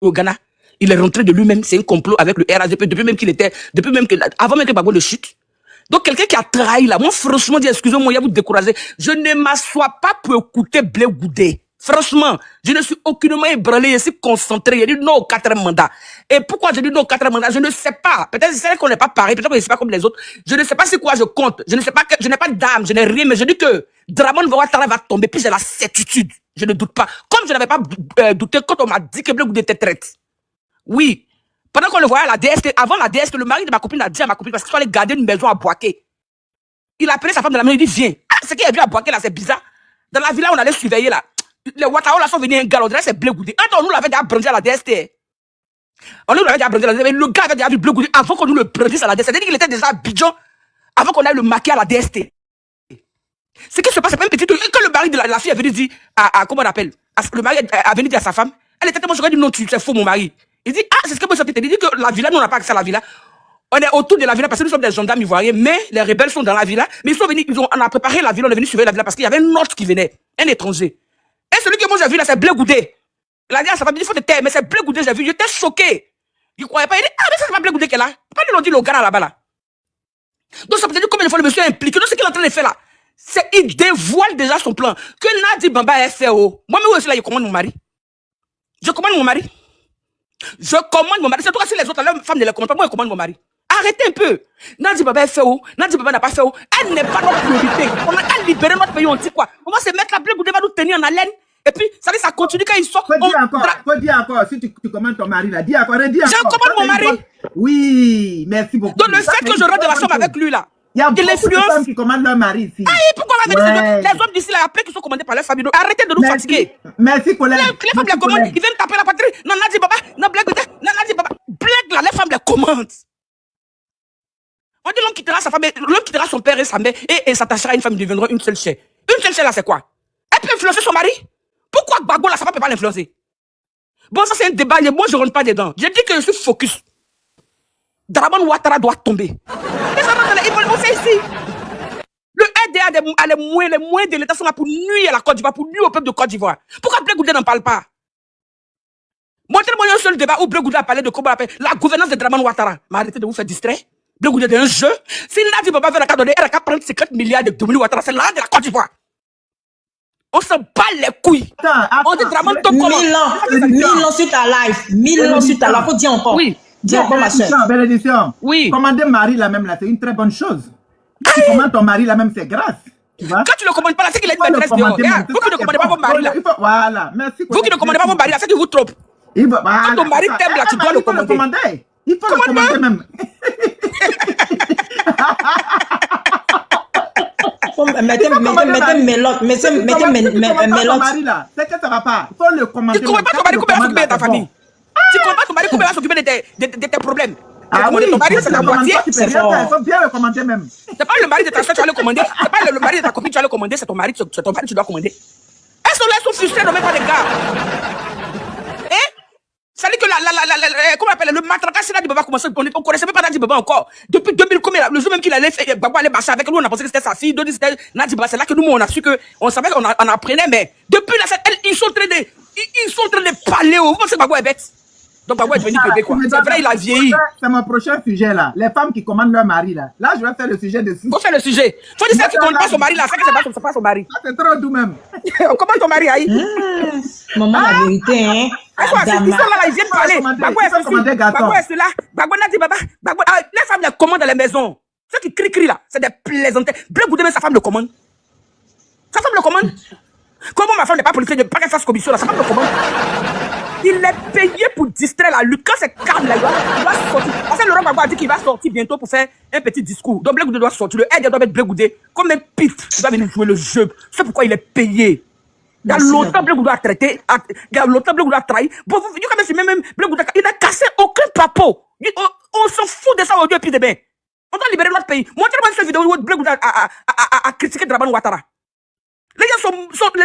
au Ghana. Il est rentré de lui-même, c'est un complot avec le RAGP, avant même que Gbagbo ne chute. Donc, quelqu'un qui a trahi là, moi, franchement, dit, excusez-moi, il y a vous décourager. Je ne m'assois pas pour écouter Blé Goudé. Franchement, je ne suis aucunement ébranlé, je suis concentré. Il a dit non au 4e mandat. Et pourquoi je dis non au 4e mandat? Je ne sais pas. Peut-être c'est vrai qu'on n'est pas pareil, peut-être qu'on n'est pas comme les autres. Je ne sais pas c'est quoi je compte. Je ne sais pas que je n'ai pas d'âme, je n'ai rien, mais je dis que Dramane Ouattara va tomber, puis j'ai la certitude. Je ne doute pas. Comme je n'avais pas douté quand on m'a dit que Blé Goudé était traite. Oui. Pendant qu'on le voyait à la DST, avant la DST, le mari de ma copine a dit à ma copine, parce qu'il fallait garder une maison à Boaké. Il a appelé sa femme de la maison, il dit, viens. Ah, ce qu'il a vu à Boaké là, c'est bizarre. Dans la villa, on allait surveiller là. Les Ouattara là sont venus un gars, on dirait c'est Blé Goudé. On nous l'avait déjà brandi à la DST. On nous l'avait déjà brandi à la DST. Mais le gars avait déjà vu Blé Goudé avant qu'on nous le brandisse à la DST. C'est-à-dire qu'il était déjà à Abidjan avant qu'on aille le maquer à la DST. Ce qui se passe, c'est pas une petite truc. Quand le mari de la fille est venu dire comment on appelle, le mari est venu dire à sa femme, elle était tellement choquée, elle dit non, c'est faux mon mari. Il dit, c'est ce que moi je t'ai dit que la villa, nous on n'a pas accès à la villa. On est autour de la villa parce que nous sommes des gendarmes ivoiriens, mais les rebelles sont dans la villa. Mais ils sont venus, on a préparé la villa, on est venu surveiller la villa parce qu'il y avait un autre qui venait, un étranger. Et celui que moi j'ai vu là, c'est Blé Goudé. Il a dit à sa femme, il faut te taire, mais c'est Blé Goudé, j'ai vu, j'étais choqué. Il ne croyait pas, il dit, mais ça c'est pas Blé Goudé qui est là. Pourquoi ils l'ont dit le gars là-bas là? Donc ça peut dire combien de fois le monsieur est impliqué. Donc ce qu'il est en train de faire là, c'est il dévoile déjà son plan. Que Nadi Bamba est fait haut. Moi-même aussi là, je commande mon mari. Je commande mon mari. Je commande mon mari. C'est toi si les autres, les femmes ne les commandent pas. Moi, je commande mon mari. Arrêtez un peu. Nadi Baba est fait où? Nadi Baba n'a pas fait où? Elle n'est pas notre priorité. On a qu'à libérer notre pays. On dit quoi? On va se mettre là, Blé Goudé va nous tenir en haleine. Et puis, ça continue quand ils sortent. Faut dire encore, si tu commandes ton mari là, dis encore, dis encore. Je commande mon mari. Oui, merci beaucoup. Donc, le fait que je rentre de la chambre avec lui là, il y a beaucoup de femmes qui commandent leur mari ici. Ah, pourquoi on va venir les hommes d'ici là, après qu'ils sont commandés par leur famille? Arrêtez de nous fatiguer. Merci, collègue. Les femmes les commandent, ils viennent taper la patrie. Non, Nadi Baba, non, Blé Goudé, non, Nadi Baba. Blé là, les femmes les commandent. On dit l'homme quittera sa femme, l'homme quittera son père et sa mère et s'attachera à une femme, ils deviendront une seule chair. Une seule chair là, c'est quoi? Elle peut influencer son mari? Pourquoi Gbagbo là, sa femme peut pas l'influencer? Bon, ça c'est un débat, moi je rentre pas dedans. Je dis que je suis focus. Dramane Ouattara doit tomber. Les gens ils vont faire ici. Le RDA a les moyens de l'État sont là pour nuire à la Côte d'Ivoire, pour nuire au peuple de Côte d'Ivoire. Pourquoi Blé Goudé n'en parle pas? Montrez-moi un seul débat où Blé Goudé a parlé de comment la gouvernance de Dramane Ouattara. Mais arrêtez de vous faire distraire. Blé Goudé est un jeu. Si Nadi Baba veut la donner, elle a qu'à prendre 50 milliards de Dramane Ouattara. C'est là de la Côte d'Ivoire. On se bat les couilles. On dit Dramane top comment? 1000 ans sur ta life. 1000 ans sur ta life. Faut dire encore. Oui. Dis encore ma chère. Bénédiction. Oui. Commander mari là même là, c'est une très bonne chose. Si tu commandes ton mari là même, c'est grâce. Tu vois? Quand tu ne le commandes pas là, c'est qu'il a une maîtresse dehors. Vous qui ne commandez pas vos maris là. Voilà, merci. Vous qui ne commandez pas vos maris là, c'est qu'il vous trompe. Quand ton mari t'aime là, tu dois le commander. Il faut le commander même. Mettez mélotte. Mettez mélotte. C'est que ça va pas. Il faut le commander. Tu ne commandes pas ton mari, combien va s'occuper de ta famille? Tu ne commandes pas ton mari, combien va s'occuper de tes problèmes? Ah oui, ton mari, c'est la moitié. Il faut bien le commander même. C'est pas le mari de ta soeur, tu vas le commander. C'est pas le mari de ta copine, tu vas le commander. C'est ton mari, tu dois commander. Elles sont frustrées, non même pas les gars. Ça dit que comment on appelle le matraquage, c'est Nadi Baba commencé. On ne connaissait même pas Nadi Baba encore. Depuis 2000, le jour même qu'il allait faire, Gbagbo allait marcher avec nous, on a pensé que c'était sa fille. D'autres c'était Nadi Baba. C'est là que nous, on a su que, on savait qu'on apprenait, mais depuis là, ils sont en train de parler. Vous pensez que Gbagbo est bête? Donc Gbagbo est devenu bébé, quoi. C'est vrai, il a vieilli. C'est mon prochain sujet, là. Les femmes qui commandent leur mari, là. Là, je vais faire le sujet dessus. Faut faire le sujet. Faut dire celle qui ne commande pas son mari, là. C'est que c'est pas son mari. C'est trop doux, même. On commande ton mari, aïe. Maman, la vérité, hein. Ils sont là, ils viennent parler. Gbagbo est ceci, Gbagbo est cela. Gbagbo Nadi Baba. Les femmes les commandent dans les maisons. Ceux qui crient là, c'est des plaisanteries. Blé Goudé, mais sa femme le commande. Sa femme le commande. Comment ma femme n'est pas policière, ne pas qu'elle fasse commission là, sa femme le commande. Il est payé pour distraire la lutte. Quand c'est calme là, il va sortir. Parce que Laurent Gbagbo a dit qu'il va sortir bientôt pour faire un petit discours. Donc Blé Goudé doit sortir. Le aide doit mettre Blé Goudé comme un pif. Il va venir jouer le jeu. C'est pourquoi il est payé. Il y a longtemps Blé Goudé a traité. Il y a longtemps Blé Goudé a trahi. Bon, vous venez quand même Blé Goudé, il n'a cassé aucun papeau. On s'en fout de ça aujourd'hui et puis demain. On doit libérer notre pays. Montrez-moi cette vidéo où Blé Goudé a critiqué Dramane Ouattara. Les gens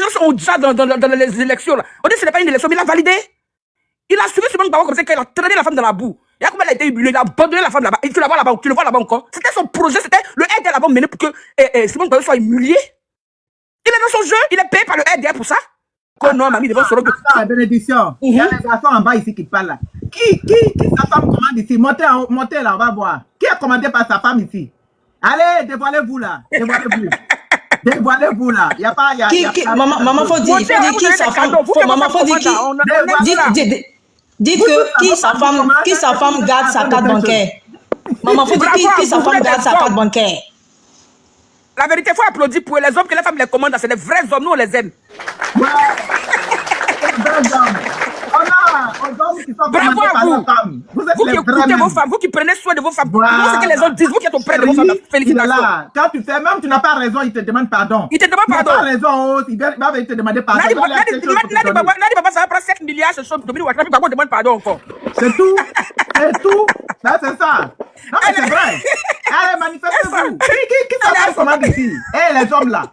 sont déjà dans les élections. Là. On dit que ce n'est pas une élection, mais il a validé. Il a suivi Simone Gbagbo comme ça, qu'il a traîné la femme dans la boue. Il y a comment elle a été humiliée, il a abandonné la femme là-bas. Et tu la vois là-bas encore. C'était son projet, c'était le RDA l'avait mené pour que Simone Gbagbo soit humilié. Il est dans son jeu, il est payé par le RDA pour ça. Non, mamie, devant Soro. Attends, bénédiction. Il y a les garçons en bas ici qui parlent là. Qui sa femme commande ici? Montez là, on va voir. Qui est commandé par sa femme ici? Allez, dévoilez-vous là. Dévoilez-vous. Dévoilez-vous là. Il n'y a pas. Maman, faut dire qui sa femme. Maman, faut dire qui. Dites que qui sa femme garde sa carte bancaire. Maman, faut dire qui sa femme garde sa carte bancaire. La vérité, il faut applaudir pour les hommes que les femmes les commandent. C'est des vrais hommes, nous on les aime. Ouais. C'est des vrais hommes. On a aux hommes qui sont Bravo commandés à par vous. la femme. Vous êtes Vous qui les vrais écoutez vos hommes. femmes, vous qui prenez soin de vos femmes. Voilà. Non, c'est que les autres disent, vous qui êtes auprès de vos femmes, félicitations. Là. Quand tu fais, même tu n'as pas raison, il te demande pardon. Il te demande pardon. Tu n'as pas raison, il va te demander pardon. Nadi Baba, ça va prendre 7 milliards, ce sont Dominique Ouattara, puis par contre, demande pardon encore. C'est tout. C'est tout. Ça, c'est ça. Non, mais c'est vrai. Allez, manifestez-vous. Qui ça commande ici? Eh, les hommes là.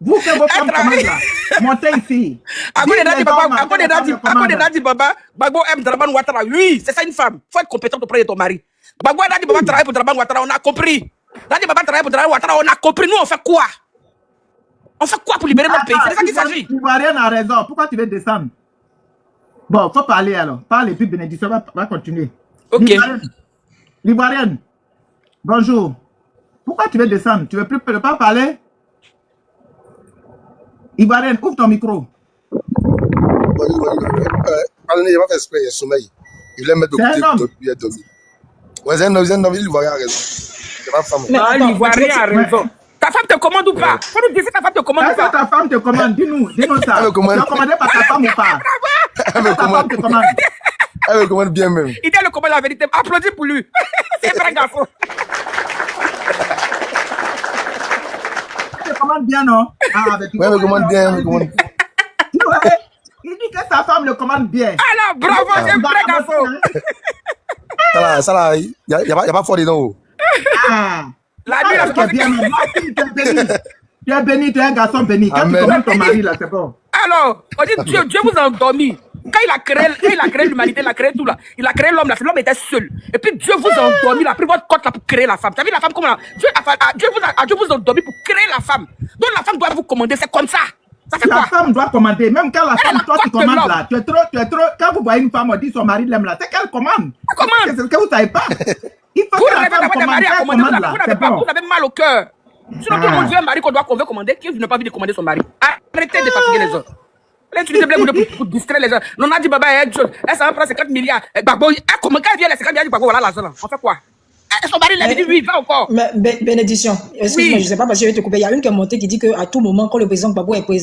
Vous que vos femmes commandent là. Montez ici. À cause de Nadi Baba, Bagbo aime Draban Ouattara. Oui, c'est ça une femme. Il faut être compétente auprès de ton mari. Bagbo et Nadi Baba travaillent pour Draban Ouattara, on a compris. Nadi Baba travaille pour Draban Ouattara, on a compris. Nous, on fait quoi? On fait quoi pour libérer notre pays? C'est de ça qu'il s'agit. L'ivoirienne a raison. Pourquoi tu veux descendre? Bon, faut parler alors. Parle et puis bénédiction va continuer. Ok. L'ivoirienne, bonjour. Pourquoi tu veux descendre? Tu veux plus pas parler? Ivoirienne, ouvre ton micro. Pardonnez, il va faire exprès, il y a sommeil. Il aime mettre C'est un homme. il a dormi. Ouais, c'est un homme, l'Ivoirien a raison. C'est ma femme. Ah, l'Ivoirien a raison. Ta femme te commande ou pas? Faut nous dire si ta femme te commande ou Est-ce que pas? ta femme te commande? Dis-nous ça. Elle me commande. Tu es commandé par ta femme ou pas? Elle me Ta femme te commande. Elle me commande bien même. Il dit le commande la vérité. Applaudis pour lui. C'est un vrai garçon. Elle te commande bien, non? Ah, avec Ouais, elle me commande bien, elle me commande bien. Il dit que sa femme le commande bien. Alors, bravo, c'est un vrai garçon. Ça là, il n'y a pas fort dedans. Oh. Ah. La nuit, la Tu es bien, mais moi, tu es béni. Tu es béni, tu es un garçon béni. Quand tu Amen. commandes ton mari, là, c'est bon. Alors, on dit Dieu vous a endormi. Quand il a créé l'humanité, il a créé tout là. Il a créé l'homme là. L'homme était seul. Et puis Dieu vous a endormi. Il a pris votre côte là pour créer la femme. Tu as vu la femme comment là? Dieu vous a endormi pour créer la femme. Donc la femme doit vous commander. C'est comme ça. Ça fait La quoi? femme doit commander. Même quand la femme, la toi, tu côte de commandes l'homme. là. Tu es trop. Quand vous voyez une femme, on dit son mari l'aime là. C'est qu'elle commande. Elle commande. C'est ce que vous ne savez pas. Il faut Vous que la rêvez femme d'avoir des commande. maris à Elle commander. commande là. C'est bon. Vous avez mal au cœur. Sinon, tout le monde veut un mari qu'on veut commander. Qui n'a pas envie de commander son mari? Arrêtez de fatiguer les autres. Elle utilise les blagues pour distraire les gens. Non, Nadi Baba est une chose. Elle s'en prend 50 milliards. Bagbo, comment quand elle vient les 50 milliards, Bagbo, voilà l'argent. On fait quoi? Son mari l'a dit, oui, va encore. Mais bénédiction, excuse-moi, je ne sais pas parce que je vais te couper. Il y a une qui est montée qui dit qu'à tout moment, quand le président Gbagbo quand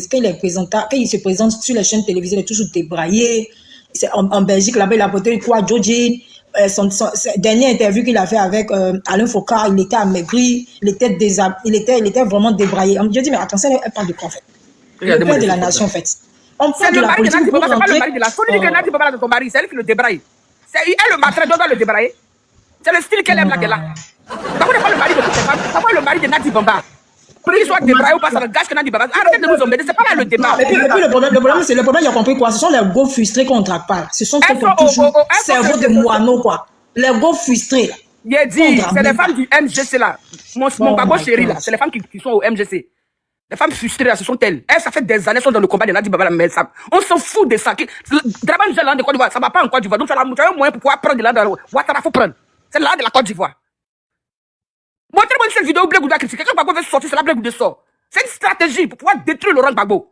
il se présente sur les chaînes télévisées, il est toujours débraillé. En Belgique, là-bas, il a porté 3 Georgie. Son dernière interview qu'il a fait avec Alain Foucault, il était amaigri, il était vraiment débraillé. Je dis, mais attention, elle parle de quoi en fait? Le père de la nation en fait. On C'est parle de le la mari de politique Nadi pour Baba, c'est pas le mari rentrer. de la femme. On dit que Nadi Baba, c'est ton mari, c'est elle qui le débraille. Elle le maltraite, doit le débrailler. C'est le style qu'elle aime là, qu'elle a. D'abord, n'est pas le mari de toutes les femmes. D'abord, le mari de Nadi Baba. Qu'il soit débraillé ou pas, ça ne gâche que Nadi Baba. Arrêtez de nous embêter, c'est pas là le débat. Et puis le problème, c'est il a compris quoi? Ce sont les gros frustrés qu'on ne traque pas. Ce sont ceux qui ont toujours cerveau de moineau quoi. Les gros frustrés là. Il a dit, c'est les femmes du MGC là. Mon Bagbo chéri là, c'est les femmes qui sont au MGC. Les femmes frustrées là, ce sont elles. Elles, ça fait des années, sont dans le combat de Nadi Baba là, mais ça, on s'en fout de ça. Draban Michel là de Côte d'Ivoire, ça va pas en Côte d'Ivoire. Donc tu as un moyen pour pouvoir prendre de là dans Ouattara, faut prendre. C'est là de la Côte d'Ivoire. Montrez-moi cette vidéo où Blé Gouda critique. Quand Bagbo veut sortir, c'est là Blé Gouda sort. C'est une stratégie pour pouvoir détruire Laurent Gbagbo.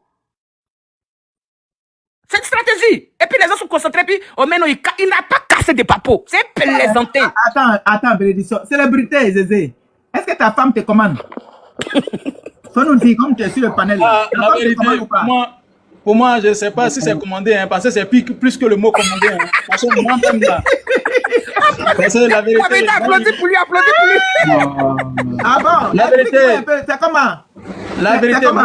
C'est une stratégie. Et puis les gens sont concentrés, puis oh mais non, il n'a pas cassé des papos. C'est plaisanté. Attends, bénédiction. Célébrité, Zézé. Est-ce que ta femme te commande? Faut nous dire, comme tu es sur le panel. Ah, Ta la femme te vérité, commande ou pas? pour moi, je ne sais pas si c'est commandé, hein, parce que c'est plus que le mot commandé. Hein, parce que moi-même, là. Parce que la vérité. Applaudis pour lui, applaudis pour lui. Ah bon? La vérité. C'est comment? La C'est vérité, comment?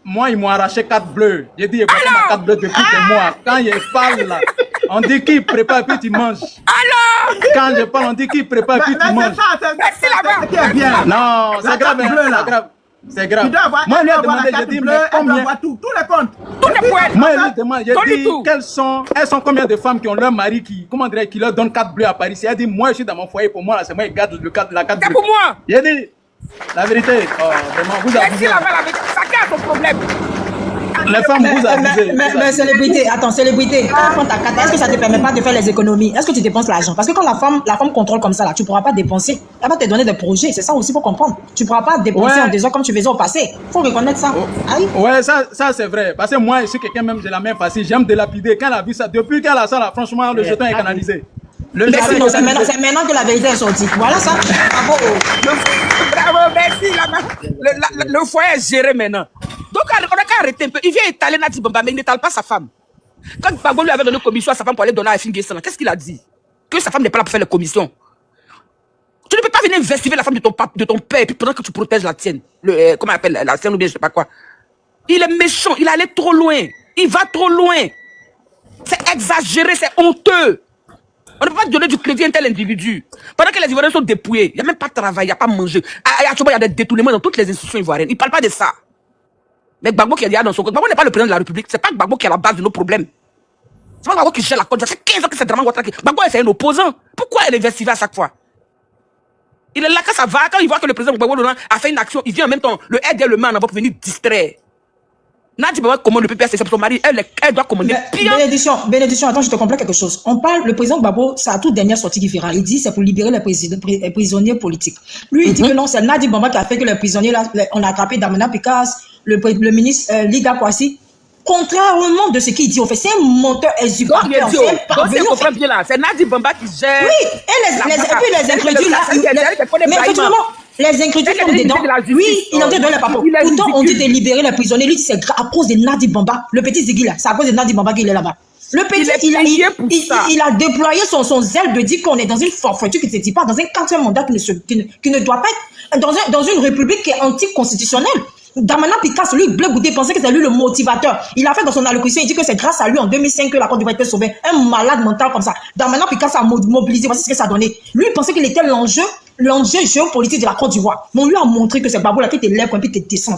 moi, ils m'ont arraché 4 bleus. J'ai dit, il faut ma 4 bleus depuis des mois. Quand il parle, là, on dit qu'il prépare, puis tu manges. Alors, Quand je parle, on dit qu'il prépare, puis tu manges. Merci, la c'est qui est bien. Non, La c'est grave, carte hein, bleue, là. c'est grave. C'est grave. Tu dois avoir, Moi, elle il a doit avoir demandé, la j'ai carte dit, bleue, mais elle doit combien? avoir tous les comptes. tous les poètes. Moi, il lui demande, j'ai Donne-lui dit, tout. elles sont combien de femmes qui ont leur mari qui leur donne 4 bleus à Paris? Elle dit, moi, je suis dans mon foyer, pour moi, là, c'est moi qui garde la 4 C'est bleue. pour moi. J'ai dit, la vérité, oh, vraiment, vous Merci, abusez. la vérité. Chacun a son problème. Les femmes vous abusez. Mais célébrité, attends, célébrité, quand tu prends ta carte, est-ce que ça te permet pas de faire les économies? Est-ce que tu dépenses l'argent? Parce que quand la femme contrôle comme ça, là, tu pourras pas dépenser. Elle va te donner des projets, c'est ça aussi, faut comprendre. Tu pourras pas dépenser en 2 ans comme tu faisais au passé. Faut reconnaître ça. Aïe. Ouais, ça c'est vrai. Parce que moi, je suis quelqu'un même de la même façon. J'aime délapider. Quand elle a vu ça, depuis qu'elle a ça, là, franchement, le jeton est canalisé. Le jeton est C'est maintenant que la vérité est sortie. Voilà ça. Bravo. Bravo, merci. Le foyer est géré maintenant. Donc, on a qu'à arrêter un peu. Il vient étaler Nadi Bamba, mais il n'étale pas sa femme. Quand Gbagbo lui avait donné commission à sa femme pour aller donner à Finguessan, qu'est-ce qu'il a dit? Que sa femme n'est pas là pour faire les commissions. Tu ne peux pas venir investiguer la femme de ton père et puis pendant que tu protèges la tienne. Comment on appelle la tienne ou bien je sais pas quoi. Il est méchant, il est allé trop loin. Il va trop loin. C'est exagéré, c'est honteux. On ne peut pas donner du crédit à un tel individu. Pendant que les Ivoiriens sont dépouillés, il n'y a même pas de travail, il n'y a pas manger. Il y a des détournements dans toutes les institutions ivoiriennes. Il ne parle pas de ça. Mais Gbagbo qui est dans son côté. Gbagbo n'est pas le président de la République. C'est pas Gbagbo qui est à la base de nos problèmes. C'est pas Gbagbo qui gère la Côte d'Ivoire. C'est 15 ans que c'est Draman Ouattara. Gbagbo c'est un opposant. Pourquoi elle investit à chaque fois? Il est là quand ça va. Quand il voit que le président Gbagbo a fait une action, il vient en même temps. Le aide le met en avant pour venir distraire. Nadi Bamba commande le PPS, c'est pour son mari. Elle doit commander pire. Bénédiction, attends, je te comprends quelque chose. On parle, le président Gbagbo, sa toute dernière sortie qui fera. Il dit c'est pour libérer les prisonniers politiques. Lui, il dit que non, c'est Nadi Bamba qui a fait que les prisonniers, là, on a attrapé Damana Pikas, le ministre Liga Kwasi. Contrairement de ce qu'il dit, on fait, c'est un monteur exubérant. C'est Nadi Bamba qui gère. Oui, et puis les incrédules là. Mais effectivement, les incrédules sont dedans. Oui, il est en train de donner les papas. Pourtant, on dit de libérer les prisonniers. Lui, c'est à cause de Nadi Bamba. Le petit Ziggy là, c'est à cause de Nadi Bamba qu'il est là-bas. Le petit, il a déployé son zèle de dire qu'on est dans une forfaiture qui ne se dit pas, dans un 4e mandat qui ne doit pas être dans une république qui est anticonstitutionnelle. Damana Picasso, lui, Blé Goudé, pensait que c'est lui le motivateur. Il a fait dans son allocution, il dit que c'est grâce à lui en 2005 que la Côte d'Ivoire a été sauvée. Un malade mental comme ça. Damana Picasso a mobilisé, voici ce que ça a donné. Lui, il pensait qu'il était l'enjeu géopolitique de la Côte d'Ivoire. Mais on lui a montré que c'est Gbagbo là qui te lève, puis te descend.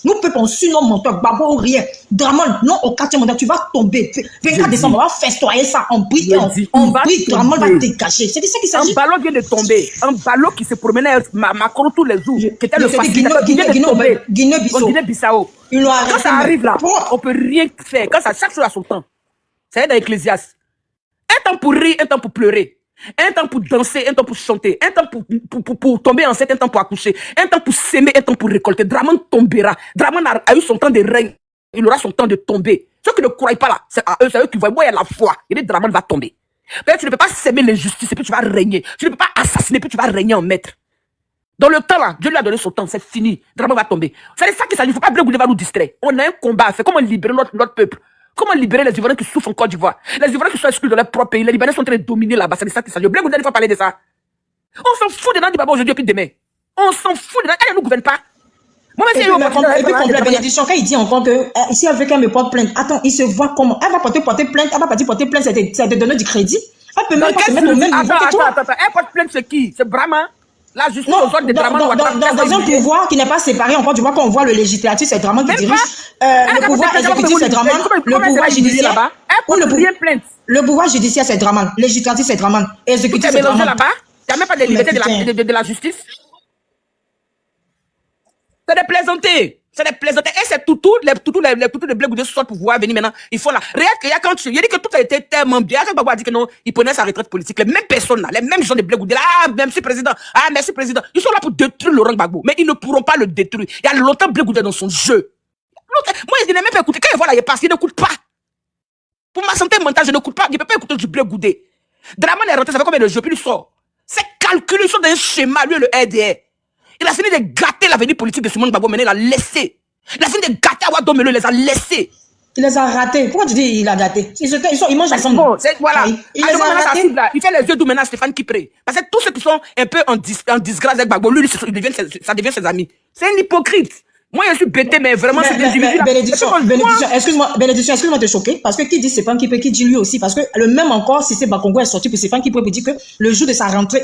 Nous, peuple, on suit nos menteurs, Gbagbo ou rien. Dramon, non, au 4e mandat, tu vas tomber. 24 décembre, on va festoyer ça. On brille, Dramon va te cacher. C'est de ça qu'il s'agit. Un ballon vient de tomber. Un ballon qui se promenait à Macron tous les jours. Qui était le facilitateur. Guinée-Bissau. Quand ça arrive là, on peut rien faire. Quand ça, chaque chose a son temps. C'est dans l'Ecclésiaste. Un temps pour rire, un temps pour pleurer. Un temps pour danser, un temps pour chanter. Un temps pour tomber enceinte, un temps pour accoucher. Un temps pour s'aimer, un temps pour récolter. Draman tombera. Draman a eu son temps de règne. Il aura son temps de tomber. Ceux qui ne croient pas là, c'est eux qui voient. Moi, il y a la foi. Il dit Draman va tomber. Mais tu ne peux pas s'aimer l'injustice et puis tu vas régner. Tu ne peux pas assassiner et puis tu vas régner en maître. Dans le temps là, Dieu lui a donné son temps, c'est fini. Draman va tomber. C'est ça qui s'agit. Il ne faut pas Blé Goudé va nous distraire. On a un combat à faire. Comment libérer notre peuple? Comment libérer les Ivoiriens qui souffrent en Côte d'Ivoire? Les Ivoiriens qui sont exclus de leur propre pays. Les Libanais sont en train de dominer là-bas. C'est de ça qu'il s'agit. Blé Goudé, il faut parler de ça. On s'en fout de Nadi Bamba aujourd'hui et puis demain. On s'en fout de Nadi. Elle ne nous gouverne pas. Moi, et puis, comme la bénédiction, quand il dit encore que si elle veut qu'elle me porte plainte, attends, il se voit comment? Elle va porter plainte, elle va partir porter plainte, c'est de donner du crédit. Elle peut même pas se mettre au même niveau que toi. Attends. Elle porte plainte, c'est qui? C'est Brahma? La justice aux ordres de Draman Ouattara. Dans un pouvoir qui n'est pas séparé encore, tu vois, quand on voit le législatif, c'est Draman qui dirige. Le pouvoir exécutif, c'est Draman. Le pouvoir judiciaire. Le pouvoir judiciaire, c'est Draman. Législatif, c'est Draman. Exécutif, c'est Draman. là-bas? Il n'y a même pas de liberté de la justice. C'est des plaisantés. C'est des plaisantés. Et c'est tout les de Blé Goudé sortent pour pouvoir venir maintenant. Ils font là. Regarde qu'il y a quand il a dit que tout a été tellement bien. Quand Gbagbo a dit que non, il prenait sa retraite politique. Les mêmes personnes là, les mêmes gens de Blé Goudé là. Ah, merci président. Ah, merci président. Ils sont là pour détruire Laurent Gbagbo. Mais ils ne pourront pas le détruire. Il y a longtemps Blé Goudé dans son jeu. Moi, je n'ai même pas écouté. Quand il voit là, il passe, il n'écoute pas. Pour ma santé mentale, je n'écoute pas. Je ne peux pas écouter du Blé Goudé. Draman est rentré, ça fait combien de jeux, puis il sort. C'est calculé sur un schéma, lui, le RDR. Il a fini de gâter l'avenir politique de Simone Gbagbo, mais il l'a laissé. Il a fini de gâter Awadou, mais il les a laissés. Il les a ratés. Pourquoi tu dis il a gâté? Ils mangent ensemble. Bon, voilà. Il les a ratés. Il fait les yeux d'où maintenant Stéphane Kipré. Parce que tous ceux qui sont un peu en disgrâce avec Gbagbo, lui, ça devient ses amis. C'est un hypocrite. Moi, je suis bêté, mais vraiment, c'est des individus. Bénédiction, excuse-moi de te choquer, parce que qui dit Stéphane Kipré, qui dit lui aussi, parce que le même encore, si c'est Bakongo est sorti pour Stéphane Kipré, dit que le jour de sa rentrée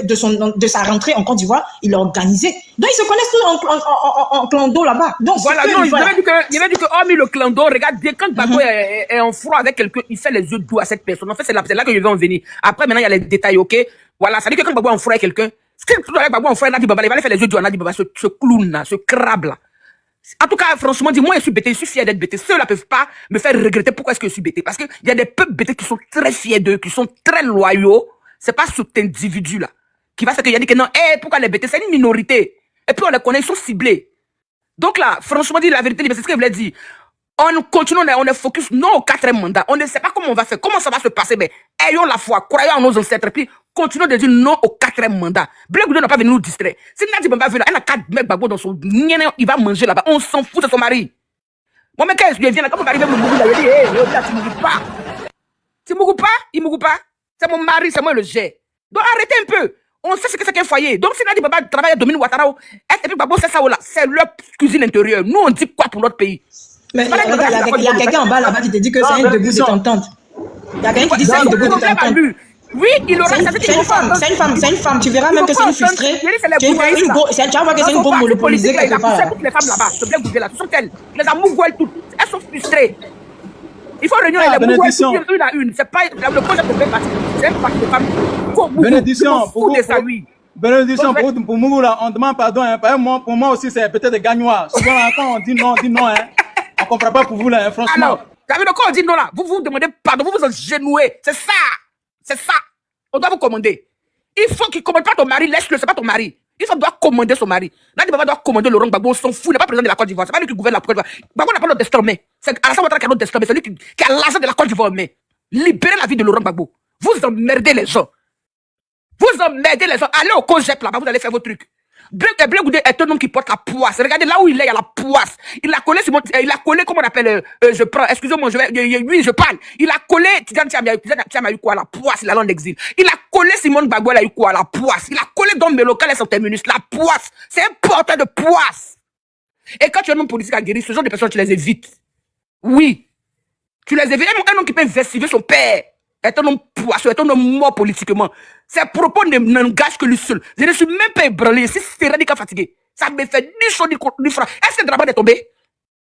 en Côte d'Ivoire, il a organisé. Donc, ils se connaissent tous en clando là-bas. Donc, voilà, non, il avait dit que, hormis le clando, regarde bien, quand Gbagbo est en froid avec quelqu'un, il fait les yeux doux à cette personne. En fait, c'est là que je vais en venir. Après, maintenant, il y a les détails, ok? Voilà, ça dit que quand Gbagbo est en froid avec quelqu'un, ce qu'il avec Gbagbo en froid, Nadi Bamba, il va aller faire les yeux doux à Nadi Bamba, ce clown là, ce crabe là. En tout cas, franchement, moi, je suis bêté, je suis fier d'être bêté. Ceux-là ne peuvent pas me faire regretter pourquoi est-ce que je suis bêté. Parce qu'il y a des peuples bêtés qui sont très fiers d'eux, qui sont très loyaux. C'est pas cet individu-là qui va faire qu'il a dit que non, pourquoi les bêtés? C'est une minorité. Et puis on les connaît, ils sont ciblés. Donc là, franchement, dire la vérité, c'est ce que je voulais dire. On continue, on est focus, non au 4e mandat. On ne sait pas comment on va faire, comment ça va se passer, mais ayons la foi, croyons en nos ancêtres, puis continuons de dire non au 4e mandat. Blé Goudé n'a pas venu nous distraire. Si Nadi Bamba veut là, elle a 4 mecs Gbagbo dans son nien, il va manger là-bas. On s'en fout, c'est son mari. Moi, mais quand il vient là, quand on va arriver, il dit, hé, tu ne mourras pas. Tu ne mourras pas, il ne mourra pas. C'est mon mari, c'est moi le jet. Donc arrêtez un peu. On sait ce que c'est qu'un foyer. Donc si Nadi Bamba travaille à Dominique Ouattara, et puis Gbagbo, c'est ça, c'est leur cuisine intérieure. Nous, on dit quoi pour notre pays? Mais il y a quelqu'un en bas là-bas qui te dit que c'est un debout de t'entendre. Il y a quelqu'un qui dit que c'est un debout de t'entendre. Oui, il aura. C'est une femme. Tu verras même que c'est une frustrée. Tu vas voir que c'est une go monopolisée quelque part. C'est toutes les femmes là-bas. Ce Blé Goudé là, toutes elles. Les amoureux, toutes. Elles sont frustrées. Il faut réunir les amoureux une à une. C'est pas le projet de Blé Parti. C'est un parti de femmes. Bénédiction. Bénédiction, pour nous, là, on demande pardon. Hein. Pour moi aussi, c'est peut-être des gagnoirs. Souvent, quand on dit non, hein. On ne comprend pas pour vous, là, hein, franchement. Alors, quand on dit non, là, vous vous demandez pardon, vous vous engenouez. C'est ça. C'est ça. On doit vous commander. Il faut qu'il ne commande pas ton mari, laisse-le, c'est pas ton mari. Il doit commander son mari. Nadi Baba doit commander Laurent Gbagbo, on s'en fout, il n'est pas président de la Côte d'Ivoire. C'est pas lui qui gouverne la Côte d'Ivoire. Gbagbo n'a pas notre destin, mais c'est Alassane Ouattara qui a notre destin, mais c'est lui qui a l'argent de la Côte d'Ivoire, mais libérez la vie de Laurent Gbagbo. Vous emmerdez les gens. Vous emmerdez les gens. Allez au COGEP là-bas, vous allez faire vos trucs. Blé Goudé est un homme qui porte la poisse. Regardez là où il est, il y a la poisse. Il a collé, comment on appelle, je prends, excusez-moi, oui, je parle. Il a collé, Tidiane Thiam a eu quoi, la poisse, il a l'exil. Il a collé Simone Gbagbo, il a eu quoi, la poisse. Il a collé Dom Meloka, et son terminus, la poisse. C'est un porteur de poisse. Et quand tu es un homme politique à guérir, ce genre de personnes, tu les évites. Oui. Tu les évites. Un homme qui peut investiguer son père est un homme poisseux, est un homme mort politiquement. Ses propos n'engagent que lui seul. Je ne suis même pas ébranlé. Si c'est radical fatigué, ça me fait ni chaud ni froid. Est-ce que Dramane est tombé?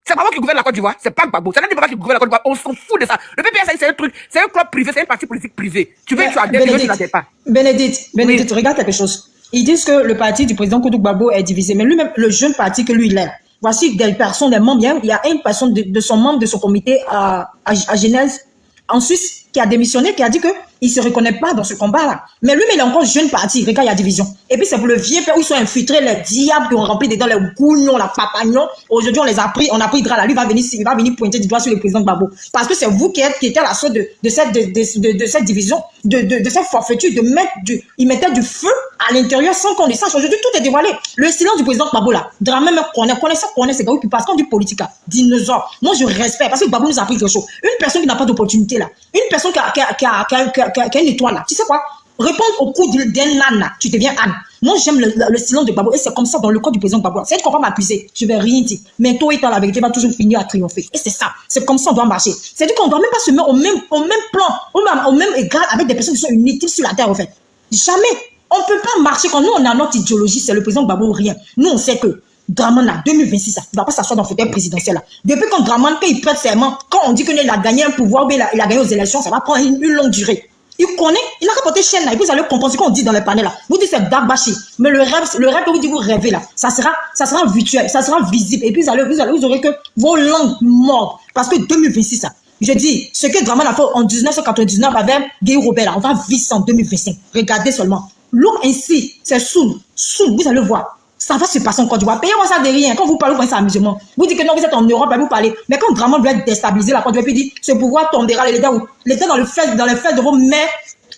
C'est pas moi qui gouverne la Côte d'Ivoire, c'est pas Gbagbo. C'est Nadi Baba qui gouverne la Côte d'Ivoire. On s'en fout de ça. Le PPS, c'est un truc, c'est un club privé, c'est un parti politique privé. Tu veux, tu adhères, tu n'adhères pas. Bénédicte, regarde quelque chose. Ils disent que le parti du président Koudou Gbagbo est divisé, mais lui-même, le jeune parti que lui, il est. Voici des personnes, des membres. Il y a une personne de son membre de son comité à Genève, en Suisse, qui a démissionné, qui a dit qu'il ne se reconnaît pas dans ce combat-là. Mais lui, il est encore jeune parti. Regarde, il y a division. Et puis, c'est pour le vieux père où ils sont infiltrés, les diables qui ont rempli dedans les gougnons, la papagnon. Aujourd'hui, on a pris Drala. Lui, il va venir pointer du doigt sur le président Gbagbo. Parce que c'est vous qui étiez à la source de cette division, de cette forfaiture, il mettait du feu à l'intérieur sans qu'on le sache. Aujourd'hui, tout est dévoilé. Le silence du président Gbagbo, là. Drama même connaît, c'est Gbagbo qui passe comme du politique, dinosaure. Moi, je respecte parce que Gbagbo nous a appris quelque chose. Une personne qui n'a pas d'opportunité, là. Une personne qui a une étoile là. Tu sais quoi? Répondre au coup d'un âne là. Tu deviens âne. Moi, j'aime le silence de Gbagbo et c'est comme ça dans le corps du président Gbagbo. C'est qu'on va m'accuser. Je vais rien dire. Mais tôt et tard, la vérité va toujours finir à triompher. Et c'est ça. C'est comme ça qu'on doit marcher. C'est-à-dire qu'on ne doit même pas se mettre au même plan, au même égard avec des personnes qui sont inutiles sur la terre, en fait. Jamais. On ne peut pas marcher quand nous, on a notre idéologie. C'est le président Gbagbo ou rien. Nous, on sait que Dramane, là, 2026, il ne va pas s'asseoir dans le fauteuil présidentiel. Là. Depuis quand Dramane, quand il prête serment, quand on dit qu'il a gagné un pouvoir, il a gagné aux élections, ça va prendre une longue durée. Il connaît, il a rapporté chaîne là, et puis vous allez comprendre ce qu'on dit dans les panels là. Vous dites c'est Dagbashi, mais le rêve que vous dites vous rêvez là, ça sera virtuel, ça sera visible, et puis vous aurez que vos langues mortes. Parce que 2026, ça, je dis, ce que Dramane a fait en 1999 avec Guy Robert là, on va vivre ça en 2025. Regardez seulement. L'homme ainsi, c'est Soul, vous allez voir. Ça va se passer en Côte d'Ivoire. Payez-moi ça de rien. Quand vous parlez, vous voyez ça amusement. Vous dites que non, vous êtes en Europe, vous parlez. Mais quand vraiment vous êtes déstabilisé la Côte d'Ivoire, puis dit, ce pouvoir tombera, l'État dans les fesses de vos mères.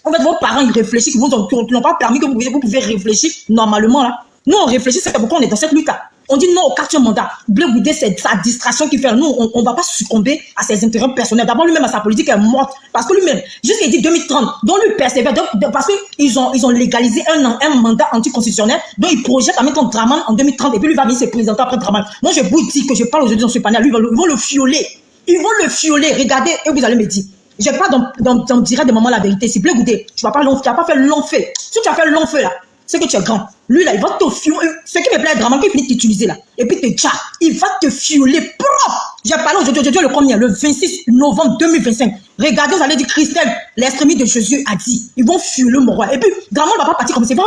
En fait, vos parents, ils réfléchissent, qui n'ont pas permis que vous pouvez réfléchir normalement, là. Nous, on réfléchit, c'est pourquoi on est dans cette lutte-là. On dit non au 4e mandat. Blé Goudé, c'est sa distraction qui fait. Nous, on ne va pas succomber à ses intérêts personnels. D'abord, lui-même, à sa politique est morte. Parce que lui-même, jusqu'à dit 2030, dont lui persévère, parce qu'ils ont légalisé un mandat anticonstitutionnel, dont ils projettent à mettre Dramane en 2030, et puis lui va venir se présenter après Dramane. Moi, je vous dis que je parle aujourd'hui dans ce panel, lui, ils vont le fioler. Ils vont le fioler. Regardez, et vous allez me dire. Je ne vais pas dans direct des moments la vérité. Si Blé Goudé, tu n'as pas fait long feu. Si tu as fait long feu, là, c'est que tu es grand. Lui, là, il va te fioler. Ce qui me plaît, Dramane, qu'il finit d'utiliser, là. Et puis, il va te fioler propre. J'ai parlé aujourd'hui, le combien? Le 26 novembre 2025. Regardez, vous allez dire, Christelle, l'extrémiste de Jésus a dit, ils vont fuir le roi. Et puis, Draman ne va pas partir comme ça. Il va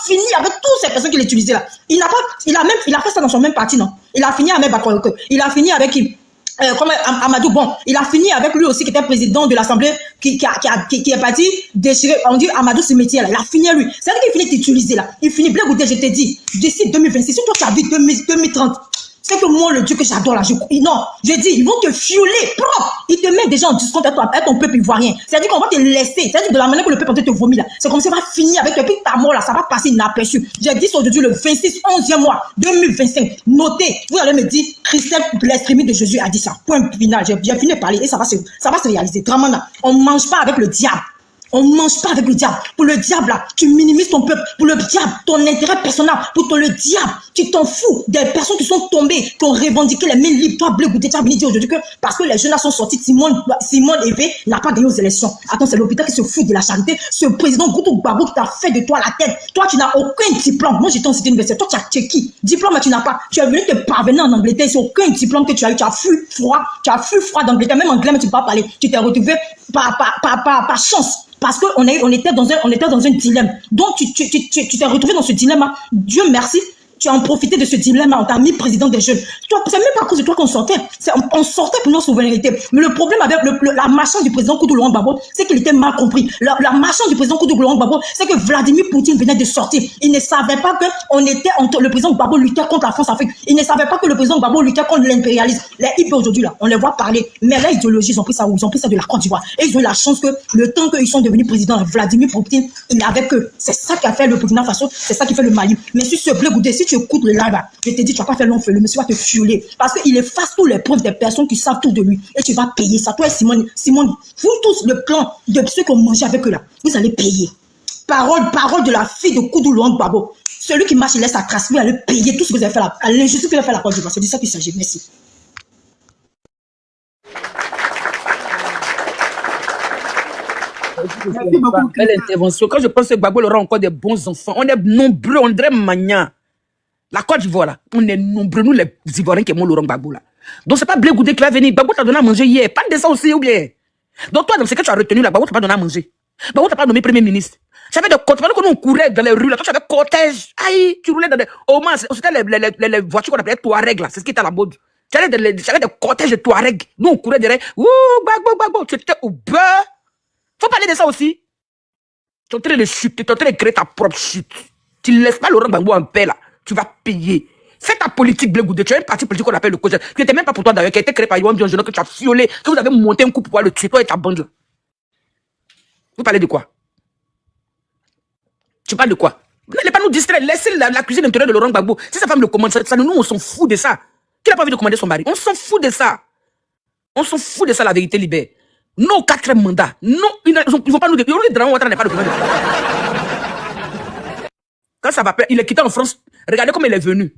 finir avec toutes ces personnes qu'il utilisait là. Il a fait ça dans son même parti, non? Il a fini avec Bakoyoko. Il a fini avec qui? Comme Amadou, bon, il a fini avec lui aussi qui était président de l'Assemblée, qui est parti déchirer, on dit Amadou ce métier là, il a fini lui. C'est-à-dire qu'il finit d'utiliser là. Il finit, Blé Goudé, je t'ai dit, d'ici 2026, si toi tu as vu 2030, c'est que moi, le Dieu que j'adore là, non, je dis, ils vont te fioler, propre. Ils te mettent déjà en discours avec ton peuple ivoirien. C'est-à-dire qu'on va te laisser. C'est-à-dire de la manière que le peuple te vomit là. C'est comme ça, ça va finir avec toi. Puis ta mort là, ça va passer inaperçu. J'ai dit aujourd'hui le 26, 11e mois, 2025. Notez, vous allez me dire, Christelle, l'extrémiste de Jésus a dit ça. Point final. J'ai fini de parler et ça va se réaliser. Dramana, on ne mange pas avec le diable. On ne mange pas avec le diable. Pour le diable, là, tu minimises ton peuple. Pour le diable, ton intérêt personnel. Pour le diable, tu t'en fous des personnes qui sont tombées, qui ont revendiqué les 1000 livres. Toi, Blé Goudé, tu as venu dire aujourd'hui que parce que les jeunes sont sortis, Simone Evé n'a pas gagné aux élections. Attends, c'est l'hôpital qui se fout de la charité. Ce président Goutou Gbagbo qui t'a fait de toi la tête. Toi, tu n'as aucun diplôme. Moi, j'étais en cité universitaire. Toi, tu as qui? Diplôme, tu n'as pas. Tu es venu te parvenir en Angleterre. C'est aucun diplôme que tu as eu. Tu as fui froid. Tu as fui froid d'Angleterre. Même anglais, mais tu ne peux pas parler. Tu t'es retrouvé par chance. Parce qu'on était dans un dilemme. Donc, tu t'es retrouvé dans ce dilemme. Dieu merci, tu as en profité de ce dilemme. On t'a mis président des jeunes. C'est même pas à cause de toi qu'on sortait. On sortait pour notre souveraineté. Mais le problème avec la marchande du président Koudou Laurent Gbagbo, c'est qu'il était mal compris. La marchande du président Koudou Laurent Gbagbo, c'est que Vladimir Poutine venait de sortir. Il ne savait pas que le président Gbagbo luttait contre la France-Afrique. Il ne savait pas que le président Gbagbo luttait contre l'impérialisme. Les hippies aujourd'hui, là, on les voit parler. Mais leur idéologie, ils ont pris ça où? Ils ont pris ça de la Côte d'Ivoire. Et ils ont eu la chance que le temps qu'ils sont devenus présidents, Vladimir Poutine, il avait que. C'est ça qui a fait le Burkina Faso, c'est ça qui fait le Mali. Mais si ce Blé Goudé, si tu écoutes le live, je te dis, tu vas pas faire long feu, le monsieur va te fioler. Parce qu'il efface tous les preuves des personnes qui savent tout de lui. Et tu vas payer ça. Toi et Simone, vous tous, le plan de ceux qui ont mangé avec eux là, vous allez payer. Parole de la fille de Koudou Laurent Gbagbo. Celui qui marche, il laisse sa trace, vous allez payer tout ce que vous avez fait là. L'injustice que vous avez fait la Côte d'Ivoire. C'est de ça qu'il s'agit. Merci. Merci beaucoup. Belle intervention. Quand je pense que Gbagbo aura encore des bons enfants, on est nombreux, on dirait Magnan. La Côte d'Ivoire, là, on est nombreux, nous les Ivoiriens qui aiment Laurent Gbagbo là. Donc c'est pas Blé Goudé qui va venir. Gbagbo t'a donné à manger hier. Parle de ça aussi ou bien. Donc toi, dans ce que tu as retenu là, Gbagbo t'a pas donné à manger. Gbagbo t'a pas nommé premier ministre. J'avais des cortèges, quand on courait dans les rues là, toi tu avais cortège. Aïe, tu roulais dans des. Au moins, c'était les voitures qu'on appelait Touareg là, c'est ce qui était à la mode. J'avais des cortèges de Touareg. Nous on courait derrière. Ouh, Gbagbo, tu étais au beurre. Faut parler de ça aussi. Tu es en train de chuter, tu es en train de créer ta propre chute. Tu ne laisses pas Laurent Gbagbo en paix là. Tu vas payer. Fais ta politique, Blé Goudé. Tu as un parti politique qu'on appelle le COJER. Qui n'était même pas pour toi d'ailleurs, qui a été créé par Yohan Biongeno, que tu as fiolé, que vous avez monté un coup pour pouvoir le tuer, toi et ta bande là. Vous parlez de quoi? Tu parles de quoi? N'allez pas nous distraire. Laissez la cuisine intérieure de Laurent Gbagbo. Si sa femme le commande, ça, nous, on s'en fout de ça. Qui n'a pas envie de commander son mari? On s'en fout de ça. On s'en fout de ça, la vérité libère. Nos 4 mandats. Non, ils ne vont pas nous dire. Pas de commander. Quand ça va plaire, il est quitté en France. Regardez comment il est venu.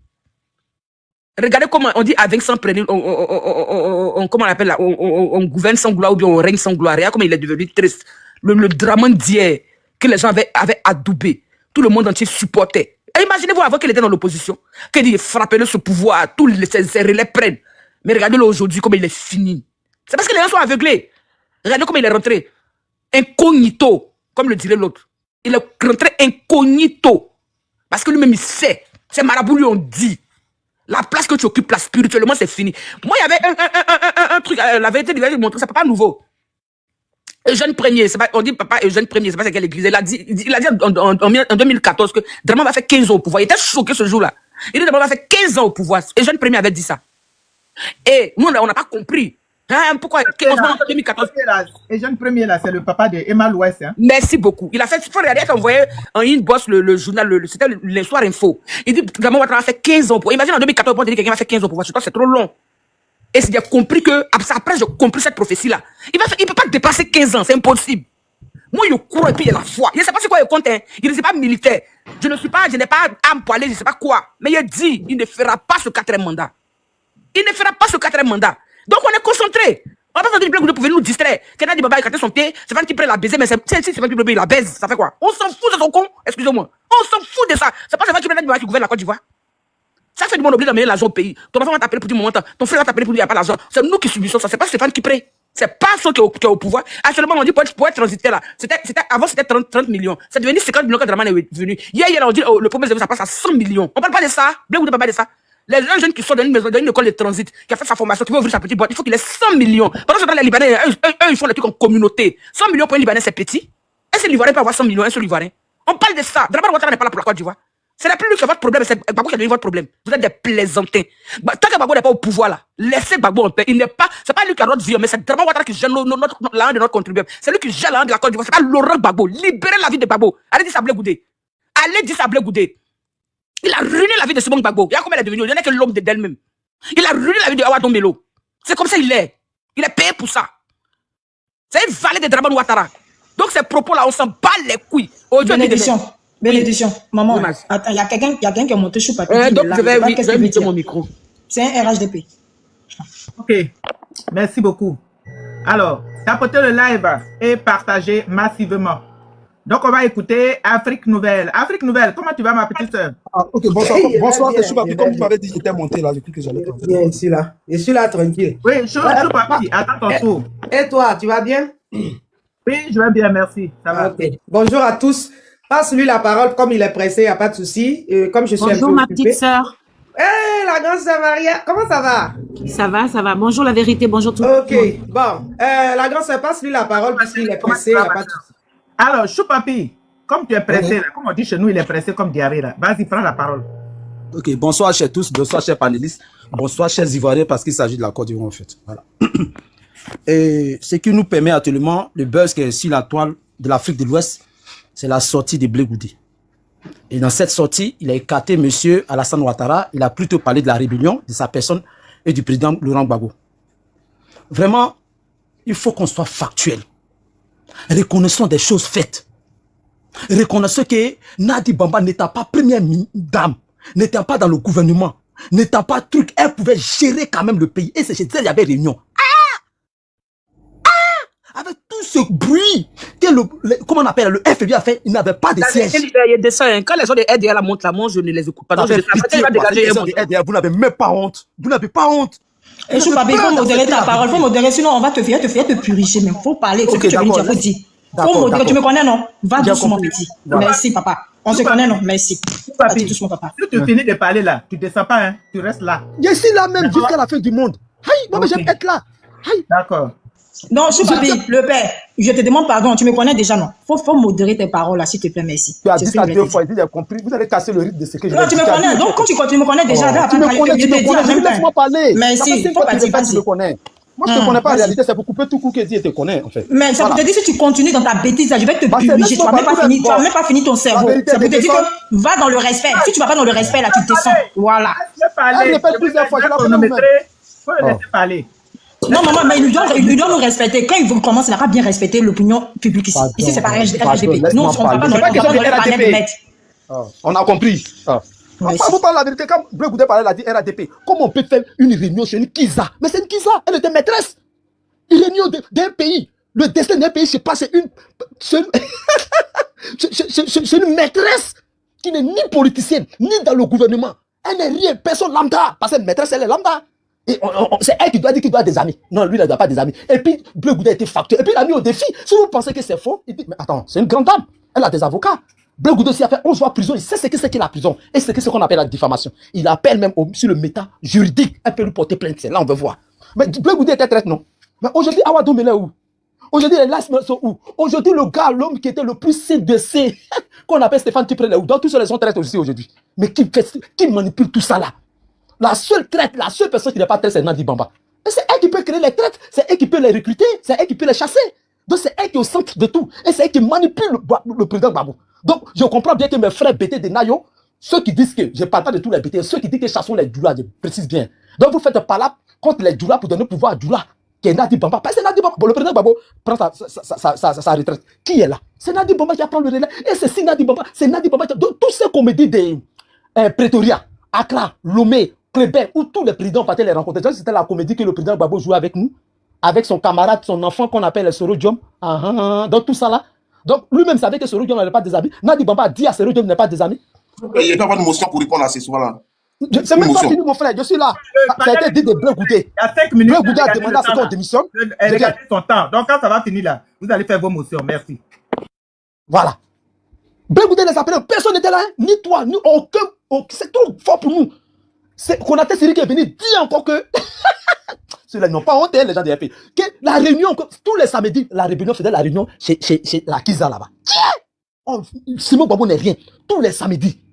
Regardez comment on dit avec sans prénom, comment on appelle là, on gouverne sans gloire ou bien on règne sans gloire. Regarde comment il est devenu triste. Le drame d'hier que les gens avaient adoubé. Tout le monde entier supportait. Et imaginez-vous avant qu'il était dans l'opposition, qu'il dit frappez-le ce pouvoir, tous ses relais prennent. Mais regardez-le aujourd'hui comment il est fini. C'est parce que les gens sont aveuglés. Regardez comment il est rentré. Incognito, comme le dirait l'autre. Il est rentré incognito. Parce que lui-même, il sait. Ces marabouts lui ont dit. La place que tu occupes, là, spirituellement, c'est fini. Moi, il y avait un truc, la vérité, il va montrer, c'est pas nouveau. Eugène Premier, on dit papa Eugène Premier, c'est pas quelle église. Il a dit en 2014 que Draman va faire 15 ans au pouvoir. Il était choqué ce jour-là. Il dit Draman va faire 15 ans au pouvoir. Eugène Premier avait dit ça. Et nous, on n'a pas compris. Hein, pourquoi en 2014 Eugène Premier, là, c'est le papa de Emma Louest. Hein? Merci beaucoup. Il a fait, il faut regarder, il a envoyé en inbox le journal, c'était le soir info. Il dit, Draman va faire 15 ans. Imagine en 2014, on dit que quelqu'un va faire 15 ans pour voir. Je pense que c'est trop long. Et j'ai compris que, après j'ai compris cette prophétie-là. Il peut pas dépasser 15 ans, c'est impossible. Moi, je cours et puis il y a la foi. Je ne sais pas c'est quoi le compte, hein. Il ne est pas militaire. Je n'ai pas âme poilée, je ne sais pas quoi. Mais il dit, il ne fera pas ce 4e mandat. Il ne fera pas ce 4e mandat. Donc on est concentré. On n'a pas besoin de vous pouvez nous distraire. Quelqu'un dit, Baba, il a son pied, c'est pas qui prend la baiser, mais c'est pas qui la baise, ça fait quoi? On s'en fout de son con, excusez-moi. On s'en fout de ça. C'est pas ça qui prend qui gouverne la Côte d'Ivoire. Ça fait du monde oublier d'amener l'argent au pays. Ton enfant va t'appeler pour dire moment, ton frère va t'appeler pour dire il n'y a pas l'argent. C'est nous qui subissons ça. C'est pas Stéphane qui prie. C'est pas ceux qui est au pouvoir. Actuellement, on dit pour être transité là. Avant, c'était 30 millions. C'est devenu 50 millions quand Draman est venu. Hier, on dit le premier ça passe à 100 millions. On parle pas de ça. Blé, vous ne parlez pas de ça. Les jeunes qui sont dans une maison, dans une école de transit, qui a fait sa formation, qui veut ouvrir sa petite boîte, il faut qu'il ait 100 millions. Pendant ce temps, les Libanais, eux, ils font les trucs en communauté. 100 millions pour un Libanais, c'est petit. Est-ce que l'Ivoirien peut avoir 100 millions, un seul Ivoirien? On parle de ça. Draman Ouattara n'est pas là pour la Côte d'Ivoire. Ce n'est plus lui qui est votre problème, c'est Gbagbo qui est devenu votre problème. Vous êtes des plaisantins. Tant que Gbagbo n'est pas au pouvoir là, laissez Gbagbo en paix. Il n'est pas, c'est pas lui qui a notre vie, mais c'est Draman Ouattara qui gère l'argent de notre contribuable. C'est lui qui gère l'argent de la Côte d'Ivoire. C'est pas Laurent Gbagbo. Libérez la vie de Gbagbo. Allez dire ça Blé Goudé. Allez dire ça Blé Goudé. Il a ruiné la vie de Simon Gbagbo. Regarde comment il est devenu. Il n'est que l'homme d'elle-même. Il a ruiné la vie de Awa Dombelo. C'est comme ça il est. Il est payé pour ça. C'est une valet de Draman Ouattara. Donc ces propos-là, on s'en bat les couilles. Bénédiction. Maman, attends, il y a quelqu'un qui a monté sur papier. Donc je vais mettre mon micro. C'est un RHDP. Ok. Merci beaucoup. Alors, tapotez le live et partagez massivement. Donc, on va écouter Afrique Nouvelle. Afrique Nouvelle, comment tu vas, ma petite soeur? Ok, bonsoir, c'est Choupapi. Comme tu m'avais dit, j'étais monté là, j'ai cru que j'allais parler. Bien, je suis là, tranquille. Oui, Choupapi, attends ton tour. Et toi, tu vas bien? Oui, je vais bien, merci. Ça va. Ok. Bonjour à tous. Passe-lui la parole, comme il est pressé, il n'y a pas de souci. Comme je suis Bonjour, ma petite sœur. Hé, la grande sœur Maria, comment ça va? Ça va, ça va. Bonjour la vérité, bonjour tout le monde. Ok, bon. La grande sœur, passe-lui la parole parce qu'il est pressé, il n'y a pas de souci. Alors, Choupapi, comme tu es pressé, là, comme on dit chez nous, il est pressé comme diarrhée, là. Vas-y, prends la parole. Ok, bonsoir chers tous, bonsoir chers panélistes, bonsoir chers Ivoiriens parce qu'il s'agit de la Côte d'Ivoire en fait. Voilà. Et ce qui nous permet actuellement, le buzz qui est sur la toile de l'Afrique de l'Ouest, c'est la sortie de Blé Goudé. Et dans cette sortie, il a écarté M. Alassane Ouattara, il a plutôt parlé de la rébellion, de sa personne et du président Laurent Gbagbo. Vraiment, il faut qu'on soit factuel. Reconnaissons des choses faites. Reconnaissons que Nadi Bamba n'étant pas première dame, n'étant pas dans le gouvernement, n'étant pas truc, elle pouvait gérer quand même le pays. Et c'est chez elle, il y avait réunion. Avec tout ce bruit que comment on appelle, le FBI a fait, il n'avait pas de siège. Quand les gens de RDR la montent là, moi je ne les écoute pas. Donc, vous n'avez même pas honte. Vous n'avez pas honte. Et Choupapi, il faut modérer ta parole, il faut modérer, sinon on va te faire te puriger, mais il faut parler, ce que tu as dit, il faut dire. Faut modérer, tu me connais, non? Va doucement, petit. Merci, papa. On se connaît, non? Merci. Choupapi, doucement, papa. Si tu finis de parler là, tu ne descends pas, hein? Tu restes là. Je suis là même jusqu'à la fin du monde. Aïe, moi j'aime être là. D'accord. Non, Choupapi, le père, je te demande pardon, tu me connais déjà, non? Faut modérer tes paroles là, s'il te plaît, merci. Tu as dit ça 2 fois, j'ai compris. Vous allez casser le rythme de ce que je Non, tu me connais, donc quand tu me connais déjà, là, tu me connais, laisse-moi parler. Merci, faut pas dire, tu me connais. Moi, je ne te connais pas en réalité, c'est pour couper tout coup que Dieu te connaît, en fait. Mais ça pour te dire, si tu continues dans ta bêtise, là, je vais te puriger. Tu n'as même pas fini ton cerveau. Ça pour te dire que va dans le respect. Si tu ne vas pas dans le respect, là, tu descends. Voilà. Elle répète plusieurs fois, je la chronométrer. Faut le laisser parler. Non, maman, mais il doit nous respecter. Quand il commence, il n'a pas bien respecté l'opinion publique ici. Ici, c'est pas RHDP. Nous, on ne va pas dans le panel de maître. On a compris. Vous parlez la vérité, quand Blé Goudé parlait, il a dit RADP. Comment on peut faire une réunion chez une Kiza? Mais c'est une Kiza, elle était maîtresse. Une réunion d'un pays. Le destin d'un pays, c'est pas, c'est une maîtresse qui n'est ni politicienne, ni dans le gouvernement. Elle n'est rien, personne lambda. Parce que maîtresse, elle est lambda. Et c'est elle qui doit dire qu'il doit des amis. Non, lui, il n'a pas des amis. Et puis, Blé Goudé a été factuel. Et puis, il a mis au défi. Si vous pensez que c'est faux, il dit, mais attends, c'est une grande dame. Elle a des avocats. Blé Goudé aussi a fait 11 mois de prison. Il sait ce que c'est que la prison. Et c'est ce qu'on appelle la diffamation. Il appelle même sur le méta juridique. Elle peut lui porter plainte. C'est là, on veut voir. Mais Blé Goudé était traite, non? Mais aujourd'hui, Awa Dombelo est où? Aujourd'hui, les Lasmes sont où? Aujourd'hui, le gars, l'homme qui était le plus CDC, qu'on appelle Stéphane Tuprel, est où? Donc, tous ceux-là sont traites aussi aujourd'hui. Mais qui manipule tout ça là? La seule traite, la seule personne qui n'est pas traite, c'est Nadi Bamba. Et c'est elle qui peut créer les traites. C'est elle qui peut les recruter. C'est elle qui peut les chasser. Donc, c'est elle qui est au centre de tout. Et c'est elle qui manipule le président Gbagbo. Donc, je comprends bien que mes frères BT de Nayo, ceux qui disent que, je ne parle pas de tous les BT, ceux qui disent que chassons les Djoula, je précise bien. Donc, vous faites un palap contre les Djoula pour donner pouvoir à Djoula, qui est Nadi Bamba. Parce que Nadi Bamba, le président Gbagbo prend sa retraite. Qui est là? C'est Nadi Bamba qui a pris le relais. Et c'est Nadi Bamba, donc, tous ces comédies de Pretoria, Accra, Lomé, Québec, où tous les présidents partaient les rencontrer. C'était la comédie que le président Gbagbo jouait avec nous, avec son camarade, son enfant qu'on appelle Soro Diom. Donc, tout ça là. Donc, lui-même savait que Soro Diom n'avait pas des amis. Nadi Bamba a dit à Soro Diom n'est pas des amis. Il n'y a pas de motion pour répondre à ces souvent-là. C'est même pas fini, mon frère. Je suis là. Ça a été dit de Bleu Goudé. Il y a 5 minutes. Bleu Goudé a demandé à ce qu'on démissionne. Elle a gagné son temps. Donc, quand ça va finir là, vous allez faire vos motions. Merci. Voilà. Bleu Goudé les appelait. Personne n'était là. Hein. Ni toi, ni aucun. C'est trop fort pour nous. Konaté Siri qui est venu dire encore que. Ceux-là n'ont pas honte, les gens de RP. Que la réunion, tous les samedis, la réunion faisait la réunion chez la Kiza là-bas. Simon Gbagbo n'est rien. Tous les samedis.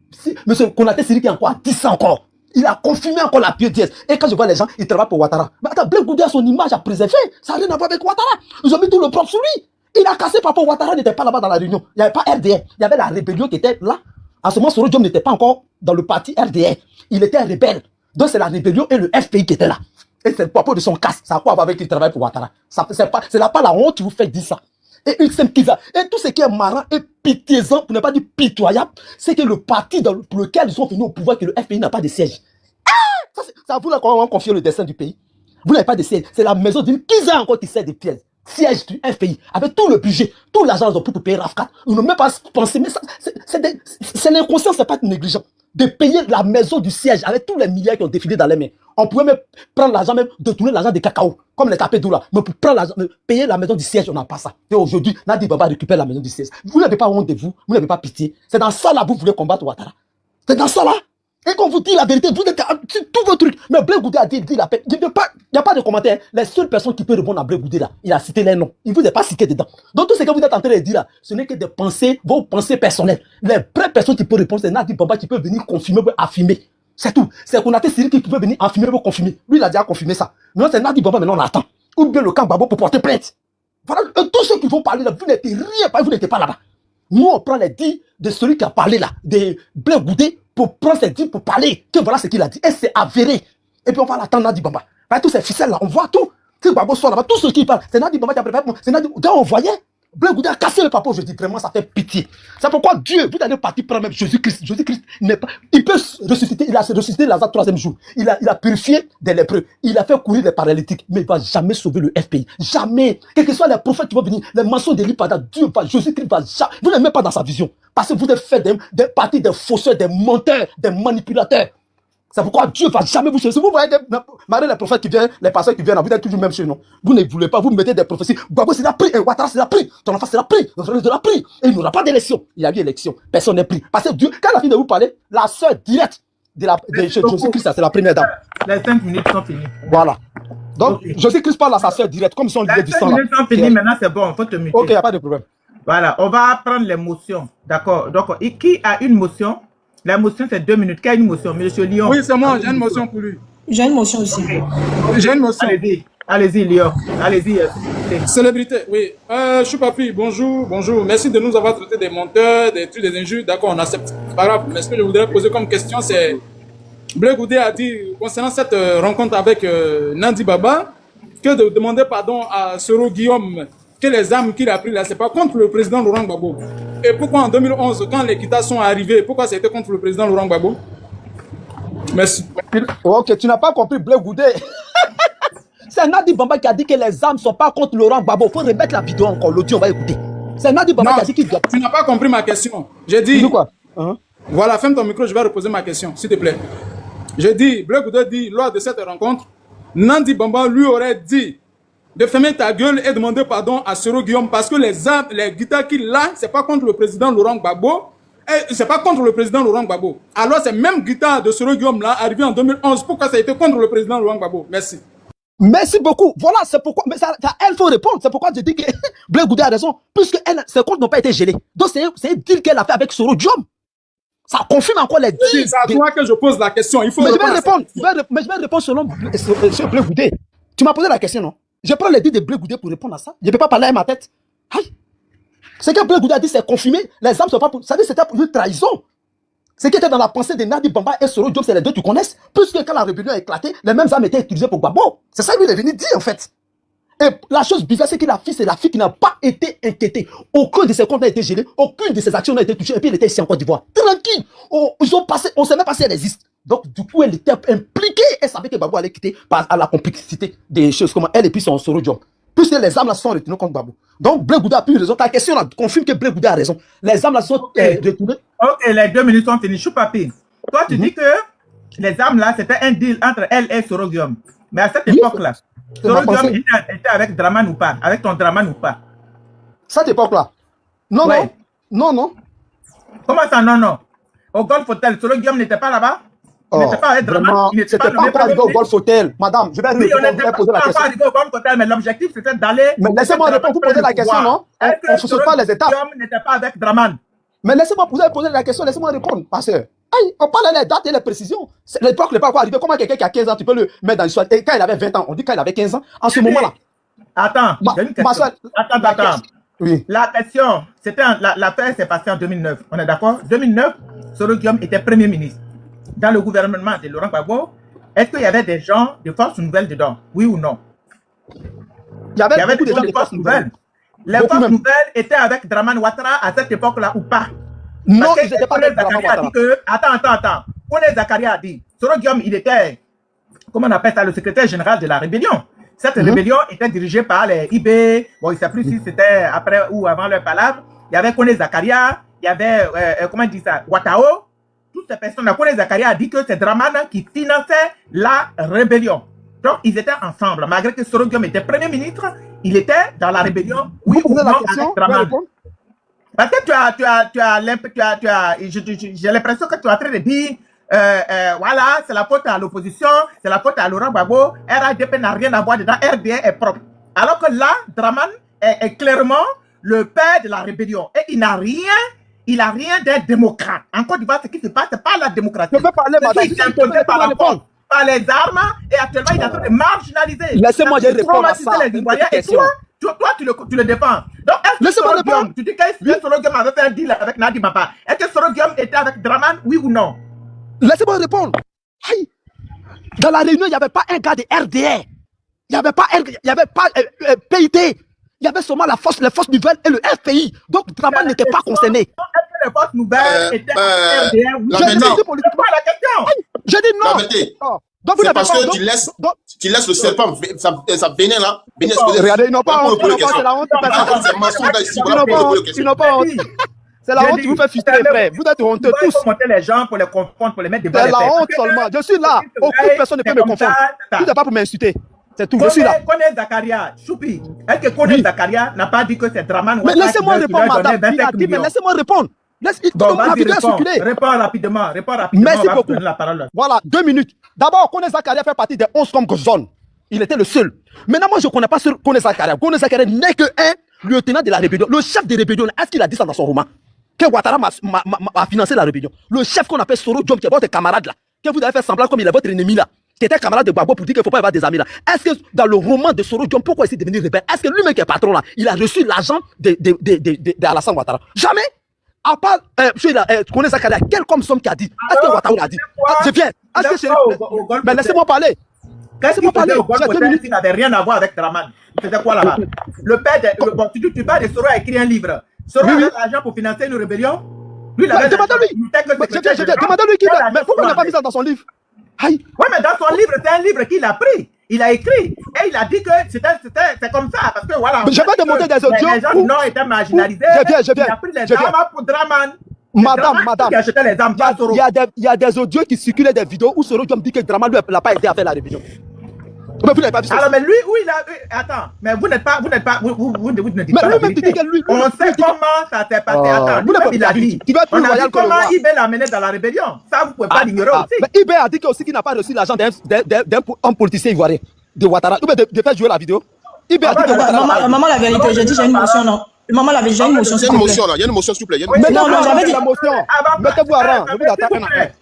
Monsieur Konaté Siri qui est encore à 10 ans encore. Il a confirmé encore la pièce. Et quand je vois les gens, ils travaillent pour Ouattara. Mais attends, Bleu Goudé a son image à préserver. Ça n'a rien à voir avec Ouattara. Ils ont mis tout le propre sur lui. Il a cassé papa. Ouattara n'était pas là-bas dans la réunion. Il n'y avait pas RDR. Il y avait la rébellion qui était là. En ce moment, Soro Diom n'était pas encore dans le parti RDR. Il était rebelle. Donc c'est la rébellion et le FPI qui était là. Et c'est le propos de son casse. Ça a quoi avec qu'il travaille pour Ouattara. C'est là pas la honte qui vous fait dire ça. Et Ulsem Kiza. Et tout ce qui est marrant et pitiésant, pour ne pas dire pitoyable, c'est que le parti pour lequel ils sont venus au pouvoir, que le FPI n'a pas de siège. Ça vous là quand on confie le destin du pays. Vous n'avez pas de siège. C'est la maison d'une Kiza encore qui sert de pièce. Siège du FPI. Avec tout le budget, tout l'argent pour payer RAF4. Ils n'ont même pas pensé. Mais ça, c'est l'inconscient, c'est pas négligent. De payer la maison du siège avec tous les milliards qui ont défilé dans les mains. On pouvait même prendre l'argent, même de tourner l'argent des cacao, comme les tapés d'eau là. Mais pour prendre l'argent, payer la maison du siège, on n'a pas ça. Et aujourd'hui, Nadi Baba récupère la maison du siège. Vous n'avez pas honte de vous, vous n'avez pas pitié. C'est dans ça là que vous voulez combattre Ouattara. C'est dans ça là. Et quand vous dites la vérité, vous êtes tous vos trucs. Mais Bleu Goudé a dit la paix. Il n'y a pas de commentaire. Les seules personnes qui peuvent répondre à Bleu Goudé là, il a cité les noms. Il ne vous a pas cité dedans. Donc tout ce que vous êtes en train de dire là, ce n'est que des pensées, vos pensées personnelles. Les vraies personnes qui peuvent répondre, c'est Nadi Baba qui peut venir confirmer, affirmer. C'est tout. C'est Konaté Siri qui peut venir affirmer, confirmer. Lui, il a déjà confirmé ça. Maintenant, c'est Nadi Baba, maintenant on attend. Ou bien le camp Babo pour porter plainte. Voilà, tous ceux qui vont parler là, vous n'êtes rien, vous n'êtes pas là-bas. Nous, on prend les dits de celui qui a parlé là, de Bleu Goudé, pour prendre ses dits pour parler. Que voilà ce qu'il a dit. Et c'est avéré. Et puis on va l'attendre Nadi Baba. Tous ces ficelles là, on voit tout. Si Babo sort là-bas, tout ce qui parle, c'est Nadi Baba qui a préparé. C'est Nadi. Quand on voyait, Bleu Goudé a cassé le papa, je dis vraiment, ça fait pitié. C'est pourquoi Dieu, vous allez partir prendre même Jésus-Christ. Jésus-Christ n'est pas. Il peut ressusciter, il a ressuscité Lazare 3e jour. Il a purifié des lépreux. Il a fait courir les paralytiques. Mais il ne va jamais sauver le FPI. Jamais. Quels que soient les prophètes qui vont venir, les mensonges des Lipada, Dieu va, Jésus-Christ va jamais. Vous n'êtes même pas dans sa vision. Parce que vous avez fait des parties des fausseurs, des menteurs, des manipulateurs. C'est pourquoi Dieu va jamais vous chercher. Vous voyez malgré les prophètes qui viennent, les pasteurs qui viennent, vous êtes toujours même chez nous. Vous ne voulez pas, vous mettez des prophéties. Gbagbo c'est la pris, Ouattara c'est la pris, ton enfant c'est la pris, notre frère c'est la pris. Et il n'y aura pas d'élection. Il y a eu élection. Personne n'est pris. Parce que Dieu, quand la fille de vous parler, la sœur directe de Jésus-Christ, c'est la première dame. Les 5 minutes sont finies. Voilà. Donc, okay. Jésus-Christ parle à sa sœur directe, comme si on lui dit ça. Les 5 minutes sont finies, maintenant c'est bon, il faut te muter. Ok, il n'y a pas de problème. Voilà, on va prendre les motions. D'accord. Donc, qui a une motion? La motion, c'est 2 minutes. Qui a une motion? Monsieur Lyon. Oui, c'est moi, j'ai une motion pour lui. J'ai une motion aussi. Okay. J'ai une motion. Allez-y, Lyon. Allez-y. Célébrité, oui. Choupapi, bonjour. Merci de nous avoir traité des menteurs, des trucs, des injures. D'accord, on accepte. C'est pas grave. Mais ce que je voudrais poser comme question, c'est... Bleu Goudé a dit, concernant cette rencontre avec Nadi Baba, que de demander pardon à Soro Guillaume, que les armes qu'il a prises là, c'est pas contre le président Laurent Gbagbo. Et pourquoi en 2011, quand les Kita sont arrivés, pourquoi c'était contre le président Laurent Gbagbo? Merci. Ok, tu n'as pas compris Bleu Goudé. C'est Nadi Baba qui a dit que les armes ne sont pas contre Laurent Gbagbo. Il faut remettre la vidéo encore, l'audio, on va écouter. C'est Nadi Baba qui a dit qu'il doit... Tu n'as pas compris ma question. J'ai dit... Tu dis quoi? Voilà, ferme ton micro, je vais reposer ma question, s'il te plaît. J'ai dit, Bleu Goudé dit, lors de cette rencontre, Nadi Baba lui aurait dit de fermer ta gueule et demander pardon à Soro Guillaume parce que les guitares qu'il a, c'est pas contre le président Laurent Gbagbo, et c'est pas contre le président Laurent Gbagbo. Alors ces mêmes guitares de Soro Guillaume là, arrivées en 2011, pourquoi ça a été contre le président Laurent Gbagbo? Merci. Merci beaucoup. Voilà, c'est pourquoi, mais ça, elle faut répondre. C'est pourquoi je dis que Bleu Goudé a raison, puisque ses comptes n'ont pas été gelés. Donc c'est un deal qu'elle a fait avec Soro Guillaume. Ça confirme encore les deals. C'est à toi que je pose la question. Il faut mais je vais répondre. Mais je vais répondre selon Bleu Goudé. Tu m'as posé la question, non? Je prends les dits de Bleu Goudé pour répondre à ça. Je ne peux pas parler à ma tête. Aïe. Ce que Bleu Goudé a dit, c'est confirmé. Les armes ne sont pas pour... Ça veut dire que c'était pour une trahison. Ce qui était dans la pensée de Nadi Baba et Soro Diop, c'est les deux que tu connais. Puisque quand la rébellion a éclaté, les mêmes armes étaient utilisées pour Gbagbo. C'est ça qu'il est venu dire, en fait. Et la chose bizarre, c'est que la fille, c'est la fille qui n'a pas été inquiétée. Aucun de ses comptes n'a été gelé. Aucune de ses actions n'a été touchée. Et puis, elle était ici en Côte d'Ivoire. Tranquille. Ils ont passé, on ne sait même pas si elle existe. Donc, du coup, elle était impliquée. Elle savait que Gbagbo allait quitter à la complexité des choses, comme elle et puis son Soro Diop. Puisque les armes là sont retournées contre Gbagbo. Donc, Bleu Goudé a plus raison. Ta question là confirme que Bleu Goudé a raison. Les armes là sont retournées. Ok, les 2 minutes sont finies. Choupapi, toi, tu dis que les armes là, c'était un deal entre elle et Soro Guillaume. Mais à cette Oui, époque-là, c'est Soro ma pensée. Guillaume était avec Draman ou pas? Avec ton Draman ou pas? Cette époque-là. Non, Ouais. non. Non, non. Comment ça, non, non? Au Golf Hotel, Soro Guillaume n'était pas là-bas? Il Oh, n'était pas avec Draman? vraiment, Il n'était c'était pas nommé encore arrivé au premier Golf Hotel. Madame, je vais Oui, on vous n'était poser la pas encore question. arrivé au Golf Hotel, mais l'objectif c'était d'aller. Mais laissez-moi répondre, vous posez la question, non? On ne se saute pas les étapes. Guillaume n'était pas avec Draman. Mais laissez-moi poser la question, laissez-moi répondre. Parce que, aïe, on parle des dates et les précisions. L'époque n'est pas encore arrivée. Comment quelqu'un qui a 15 ans, tu peux le mettre dans l'histoire? Et quand il avait 20 ans, on dit quand il avait 15 ans, en ce moment-là. Attends, j'ai une question. Attends. Oui. La question, c'était l'affaire s'est passée en 2009. On est d'accord? 2009, Soro Guillaume était Premier ministre. Dans le gouvernement de Laurent Gbagbo, est-ce qu'il y avait des gens de forces nouvelles dedans? Oui ou non? Il y avait beaucoup de gens de de forces nouvelles. Les Beaucoup forces même. nouvelles étaient avec Draman Ouattara à cette époque-là ou pas? Non, Parce que ils n'étaient pas avec Draman Zakaria a dit que, attends. Kone Zakaria a dit, Soro Guillaume, il était, comment on appelle ça, le secrétaire général de la rébellion. Cette rébellion était dirigée par les IB. Bon, il ne sait plus si c'était après ou avant leur palabre. Il y avait Kone Zakaria, il y avait, comment on dit ça, Ouattao. Toutes ces personnes-là, Kone Zakaria a dit que c'est Draman qui finançait la rébellion. Donc, ils étaient ensemble. Malgré que Soro Guillaume était Premier ministre, il était dans la rébellion. Oui ou non, avec Draman. Parce que j'ai l'impression que tu es en train de dire, voilà, c'est la faute à l'opposition, c'est la faute à Laurent Gbagbo, RHDP n'a rien à voir dedans, RDA est propre. Alors que là, Draman est clairement le père de la rébellion. Et il n'a rien d'être démocrate. En Côte d'Ivoire, ce qui se passe, c'est pas la démocratie. Je peux parler, madame. Il s'est imposé par la force, par les armes, et actuellement, il est en train de marginaliser. Laissez-moi dire répondre à ça. Les Ivoiriens, et toi, tu le défends. Donc, est-ce que Soro Guillaume, tu dis que Soro Guillaume avait fait un deal avec Nadi Baba, est-ce que Soro Guillaume était avec Draman, oui ou non? Laissez-moi répondre. Aïe. Dans la réunion, il n'y avait pas un gars de RDR. Il n'y avait pas PIT. Il y avait seulement les forces nouvelles et le FPI. Donc, Draman n'était pas concerné. Est-ce que les forces nouvelles étaient RDR, oui ou non? la vérité. C'est pas la question. Je dis non. La vérité. Donc, vous C'est n'avez parce pas- que donc- tu laisses le serpent, ça vénait là. Venez se poser Regardez, ils n'ont pas honte, poser des c'est la honte. questions. C'est mensonge là ici. Ils Voilà n'ont pourquoi pas vous posez honte. des Ils questions. n'ont pas honte. C'est la honte qui vous fait fuster, frère. Vous êtes honteux Il tous. faut monter les gens pour les confondre, pour les mettre devant C'est les la faits. honte seulement. Je suis là. Aucune personne ne peut me confondre. Tout n'est pas pour m'insulter. C'est tout. Je suis là. Kone Zakaria, Choupi, est-ce que Kone Zakaria n'a pas dit que c'est Draman Mais Ouattara laissez-moi qui répondre, leur donnait madame. Il a 25 dit, mais millions? laissez-moi répondre. Bon, La vas-y, vidéo a circulé. réponds rapidement. Merci on va beaucoup. te donner la parole. Voilà, 2 minutes. D'abord, Kone Zakaria fait partie des 11 comme zone. Il était le seul. Maintenant, moi, je ne connais pas Kone Zakaria. Kone Zakaria n'est qu'un lieutenant de la rébellion. Le chef de rébellion, est-ce qu'il a dit ça dans son roman? Que Ouattara m'a financé la rébellion. Le chef qu'on appelle Soro Diom, qui est votre camarade là, que vous avez fait semblant comme il est votre ennemi là, qui était camarade de Gbagbo pour dire qu'il ne faut pas avoir des amis là. Est-ce que dans le roman de Soro Diom, pourquoi il est devenu rebelle? Est-ce que lui-même qui est patron là, il a reçu l'argent d'Alassane Ouattara? Jamais! À part, Kone Zakaria, quelle comme somme qui a dit? Est-ce que Ouattara l'a dit? Je viens. Est-ce que c'est. Mais laissez-moi parler. Qu'est-ce qu'il Laissez-moi parler. faisait au Golfe J'ai 2 Hotel minutes. qui n'avait rien à voir avec Draman? Il faisait quoi là-bas? Le père de... Bon, tu parles de Soro a écrit un livre. Soro avait l'argent pour financer une rébellion? Lui, il avait Demandez-lui. il était que secrétaire général. Demandez-lui qui. Quel argent Mais pourquoi il n'a pas pour mis ça dans son livre? Aïe. Ouais, mais dans son livre, c'est un livre qu'il a pris. Il a écrit. Et il a dit que c'est comme ça. Parce que voilà. Mais je vais demander des audios Les gens du Nord étaient marginalisés. Je viens. Il a pris les Je viens. armes pour Draman. Madame, Qui achetait les armes, pas Soro. il y a des audios qui circulaient, des vidéos où Soro Diom dit que Draman lui n'a pas aidé à faire la rébellion. Mais vous n'avez pas vu ça. Alors, mais lui, où il a. Attends, mais vous ne dites pas Mais la lui-même dit vérité. que lui. On sait comment ça s'est passé. Attends, Vous n'avez lui-même, il a pas dit. tu vas être plus On a loyal dit que le comment roi. Ibé l'a mené dans la rébellion. Ça, vous ne pouvez pas l'ignorer aussi. Mais Ibé a dit aussi qu'il n'a pas reçu l'argent d'un homme politicien ivoirien, de Ouattara. Ou bien de faire jouer la vidéo. Ibé a dit que Ouattara. Maman, la vérité, j'ai dit j'ai une motion, non. Maman, j'ai une motion, Il y s'il a te une plaît. motion là, il y a une motion s'il vous plaît. Mais Non, j'avais dit- la motion. Mettez-vous à rang. Je vous attends un après.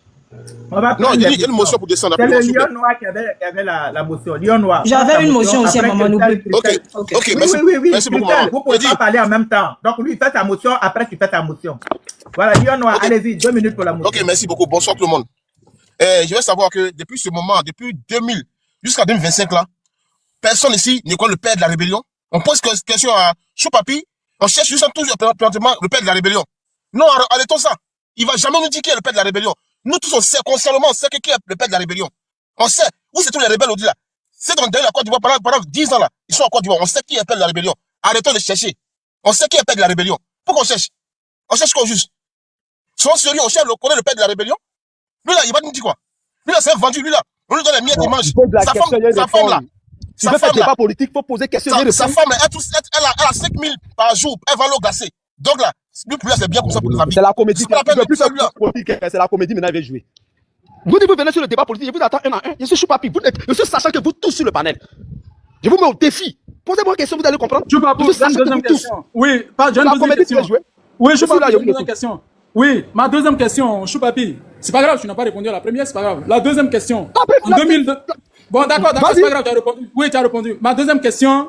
Non, il y a une motion pour descendre. C'est le S'il vous plaît. lion noir qui avait la motion. Lion noir. J'avais une motion aussi à Après maman, Christelle, n'oublie. Christelle. Ok, Oui. merci beaucoup, Christelle, maman. vous pouvez J'ai pas dit. parler en même temps. Donc lui, il fait sa motion, après tu fais ta motion. Voilà, lion noir, Ok. allez-y, 2 minutes pour la motion. Ok, merci beaucoup. Bonsoir tout le monde. Je veux savoir que depuis ce moment, depuis 2000 jusqu'à 2025 là, personne ici ne connaît le père de la rébellion. On pose question à Choupapi, on cherche juste toujours présentement le père de la rébellion. Non, arrêtons ça. Il va jamais nous dire qui est le père de la rébellion. Nous tous, on sait, consciemment, on sait qui est le père de la rébellion. On sait. Où c'est tous les rebelles au-delà? C'est dans la Côte d'Ivoire pendant 10 ans là. Ils sont en Côte d'Ivoire. On sait qui est le père de la rébellion. Arrêtons de chercher. On sait qui est le père de la rébellion. Pourquoi on cherche? On cherche quoi juste? Soyons sérieux, on cherche, on connaît le père de la rébellion. Lui là, il va nous dire quoi? Lui là, c'est un vendu, lui là. On lui donne les miettes, il mange. Pose la Sa question, il y a une femme là. réponse. Tu veux faire débat politique, il faut poser question. Sa femme là, elle a 5 000 par jour. Elle va l'eau glacée. Donc là, lui, pour lui, c'est bien comme ça pour nous amis. C'est la comédie. C'est pas la peine de plus faire lui là. c'est la comédie maintenant, il va jouer. Vous dites, vous venez sur le débat politique, je vous attends un à un. Je suis Choupapi. Je suis sachant que vous tous sur le panel. Je vous mets au défi. Posez-moi une question, vous allez comprendre. Choupapi, Je suis sachant que deuxième vous tous. question. Oui, pas j'ai La une deuxième comédie, tu vas question. jouer. Oui, Choupapi, là, j'ai je une vous deuxième question. Oui, ma deuxième question, Choupapi. C'est pas grave, tu n'as pas répondu à la première, c'est pas grave. La deuxième question. En 2002. Bon, d'accord, c'est pas grave, tu as répondu. Oui, tu as répondu. Ma deuxième question.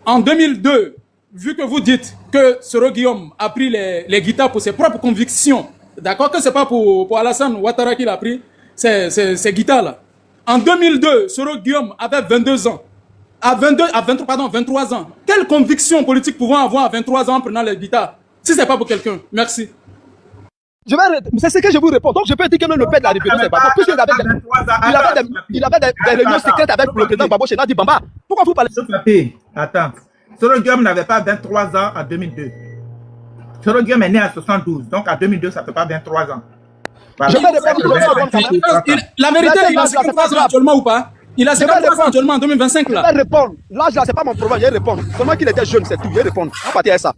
En 2002, vu que vous dites que Soro Guillaume a pris les guitares pour ses propres convictions, d'accord, que c'est pas pour Alassane Ouattara qu'il a pris ces guitares-là. En 2002, Soro Guillaume avait 22 ans. À 23 ans. Quelle conviction politique pouvons avoir à 23 ans en prenant les guitares? Si c'est pas pour quelqu'un. Merci. C'est ce que je vous réponds. Donc je peux dire que même le père de la République, c'est pas. Puisqu'il avait des réunions secrètes avec le président Gbagbo chez Nadi Bamba. Pourquoi vous parlez? Attends. Soro Guillaume n'avait pas 23 ans en 2002. Soro Guillaume est né en 72, donc en 2002, ça ne fait pas 23 ans. Voilà. Je vais répondre. La vérité, il a 53 ans actuellement ou pas? Il a 53 ans actuellement en 2025 là. Je vais répondre. L'âge là, c'est pas mon problème, je vais répondre. Seulement qu'il était jeune, c'est tout. Je vais répondre. On partir à ça.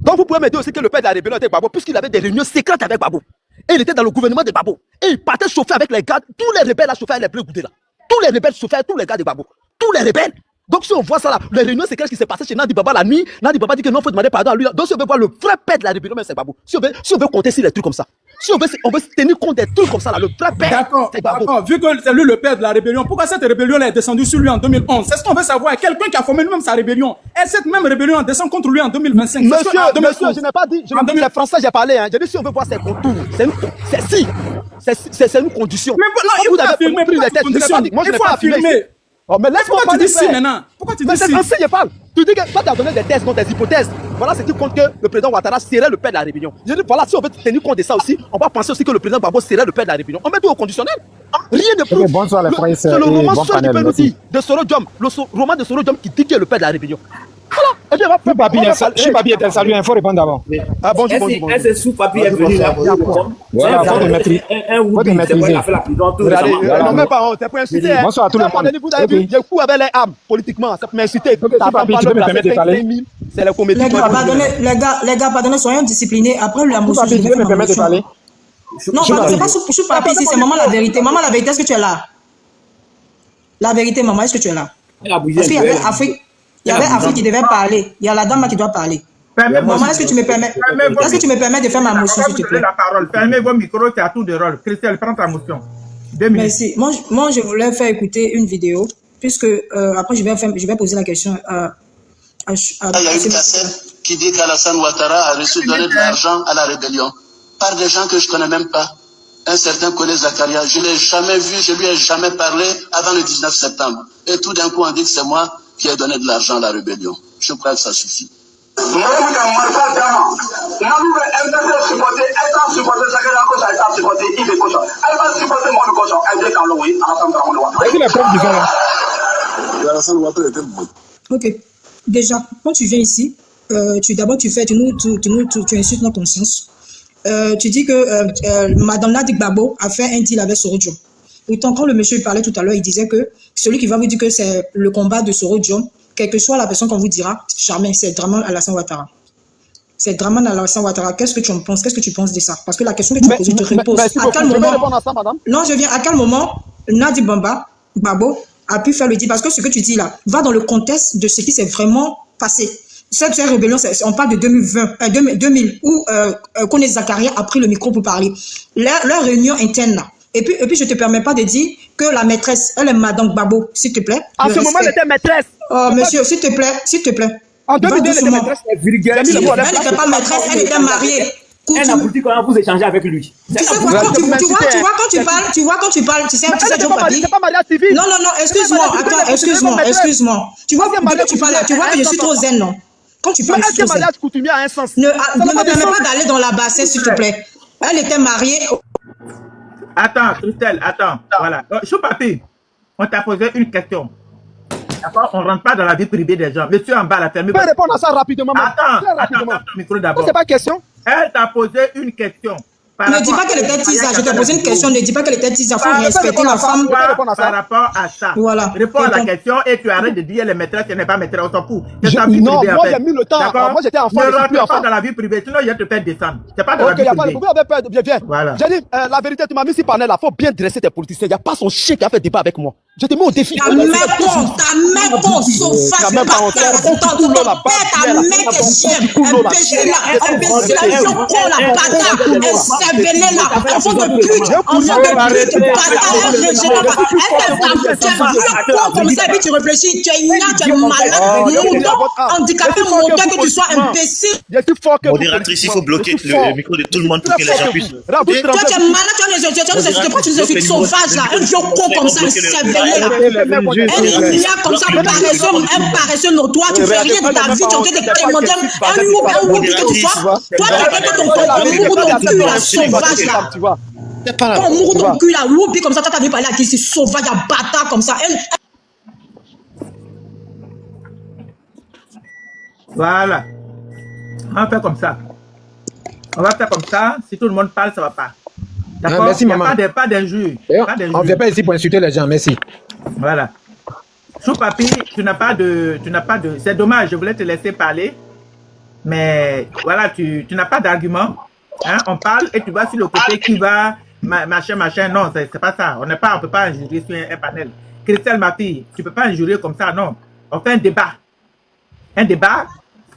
Donc vous pouvez me dire aussi que le père de la rébellion était Gbagbo, puisqu'il avait des réunions secrètes avec Gbagbo. Et il était dans le gouvernement de Gbagbo. Et il partait chauffer avec les gars. Tous les rebelles là chauffaient avec les bleus goûtés là. Tous les rebelles chauffaient, tous les gars de Gbagbo. Tous les rebelles. Donc si on voit ça là, les réunions secrètes qui s'est passé chez Nadi Baba la nuit, Nadi Baba dit que non, il faut demander pardon à lui. Donc si on veut voir le vrai père de la rébellion, c'est Gbagbo. Si on veut compter sur les trucs comme ça. Si on veut tenir compte des trucs comme ça là, le vrai père, c'est Gbagbo. D'accord. Vu que c'est lui le père de la rébellion, pourquoi cette rébellion est descendue sur lui en 2011? C'est ce qu'on veut savoir. Quelqu'un qui a formé lui-même sa rébellion. Et cette même rébellion descend contre lui en 2025. Monsieur, je n'ai pas dit, c'est français, j'ai parlé. Hein. J'ai dit si on veut voir ses contours, c'est une condition. Mais voilà, il faut affirmer. Moi, je n'ai pas affirmé. Oh, mais laisse-moi pourquoi tu dis si maintenant? Pourquoi tu dis si? C'est ainsi, je parle. Tu dis que toi, tu as donné des tests, non, des hypothèses. Voilà ce qui compte que le président Ouattara serait le père de la rébellion. Je dis, voilà, si on veut tenir compte de ça aussi, on va penser aussi que le président Gbagbo serait le père de la rébellion. On met tout au conditionnel. Rien ne prouve. Bonsoir les frères et sœurs. C'est le roman seul qui peut nous dire de Soro Diom, le roman de Soro Diom qui dit qu'il est le père de la rébellion. Voilà. Et bien, Choupapi est un salut, il faut répondre d'abord. Ah, bonjour. Est-ce que Choupapi est venu là pour répondre? Voilà, faut te maîtriser. Non, même pas, c'est pour inciter. Bonsoir à tout le monde. Vous avez vu, il coup avec les armes, politiquement, c'est pour inciter. Choupapi, tu peux me permettre de parler? C'est la comédie. Les gars, pardonnez, soyons disciplinés. Après la motion, Choupapi, tu peux me permettre de parler? Non, c'est pas Choupapi ici, c'est maman la vérité. Maman la vérité, est-ce que tu es là? La vérité, maman, est-ce que tu es là? Parce qu'il y avait Afrique. Il y avait Afrique qui devait parler. Il y a la dame qui doit parler. Maman, est-ce que tu me permets de faire ma motion, s'il te plaît? La parole. Fermez vos micros, c'est à tour de rôle. Christelle, prends ta motion. 2 minutes. Merci. Moi, je voulais faire écouter une vidéo, puisque après, je vais poser la question à il y a une cassette qui dit qu'Alassane Ouattara a reçu donner de l'argent à la rébellion par des gens que je ne connais même pas. Un certain Kone Zakaria, je ne l'ai jamais vu, je lui ai jamais parlé avant le 19 septembre. Et tout d'un coup, on dit que c'est moi qui ai donné de l'argent à la rébellion. Je crois que ça suffit. Ok. Déjà, quand tu viens ici, tu insultes notre conscience. Tu dis que Madame Nadi Gbagbo a fait un deal avec Soro Diom. Autant quand le monsieur parlait tout à l'heure, il disait que celui qui va vous dire que c'est le combat de Soro Diom, quelle que soit la personne qu'on vous dira, jamais, c'est Draman Alassane Ouattara. C'est Draman Alassane Ouattara. Qu'est-ce que tu en penses? Qu'est-ce que tu penses de ça? Parce que la question que tu poses, je te repose. À quel moment? Non, je viens. À quel moment Nadi Gbagbo a pu faire le deal? Parce que ce que tu dis là va dans le contexte de ce qui s'est vraiment passé. Cette rébellion, on parle de 2000, où Kone Zakaria a pris le micro pour parler. Leur réunion interne là. Et puis, je ne te permets pas de dire que la maîtresse, elle est Madame Gbagbo, s'il te plaît. En ce moment, elle était maîtresse. Monsieur, s'il te plaît. En 2002, elle était maîtresse. Elle n'était pas maîtresse, elle était mariée. Elle a voulu quand vous échangez avec lui. Tu sais quoi, quand tu parles, tu sais, John Papi. C'est pas mariage civil. Non, excuse-moi. Tu vois, quand tu parles là, tu vois que je suis trop zen, non? Quand tu parles, est-ce que mariage coutumier a un sens? Ne me permets pas d'aller dans la bassesse, s'il te plaît. Elle était mariée. Attends, Christelle, attends. Voilà. Choupapi, on t'a posé une question. D'accord? On ne rentre pas dans la vie privée des gens. Monsieur en bas, la ferme. Tu peux répondre à ça rapidement. Attends, ton micro d'abord. C'est pas question. Elle t'a posé une question. Ne dis pas qu'elle était tisa. Je te pose une question. Ne dis pas qu'elle était tisa. Il faut respecter la femme. Par rapport à ça. Voilà. Réponds à la question et tu arrêtes de dire les maîtresses, elle n'est pas maîtresse, on s'en fout. Non, moi j'ai mis le temps. Moi j'étais enfant, ne je suis plus rentre pas enfant. dans la vie privée, sinon il va te faire descendre. C'est pas dans la Ok, vie y a pas de privée. vous avez peur, viens. Voilà. J'ai dit, la vérité, tu m'as mis si panel là, faut bien dresser tes politiciens. Il n'y a pas son chien qui a fait débat avec moi. Je te mets au défi. Ta mère ton sauvage, bâtard, ton père, ta mère tes chiens, imbécile là, vieux con là, bâtard, cervelé là, enfant de pute, bâtard, régénéré, t'es vieux con comme ça, et puis tu réfléchis, tu es ignorant, tu es malade, mouton, handicapé, monteur, que tu sois imbécile. Modératrice, il faut bloquer le micro de tout le monde pour que les gens puissent. Toi, tu es malade, tu es des sauvage là, un vieux con comme ça, cervelé là, un ignorant comme ça, un paresseux notoire, tu fais rien de ta vie, tu es en train de demander un whoopie que tu sois. Toi, tu es ton cul là, sauvage là. Ton mourou ton cul là, whoopie comme ça, toi, t'as vu parler à qui c'est sauvage, à bâtard comme ça. Voilà. On va faire comme ça. On va faire comme ça. Si tout le monde parle, ça va pas. D'accord? Merci, maman. Pas d'injure. On ne vient pas ici pour insulter les gens, merci. Voilà. Choupapi, tu n'as pas de... C'est dommage, je voulais te laisser parler. Mais voilà, tu n'as pas d'argument. Hein? On parle et tu vas sur le côté qui va... Machin. Non, c'est pas ça. On ne peut pas injurier sur un panel. Christelle, ma fille, tu ne peux pas injurier comme ça, non. On fait un débat. Un débat,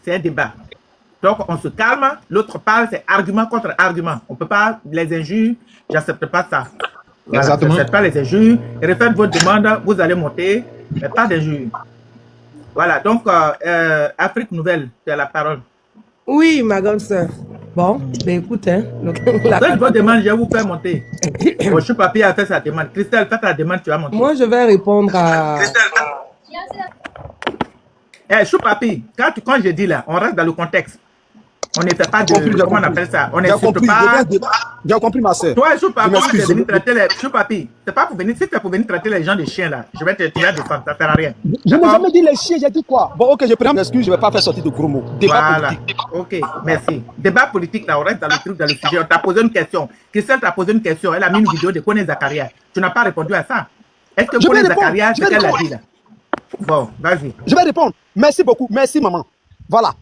c'est un débat. Donc, on se calme, l'autre parle, c'est argument contre argument. On ne peut pas les injures, j'accepte pas ça. Voilà, Exactement. j'accepte pas les injures. Refaites votre demande, vous allez monter, mais pas d'injures. Voilà, donc, Afrique Nouvelle, tu as la parole. Oui, ma grande soeur. Bon, ben écoute, hein. Faites votre demande, je vais vous faire monter. Bon, Choupapi a fait sa demande. Christelle, fais ta demande, tu vas monter. Moi, je vais répondre à... Choupapi, quand je dis là, on reste dans le contexte. On ne fait pas de... Comment on appelle ça? On n'insulte pas... J'ai compris, ma soeur. Toi, Choupapi, c'est pas pour venir... Si c'est pour venir traiter les gens de chiens là, je vais te défendre, ça ne sert à rien. Je n'ai jamais dit les chiens, j'ai dit quoi? Bon, ok, je prends l'excuse, je ne vais pas faire sortir de gros mots. Débat politique. Ok, merci. Débat politique, là, on reste dans le truc, dans le sujet. On t'a posé une question. Christelle t'a posé une question. Elle a mis une vidéo de Kone Zakaria. Tu n'as pas répondu à ça. Est-ce que Kone Zakaria, c'est qu'elle a dit là? Bon, vas-y. Je vais répondre. Merci beaucoup. Merci, maman. Voilà.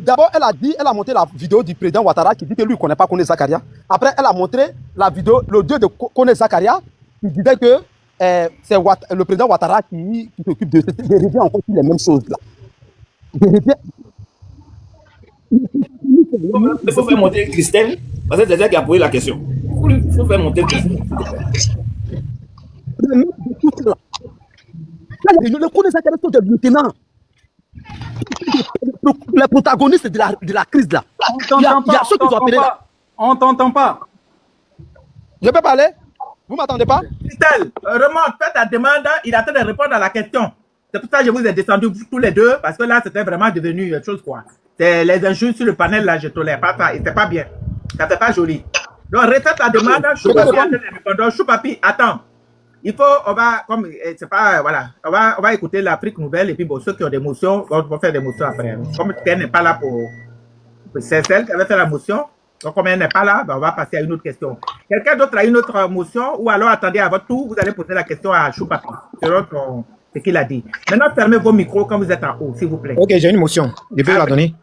D'abord, elle a montré la vidéo du président Ouattara qui dit que lui ne connaît pas Kone Zakaria. Après, elle a montré la vidéo, l'audio de Kone Zakaria qui disait que c'est le président Ouattara qui s'occupe de revient encore sur les mêmes choses là. Il faut faire monter Christelle, parce que c'est elle qui a posé la question. Il faut faire monter Christelle. Le Kone Zakaria, c'est le lieutenant. Les protagonistes de la crise là. Il y a ceux qui sont appelés là. On t'entend pas. Je peux parler? Vous m'attendez pas? Christelle, remonte, fais ta demande. Il a train de répondre à la question. C'est pour ça que je vous ai descendu tous les deux, parce que là, c'était vraiment devenu une chose quoi. C'est les injures sur le panel là, je tolère pas ça. Et c'est pas bien. Ça fait pas joli. Donc, refais ta demande. Choupapi, attends. Il faut, on va, comme, c'est pas, voilà, on va écouter l'Afrique Nouvelle et puis bon, ceux qui ont des motions vont faire des motions après. Comme elle n'est pas là pour, c'est celle qui avait fait la motion, donc comme elle n'est pas là, ben on va passer à une autre question. Quelqu'un d'autre a une autre motion ou alors attendez à votre tour, vous allez poser la question à Choupapi, selon ce qu'il a dit. Maintenant, fermez vos micros quand vous êtes en haut, s'il vous plaît. Ok, j'ai une motion. Je peux la donner?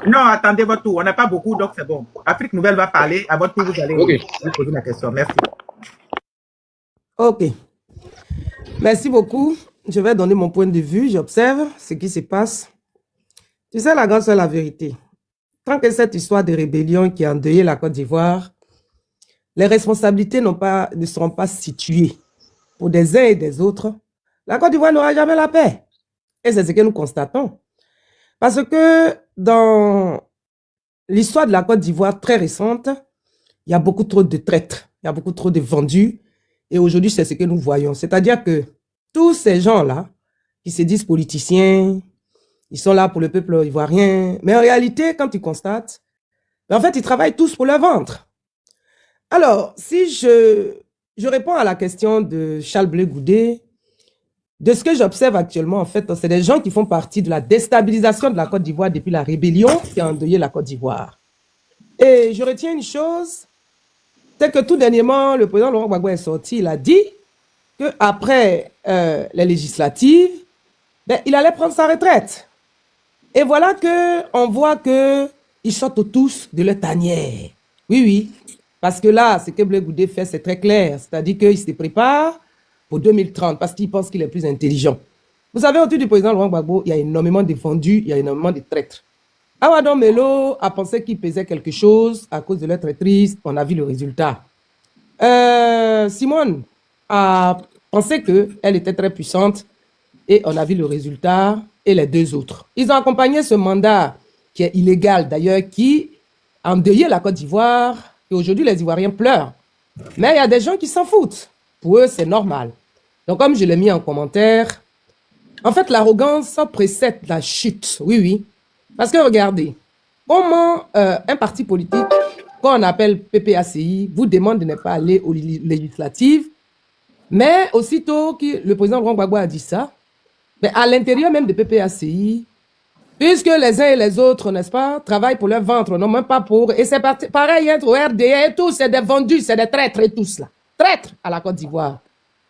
Non, attendez votre tour, on n'a pas beaucoup, donc c'est bon. Afrique Nouvelle va parler, à votre tour, vous allez vous poser la question. Merci. Ok. Merci beaucoup. Je vais donner mon point de vue. J'observe ce qui se passe. Tu sais, la grande soeur, la vérité. Tant que cette histoire de rébellion qui a endeuillé la Côte d'Ivoire, les responsabilités ne seront pas situées pour des uns et des autres, la Côte d'Ivoire n'aura jamais la paix. Et c'est ce que nous constatons. Parce que dans l'histoire de la Côte d'Ivoire très récente, il y a beaucoup trop de traîtres, il y a beaucoup trop de vendus. Et aujourd'hui, c'est ce que nous voyons. C'est-à-dire que tous ces gens-là, qui se disent politiciens, ils sont là pour le peuple ivoirien. Mais en réalité, quand ils constatent, en fait, ils travaillent tous pour leur ventre. Alors, si je réponds à la question de Charles Blé Goudé, de ce que j'observe actuellement, en fait, c'est des gens qui font partie de la déstabilisation de la Côte d'Ivoire depuis la rébellion qui a endeuillé la Côte d'Ivoire. Et je retiens une chose, c'est que tout dernièrement, le président Laurent Gbagbo est sorti, il a dit qu'après les législatives, ben, il allait prendre sa retraite. Et voilà qu'on voit qu'ils sortent tous de leur tanière. Oui, oui. Parce que là, ce que Blé Goudé fait, c'est très clair. C'est-à-dire qu'il se prépare pour 2030 parce qu'il pense qu'il est plus intelligent. Vous savez, autour du président Laurent Gbagbo, il y a énormément de vendus, il y a énormément de traîtres. Awadon Melo a pensé qu'il pesait quelque chose à cause de leur traîtrise. On a vu le résultat. Simone a pensé qu'elle était très puissante et on a vu le résultat et les deux autres. Ils ont accompagné ce mandat qui est illégal d'ailleurs, qui a endeuillé la Côte d'Ivoire et aujourd'hui les Ivoiriens pleurent. Mais il y a des gens qui s'en foutent. Pour eux, c'est normal. Donc comme je l'ai mis en commentaire, en fait l'arrogance précède la chute. Oui, oui. Parce que regardez, comment un parti politique qu'on appelle PPACI vous demande de ne pas aller aux législatives, mais aussitôt que le président Laurent Gbagbo a dit ça, mais à l'intérieur même de PPACI, puisque les uns et les autres, n'est-ce pas, travaillent pour leur ventre, non même pas pour... Et c'est pareil, hein, au RDA et tout, c'est des vendus, c'est des traîtres et tout cela. Traîtres à la Côte d'Ivoire.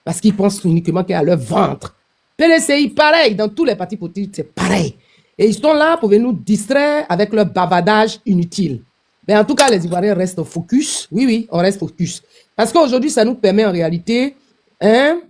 Parce qu'ils pensent uniquement qu'à leur ventre. PDCI, pareil, dans tous les partis politiques, c'est pareil. Et ils sont là pour venir nous distraire avec leur bavardage inutile. Mais en tout cas, les Ivoiriens restent focus. Oui, oui, on reste focus. Parce qu'aujourd'hui, ça nous permet en réalité hein,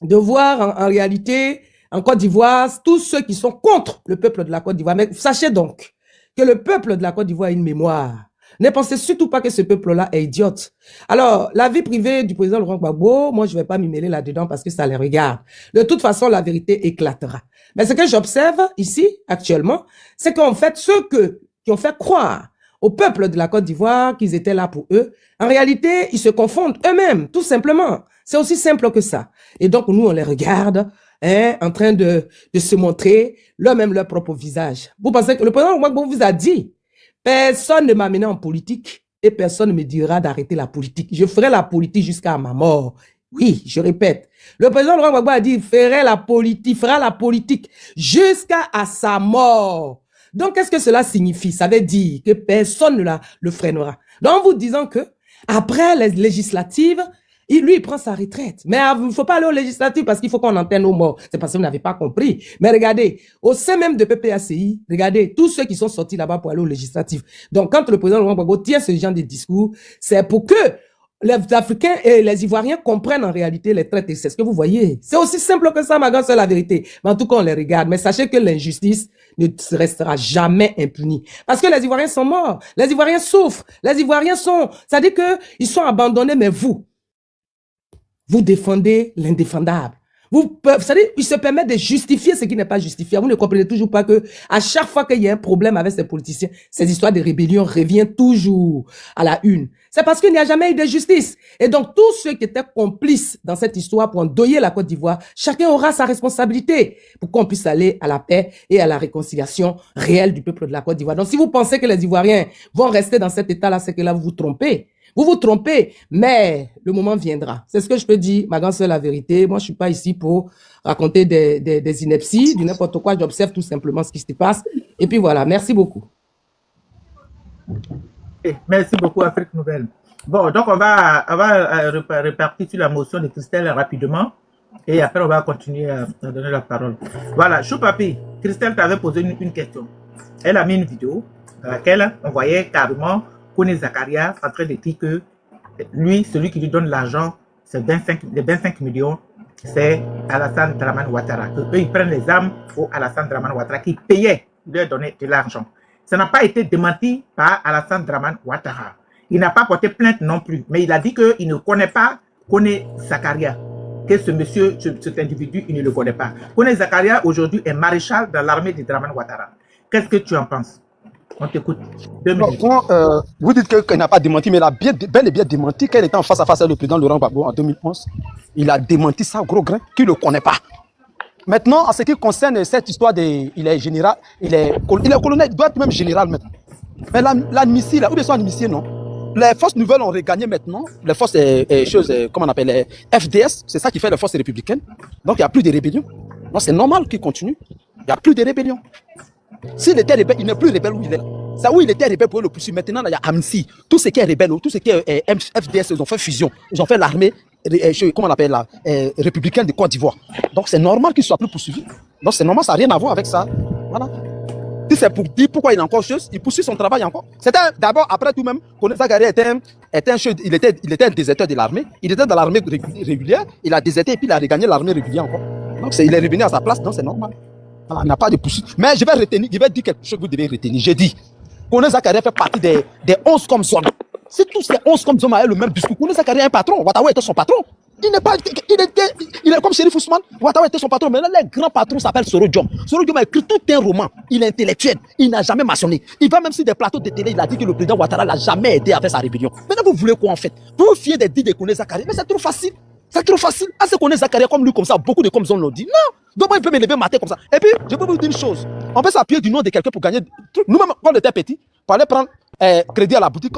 de voir en réalité en Côte d'Ivoire tous ceux qui sont contre le peuple de la Côte d'Ivoire. Mais sachez donc que le peuple de la Côte d'Ivoire a une mémoire. Ne pensez surtout pas que ce peuple-là est idiote. Alors, la vie privée du président Laurent Gbagbo, moi, je ne vais pas m'y mêler là-dedans parce que ça les regarde. De toute façon, la vérité éclatera. Mais ce que j'observe ici, actuellement, c'est qu'en fait, ceux qui ont fait croire au peuple de la Côte d'Ivoire qu'ils étaient là pour eux, en réalité, ils se confondent eux-mêmes, tout simplement. C'est aussi simple que ça. Et donc, nous, on les regarde hein, en train de se montrer leur-même leur propre visage. Vous pensez que le président Gbagbo vous a dit personne ne m'a mené en politique et personne ne me dira d'arrêter la politique. Je ferai la politique jusqu'à ma mort. Oui, je répète. Le président Laurent Gbagbo a dit fera la politique jusqu'à sa mort. Donc, qu'est-ce que cela signifie? Ça veut dire que personne ne le freinera. Donc, en vous disant que après les législatives, lui, il prend sa retraite. Mais il ne faut pas aller aux législatives parce qu'il faut qu'on enterre nos morts. C'est parce que vous n'avez pas compris. Mais regardez, au sein même de PPACI, regardez, tous ceux qui sont sortis là-bas pour aller aux législatives. Donc, quand le président Laurent Gbagbo tient ce genre de discours, c'est pour que les Africains et les Ivoiriens comprennent en réalité les traités. C'est ce que vous voyez. C'est aussi simple que ça, ma grande, c'est la vérité. Mais en tout cas, on les regarde. Mais sachez que l'injustice ne restera jamais impunie. Parce que les Ivoiriens sont morts. Les Ivoiriens souffrent. Les Ivoiriens c'est-à-dire qu'ils sont abandonnés, mais vous défendez l'indéfendable. Vous savez, il se permet de justifier ce qui n'est pas justifié. Vous ne comprenez toujours pas que à chaque fois qu'il y a un problème avec ces politiciens, ces histoires de rébellion reviennent toujours à la une. C'est parce qu'il n'y a jamais eu de justice. Et donc, tous ceux qui étaient complices dans cette histoire pour endeuiller la Côte d'Ivoire, chacun aura sa responsabilité pour qu'on puisse aller à la paix et à la réconciliation réelle du peuple de la Côte d'Ivoire. Donc, si vous pensez que les Ivoiriens vont rester dans cet état-là, c'est que là, vous vous trompez. Vous vous trompez, mais le moment viendra. C'est ce que je peux dire, ma grande sœur, la vérité. Moi, je suis pas ici pour raconter des inepties, du n'importe quoi. J'observe tout simplement ce qui se passe. Et puis voilà, merci beaucoup. Merci beaucoup, Afrique Nouvelle. Bon, donc on va repartir sur la motion de Christelle rapidement. Et après, on va continuer à donner la parole. Voilà, Choupapi, Christelle t'avait posé une question. Elle a mis une vidéo dans laquelle on voyait carrément Kone Zakaria en train de dire que lui, celui qui lui donne l'argent, c'est les 25 millions, c'est Alassane Dramane Ouattara. Que eux, ils prennent les armes pour Alassane Dramane Ouattara qui payait de leur donner de l'argent. Ça n'a pas été démenti par Alassane Dramane Ouattara. Il n'a pas porté plainte non plus, mais il a dit qu'il ne connaît pas Kone Zakaria. Que ce monsieur, cet individu, il ne le connaît pas. Kone Zakaria, aujourd'hui, est maréchal dans l'armée de Dramane Ouattara. Qu'est-ce que tu en penses? On t'écoute. 2 minutes. Vous dites qu'elle n'a pas démenti, mais elle a bel et bien démenti qu'elle était en face à face avec le président Laurent Gbagbo en 2011. Il a démenti ça, gros grain, qu'il ne le connaît pas. Maintenant, en ce qui concerne cette histoire il est général, il est colonel, il doit être même général maintenant. Mais l'admissier, là, où est son admissier, non? Les forces nouvelles ont regagné maintenant, les forces, comment on appelle, les FDS, c'est ça qui fait les forces républicaines. Donc, il n'y a plus de rébellion. Donc, c'est normal qu'il continue. Il n'y a plus de rébellion. S'il était rebelle, il n'est plus rebelle où il est. C'est où il était rebelle pour le poursuivre. Maintenant, il y a Amnesty. Tout ce qui est rebelle, tout ce qui est FDS, ils ont fait fusion. Ils ont fait l'armée, comment on appelle là, républicaine de Côte d'Ivoire. Donc c'est normal qu'il soit plus poursuivi. Donc c'est normal, ça n'a rien à voir avec ça. Voilà. Si c'est pour dire pourquoi il est encore chose, il poursuit son travail encore. C'était d'abord, après tout même, Kone Zakari il était un déserteur de l'armée. Il était dans l'armée régulière, il a déserté et puis il a regagné l'armée régulière encore. Donc il est revenu à sa place, donc c'est normal. Voilà, il n'a pas de poursuite. Mais je vais dire quelque chose que vous devez retenir. J'ai dit, Kone Zakari fait partie des 11 comme zone. Si tous ces 11 comme zone avaient le même discours, Kone Zakari est un patron, Ouattara était son patron. Il est comme Chérif Ousmane, Ouattara était son patron. Maintenant, le grand patron s'appelle Soro Diom. Soro Diom a écrit tout un roman. Il est intellectuel. Il n'a jamais maçonné. Il va même sur des plateaux de télé. Il a dit que le président Ouattara l'a jamais aidé à faire sa rébellion. Maintenant, vous voulez quoi en fait? Vous vous fiez des dits de Kone Zakari. Mais c'est trop facile. C'est trop facile. Ah, c'est Kone Zakari comme lui, comme ça. Beaucoup de comme ça l'ont dit. Non. Donc, moi, il peut me lever matin comme ça. Et puis, je peux vous dire une chose. On peut s'appuyer du nom de quelqu'un pour gagner. Nous-mêmes, quand on était petits, pour aller prendre crédit à la boutique,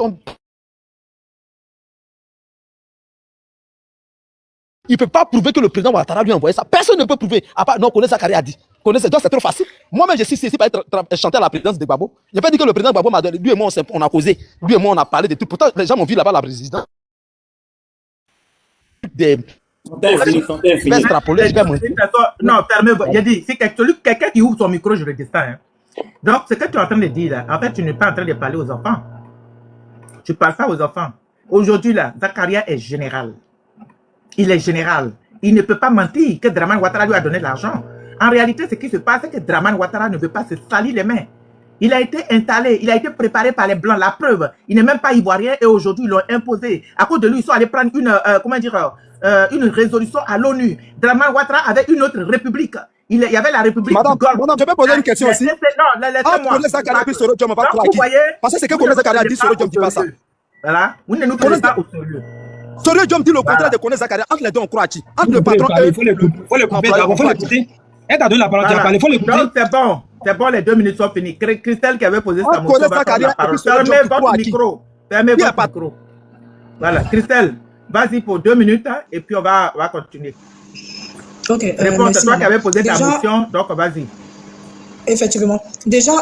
il ne peut pas prouver que le président Ouattara lui a envoyé ça. Personne ne peut prouver. À part, non, Kone Zakari a dit. Donc c'est trop facile. Moi-même, je suis ici pour chanter à la présidence de Gbagbo. Je n'ai pas dit que le président Gbagbo m'a donné. Lui et moi, on a causé. Lui et moi, on a parlé de tout. Pourtant, les gens m'ont vu là-bas la présidence. Non, permets-moi. J'ai dit, c'est quelqu'un qui ouvre son micro, je le dis ça. Hein. Donc, ce que tu es en train de dire là, en fait, tu n'es pas en train de parler aux enfants. Tu ne parles pas aux enfants. Aujourd'hui, là, Zakaria est général. Il est général. Il ne peut pas mentir que Dramane Ouattara lui a donné de l'argent. En réalité, ce qui se passe, c'est que Dramane Ouattara ne veut pas se salir les mains. Il a été installé, il a été préparé par les Blancs. La preuve, il n'est même pas ivoirien et aujourd'hui, ils l'ont imposé. À cause de lui, ils sont allés prendre une résolution à l'ONU. Dramane Ouattara avait une autre république. Il y avait la république Madame, du Golfe. madame, je peux poser une question aussi. Non, laissez-moi. Parce que c'est que Kone Zakari a dit, Soro Diom ne dit pas ça. Voilà, vous ne nous prenez pas au sérieux. Soro Diom dit le contraire de Kone Zakari. Entre les deux, on croit. Entre le patron et il faut l'écouter. Il faut l'écouter. Elle t'a donné la parole, tu as parlé, il faut l'écouter. Non, c'est bon. C'est bon, les 2 minutes sont finies. Christelle qui avait posé sa motion va prendre la parole. Fermez votre micro. Fermez votre micro. Voilà, Christelle, vas-y pour 2 minutes hein, et puis on va continuer. Ok. Réponse, c'est toi qui avais posé ta motion, donc vas-y. Effectivement. Déjà,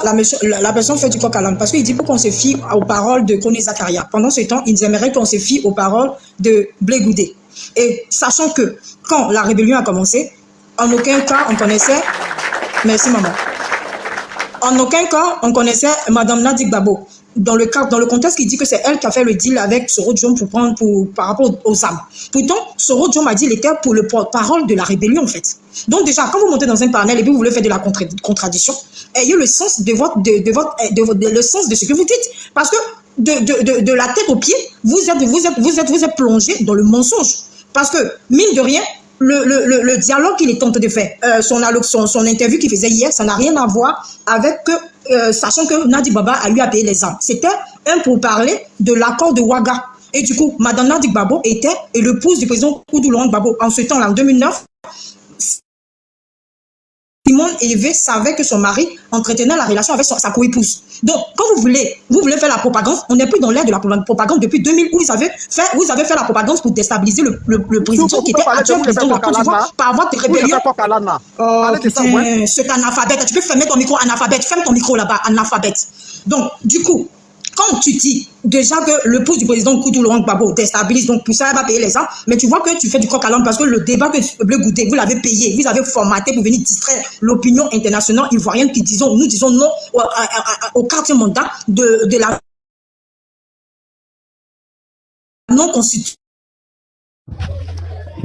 la personne fait du coq à l'âne parce qu'il dit pour qu'on se fie aux paroles de Kone Zakaria. Pendant ce temps, ils aimeraient qu'on se fie aux paroles de Blé Goudé. Et sachant que quand la rébellion a commencé, en aucun cas on connaissait... Merci maman. En aucun cas on connaissait Madame Nadi Gbagbo. Dans le contexte qui dit que c'est elle qui a fait le deal avec Soro Diom par rapport aux armes. Pourtant, Soro Diom a dit qu'il était pour le porte-parole de la rébellion en fait. Donc déjà, quand vous montez dans un panel et puis vous voulez faire de la contradiction, ayez le sens le sens de ce que vous dites. Parce que de la tête aux pieds, vous êtes plongé dans le mensonge. Parce que, mine de rien, le dialogue qu'il est tenté de faire, son interview qu'il faisait hier, ça n'a rien à voir avec sachant que Nadi Baba a lui a payé les armes. C'était un pourparler de l'accord de Ouaga. Et du coup, Madame Nadi Gbagbo était l'épouse du président Koudou Laurent Gbagbo. En ce temps-là, en 2009, Simone Élevé savait que son mari entretenait la relation avec sa coépouse. Donc, quand vous voulez faire la propagande, on n'est plus dans l'ère de la propagande depuis 2000 où vous avez fait la propagande pour déstabiliser le président qui était actuel président de la Côte d'Ivoire par voie de rébellion. Oh putain, cet analphabète, tu peux fermer ton micro analphabète, ferme ton micro là-bas, analphabète. Donc, du coup, quand tu dis déjà que le pouce du président Koudou Laurent Gbagbo déstabilise, donc pour ça, elle va payer les armes, mais tu vois que tu fais du coq à l'âne parce que le débat que Blé Goudé, vous l'avez payé, vous avez formaté pour venir distraire l'opinion internationale ivoirienne nous disons non au quartier mandat de la non-constitution.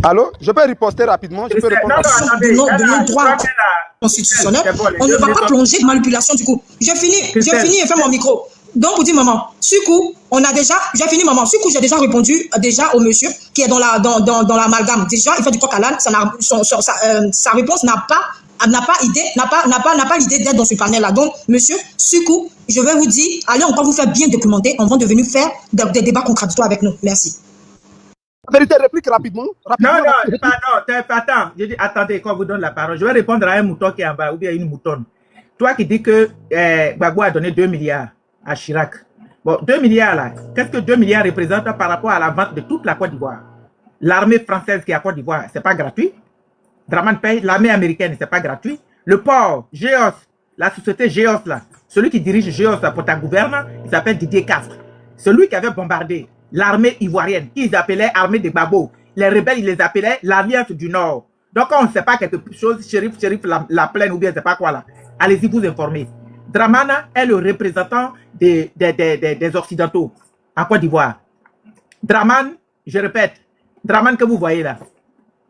Allô, je peux riposter rapidement, je peux répondre de nos droits constitutionnels. On ne va pas plonger de manipulation du coup. J'ai fini et fait mon micro. Donc, pour dire, maman, j'ai déjà répondu au monsieur qui est dans l'amalgame. Déjà, il fait du coq à l'âne. Sa réponse n'a pas l'idée d'être dans ce panel-là. Donc, monsieur Sukou, je vais vous dire, allez encore vous faire bien documenter. On va devenir faire des débats contradictoires avec nous. Merci. La vérité, réplique rapidement. Non, attends. J'ai dit, attendez, quand on vous donne la parole, je vais répondre à un mouton qui est en bas ou bien à une moutonne. Toi qui dis que Gbagbo a donné 2 milliards à Chirac. Bon, 2 milliards là, qu'est-ce que 2 milliards représentent par rapport à la vente de toute la Côte d'Ivoire? L'armée française qui est à Côte d'Ivoire, c'est pas gratuit. Dramane paye, l'armée américaine, c'est pas gratuit. Le port, Géos, la société Géos là, celui qui dirige GEOS pour ta gouverne, il s'appelle Didier Castres. Celui qui avait bombardé l'armée ivoirienne, qu'ils appelaient armée des Babos. Les rebelles, ils les appelaient l'Alliance du Nord. Donc, on ne sait pas quelque chose, shérif la plaine ou bien je ne sais pas quoi là. Allez-y vous informer. Dramana est le représentant des Occidentaux en Côte d'Ivoire. Draman, je répète, Draman que vous voyez là,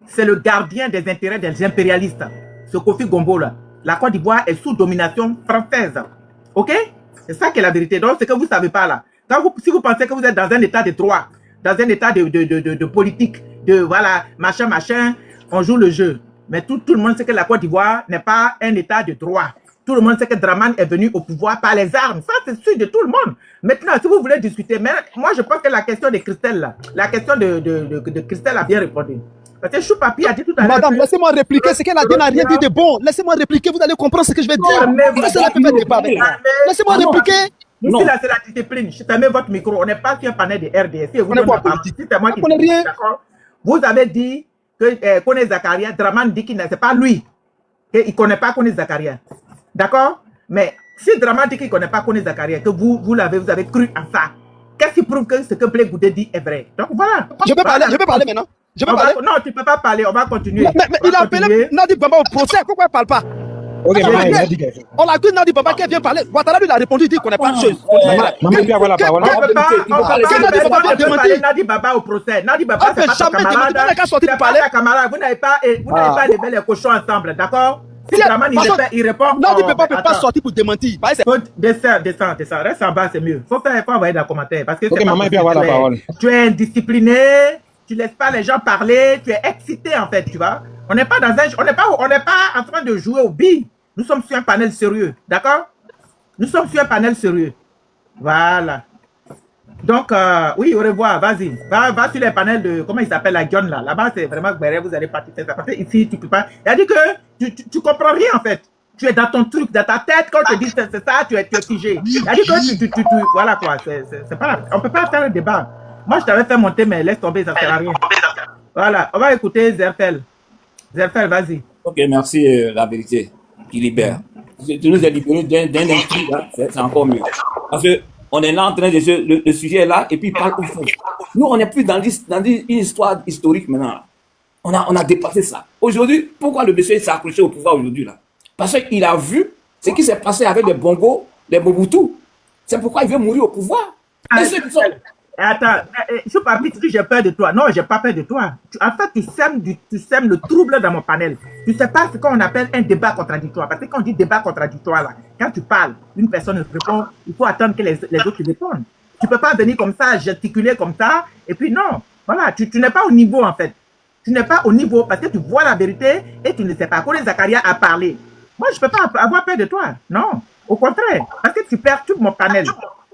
c'est le gardien des intérêts des impérialistes. Ce Kofi Gombo là. La Côte d'Ivoire est sous domination française. Ok? C'est ça qui est la vérité. Donc, c'est que vous ne savez pas là. Si vous pensez que vous êtes dans un état de droit, dans un état de politique, de voilà, machin, on joue le jeu. Mais tout le monde sait que la Côte d'Ivoire n'est pas un état de droit. Tout le monde sait que Draman est venu au pouvoir par les armes. Ça, c'est sûr de tout le monde. Maintenant, si vous voulez discuter, mais moi, je pense que la question de Christelle, là, la question de Christelle a bien répondu. Parce que Choupapi a dit tout à l'heure. Madame, laissez-moi répliquer. Ce qu'elle a dit n'a rien dit de bon. Laissez-moi répliquer, vous allez comprendre ce que je vais dire. Laissez-moi répliquer. Nous, là, c'est la discipline. Fermez votre micro. On n'est pas sur un panel de RDS. Si vous ne c'est moi qui dis, d'accord. Vous avez dit que Kone Zakaria, Draman dit qu'il n'est pas lui. Qu'il ne connaît pas Kone Zakaria. D'accord? Mais si Draman dit qu'il ne connaît pas Kone Zakaria, que vous avez cru à ça, qu'est-ce qui prouve que ce que Blé Goudé dit est vrai? Donc voilà. Je peux parler maintenant. Non, tu ne peux pas parler. On va continuer. Mais il a appelé Nadi Bamba au procès. Pourquoi il ne parle pas? Ok, maman, on a cru Nadi Bamba qui vient parler. Ouattara lui a répondu, il dit qu'on n'est pas de chose. Maman, il peut avoir la parole. On ne peut pas parler Nadi Bamba au procès. Nadi Bamba, c'est pas ton camarade. Vous n'avez pas levé les cochons ensemble, d'accord? Si Draman il répond. Nadi Bamba ne peut pas sortir pour démentir. Descends. Reste en bas, c'est mieux. Faut envoyer dans les commentaires. Parce que ok, maman, il peut avoir la parole. Tu es indiscipliné. Tu laisses pas les gens parler. Tu es excité, en fait, tu vois. On n'est pas en train de jouer au billes. Nous sommes sur un panel sérieux, d'accord? Nous sommes sur un panel sérieux. Voilà. Donc, oui, au revoir, vas-y. Va sur les panels de, comment il s'appelle, la John là. Là-bas, c'est vraiment, vous allez partir. Ici, tu peux pas. Il a dit que tu comprends rien, en fait. Tu es dans ton truc, dans ta tête, quand on te dit c'est ça, tu es figé. Il a dit que voilà quoi, c'est pas là. On peut pas faire le débat. Moi, je t'avais fait monter, mais laisse tomber, ça sert à rien. Voilà, on va écouter Zerfel. Zerfel, vas-y. Ok, merci, la vérité qui libère. Tu nous as libéré d'un intrigue, c'est encore mieux. Parce que on est là en train de le sujet est là, et puis il parle au fond. Nous, on n'est plus dans une histoire historique maintenant. On a dépassé ça. Aujourd'hui, pourquoi le monsieur s'est accroché au pouvoir aujourd'hui là? Parce qu'il a vu ce qui s'est passé avec les Bongo, les Mobutu. C'est pourquoi il veut mourir au pouvoir. Et ceux qui sont... Attends, je pas tu dis j'ai peur de toi. Non, j'ai pas peur de toi. En fait, tu sèmes le trouble dans mon panel. Tu sais pas ce qu'on appelle un débat contradictoire. Parce que quand on dit débat contradictoire, là, quand tu parles, une personne répond, il faut attendre que les autres répondent. Tu peux pas venir comme ça, gesticuler comme ça, et puis non. Voilà, tu n'es pas au niveau, en fait. Tu n'es pas au niveau parce que tu vois la vérité et tu ne sais pas. Kone Zakaria a parlé. Moi, je peux pas avoir peur de toi. Non, au contraire. Parce que tu perds tout mon panel.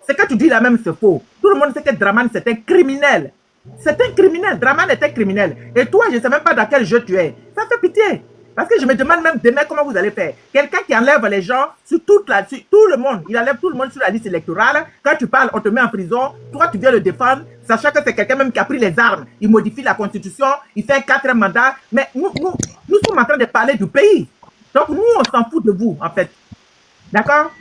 Ce que tu dis là même, c'est faux. Tout le monde sait que Draman, c'est un criminel. C'est un criminel. Draman est un criminel. Et toi, je ne sais même pas dans quel jeu tu es. Ça fait pitié. Parce que je me demande même demain comment vous allez faire. Quelqu'un qui enlève les gens sur tout le monde. Il enlève tout le monde sur la liste électorale. Quand tu parles, on te met en prison. Toi, tu viens le défendre, sachant que c'est quelqu'un même qui a pris les armes. Il modifie la constitution. Il fait 4 mandats. Mais nous sommes en train de parler du pays. Donc, nous, on s'en fout de vous, en fait. D'accord?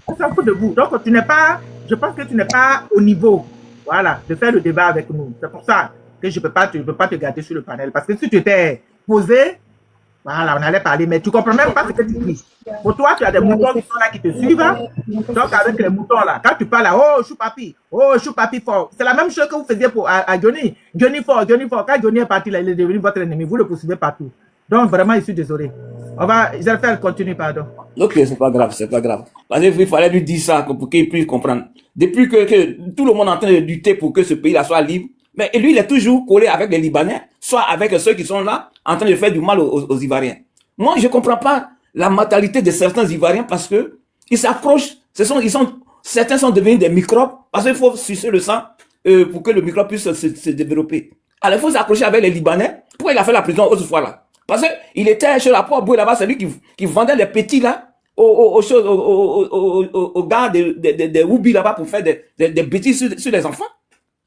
On s'en fout de vous. Donc, tu n'es pas... Je pense que tu n'es pas au niveau, voilà, de faire le débat avec nous. C'est pour ça que je ne peux pas te garder sur le panel. Parce que si tu étais posé, voilà, on allait parler, mais tu ne comprends même pas ce que tu dis. Pour toi, tu as des moutons qui sont là, qui te suivent. Donc, avec les moutons là, quand tu parles là, oh, Choupapi fort. C'est la même chose que vous faisiez à Johnny. Johnny fort. Quand Johnny est parti là, il est devenu votre ennemi. Vous le poursuivez partout. Donc, vraiment, je suis désolé. Je vais faire continuer, pardon. Ok, c'est pas grave. Parce qu'il fallait lui dire ça pour qu'il puisse comprendre. Depuis que tout le monde est en train de lutter pour que ce pays-là soit libre, mais lui, il est toujours collé avec les Libanais, soit avec ceux qui sont là, en train de faire du mal aux Ivoiriens. Moi, je comprends pas la mentalité de certains Ivoiriens parce que ils s'accrochent, certains sont devenus des microbes, parce qu'il faut sucer le sang pour que le microbe puisse se développer. Alors, il faut s'accrocher avec les Libanais. Pourquoi il a fait la prison autrefois là? Parce qu'il était chez la poire là-bas, c'est lui qui vendait les petits là, aux gars des Woubi là-bas pour faire des bêtises sur les enfants.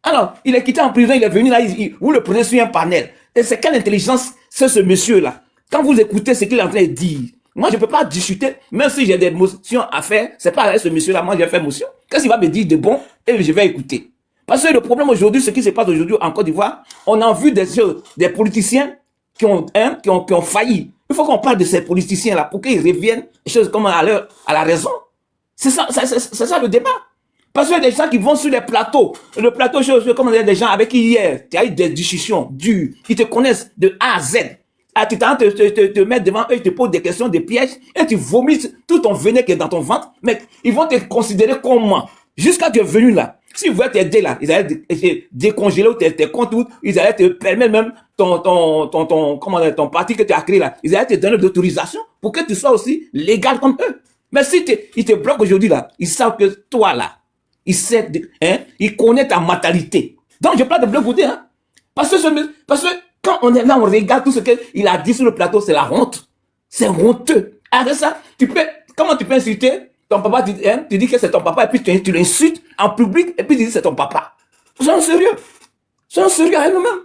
Alors, il est quitté en prison, il est venu là, vous le prenez sur un panel. Et c'est quelle intelligence c'est ce monsieur-là? Quand vous écoutez ce qu'il est en train de dire, Moi, je ne peux pas discuter, même si j'ai des motions à faire, c'est pas avec ce monsieur-là, moi j'ai fait motion. Qu'est-ce qu'il va me dire de bon? Et je vais écouter. Parce que le problème aujourd'hui, ce qui se passe aujourd'hui en Côte d'Ivoire, on a vu des politiciens qui ont failli. Il faut qu'on parle de ces politiciens-là pour qu'ils reviennent choses comme à la raison. C'est ça le débat. Parce que des gens qui vont sur les plateaux, le plateau, comme des gens avec qui hier, tu as eu des discussions dures, qui te connaissent de A à Z. Ah, tu t'en te mettre devant eux, ils te posent des questions, des pièges, et tu vomis tout ton venin qui est dans ton ventre. Mais ils vont te considérer comment? Jusqu'à tu es venu là. S'ils veulent t'aider là, ils allaient décongeler tes comptes, ils allaient te permettre même ton parti que tu as créé là, ils allaient te donner l'autorisation pour que tu sois aussi légal comme eux. Mais si ils te bloquent aujourd'hui là, ils savent que toi là, ils connaissent ta mentalité. Donc je parle de Bleu Goudé, hein. Parce que quand on est là, on regarde tout ce qu'il a dit sur le plateau, c'est la honte. C'est honteux. Après ça, comment tu peux insulter ton papa, tu dis que c'est ton papa, et puis tu l'insultes en public, et puis tu dis que c'est ton papa. Soyons sérieux. Soyons sérieux à nous-mêmes.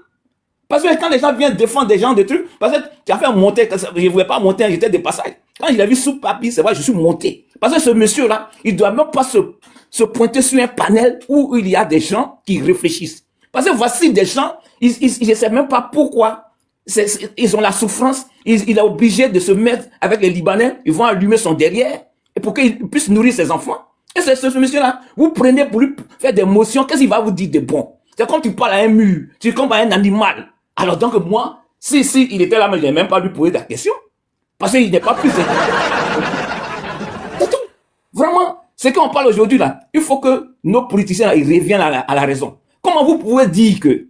Parce que quand les gens viennent défendre des gens, des trucs, parce que tu as fait monter, je ne voulais pas monter, j'étais de passage. Quand il a vu sous papier, c'est vrai, je suis monté. Parce que ce monsieur-là, il ne doit même pas se pointer sur un panel où il y a des gens qui réfléchissent. Parce que voici des gens, ils ne savent même pas pourquoi. Ils ont la souffrance. Il est obligé de se mettre avec les Libanais. Ils vont allumer son derrière et pour qu'il puisse nourrir ses enfants. Et c'est ce monsieur-là, vous prenez pour lui faire des motions. Qu'est-ce qu'il va vous dire de bon? C'est comme tu parles à un mur, tu parles à un animal. Alors donc moi, si il était là, mais je n'ai même pas lui posé la question. Parce qu'il n'est pas plus... C'est tout. Vraiment, ce qu'on parle aujourd'hui là, il faut que nos politiciens là, ils reviennent à la raison. Comment vous pouvez dire que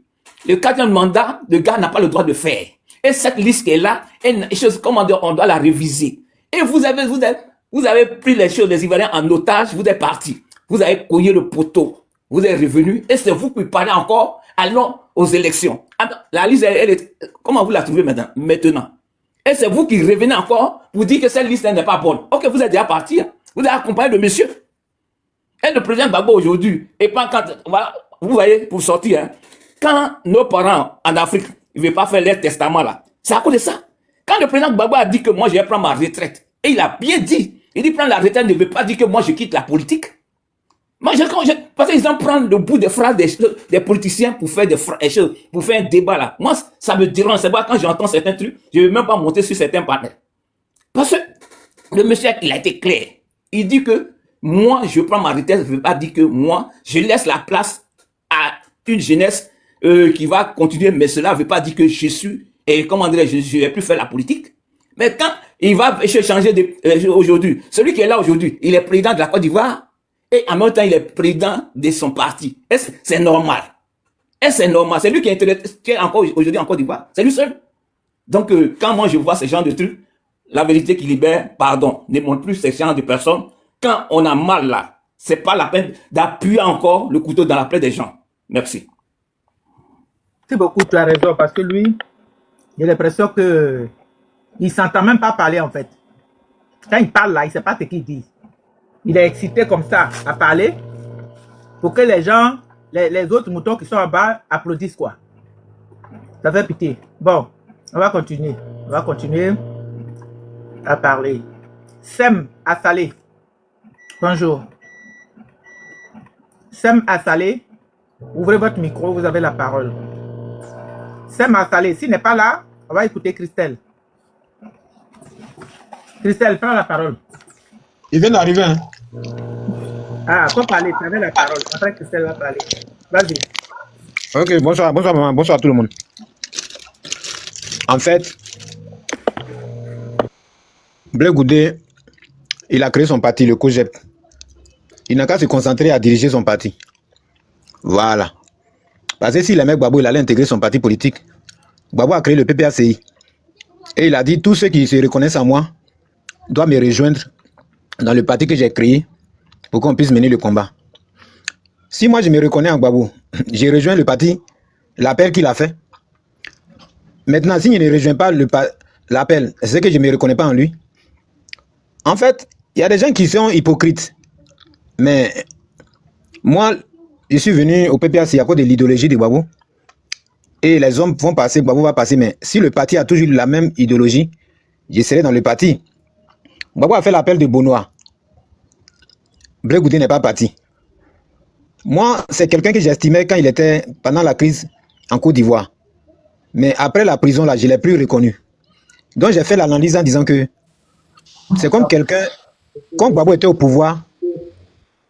le 4e mandat, le gars n'a pas le droit de faire? Et cette liste qui est là, comment dire, on doit la réviser. Et vous avez pris les choses des Ivoiriens en otage, vous êtes partis. Vous avez cogné le poteau. Vous êtes revenus et c'est vous qui parlez encore. Allons aux élections. La liste, elle est, comment vous la trouvez maintenant? Et c'est vous qui revenez encore pour dire que cette liste n'est pas bonne. Ok, vous êtes déjà parti. Hein. Vous avez accompagné le monsieur. Et le président Gbagbo aujourd'hui, et pas quand, voilà, vous voyez, pour sortir, hein, quand nos parents en Afrique ne veulent pas faire leur testament là, c'est à cause de ça. Quand le président Gbagbo a dit que moi je vais prendre ma retraite, et il a bien dit, il dit prendre la retraite ne veut pas dire que moi je quitte la politique. Moi, parce qu'ils en prennent le bout des phrases des politiciens pour faire des choses, pour faire un débat là. Moi, ça me dérange. C'est pas quand j'entends certains trucs, je ne vais même pas monter sur certains panels. Parce que le monsieur, il a été clair. Il dit que moi, je prends ma retraite, je ne veux pas dire que moi, je laisse la place à une jeunesse qui va continuer, mais cela ne veut pas dire que je suis, et comment dire, je ne vais plus faire la politique. Mais quand il va changer aujourd'hui, celui qui est là aujourd'hui, il est président de la Côte d'Ivoire, et en même temps, il est président de son parti. Est-ce que c'est normal? Est-ce que c'est normal? C'est lui qui est encore aujourd'hui en Côte d'Ivoire. C'est lui seul. Donc, quand moi je vois ce genre de trucs, la vérité qui libère, pardon, ne montre plus ce genre de personnes. Quand on a mal là, c'est pas la peine d'appuyer encore le couteau dans la plaie des gens. Merci. C'est beaucoup, tu as raison, parce que lui, j'ai l'impression que il s'entend même pas parler en fait. Quand il parle là, il sait pas ce qu'il dit. Il est excité comme ça à parler pour que les gens, les autres moutons qui sont en bas applaudissent quoi. Ça fait pitié. Bon, on va continuer. On va continuer à parler. Sem Assalé. Bonjour. Sem Assalé. Ouvrez votre micro, vous avez la parole. Sem Assalé. S'il n'est pas là, on va écouter Christelle. Christelle, prends la parole. Il vient d'arriver, hein? Ah, faut parler, tu avais la parole. Après, Christelle va parler. Vas-y. Ok, bonsoir maman, bonsoir à tout le monde. En fait, Bleu Goudé, il a créé son parti, le COGEP. Il n'a qu'à se concentrer à diriger son parti. Voilà. Parce que si le mec Gbagbo, il allait intégrer son parti politique, Gbagbo a créé le PPACI. Et il a dit, tous ceux qui se reconnaissent en moi doivent me rejoindre dans le parti que j'ai créé pour qu'on puisse mener le combat. Si moi je me reconnais en Gbagbo, j'ai rejoint le parti, l'appel qu'il a fait. Maintenant, si je ne rejoins pas l'appel, c'est que je ne me reconnais pas en lui. En fait, il y a des gens qui sont hypocrites. Mais moi, je suis venu au PPAC à cause de l'idéologie de Gbagbo. Et les hommes vont passer, Gbagbo va passer. Mais si le parti a toujours la même idéologie, je serai dans le parti. Gbagbo a fait l'appel de Benoît. Blé Goudé n'est pas parti. Moi, c'est quelqu'un que j'estimais quand il était pendant la crise en Côte d'Ivoire. Mais après la prison, là, je ne l'ai plus reconnu. Donc, j'ai fait l'analyse en disant que c'est comme quelqu'un, quand Gbagbo était au pouvoir,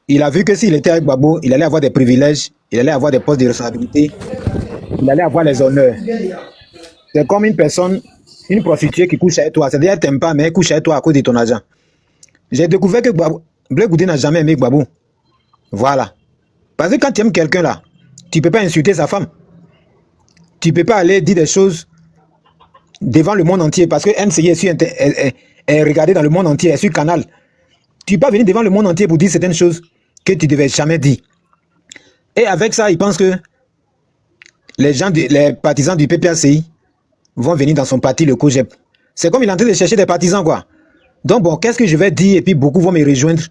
il a vu que s'il était avec Gbagbo, il allait avoir des privilèges, il allait avoir des postes de responsabilité, il allait avoir les honneurs. C'est comme une personne, une prostituée qui couche avec toi. C'est-à-dire, elle t'aime pas, mais elle couche avec toi à cause de ton argent. J'ai découvert que Blé Goudé n'a jamais aimé Gbagbo. Voilà. Parce que quand tu aimes quelqu'un là, tu ne peux pas insulter sa femme. Tu ne peux pas aller dire des choses devant le monde entier. Parce que NCI est regardé dans le monde entier, est sur Canal. Tu ne peux pas venir devant le monde entier pour dire certaines choses que tu ne devais jamais dire. Et avec ça, il pense que les partisans du PPACI vont venir dans son parti, le COGEP. C'est comme il est en train de chercher des partisans, quoi. Donc bon, qu'est-ce que je vais dire? Et puis beaucoup vont me rejoindre.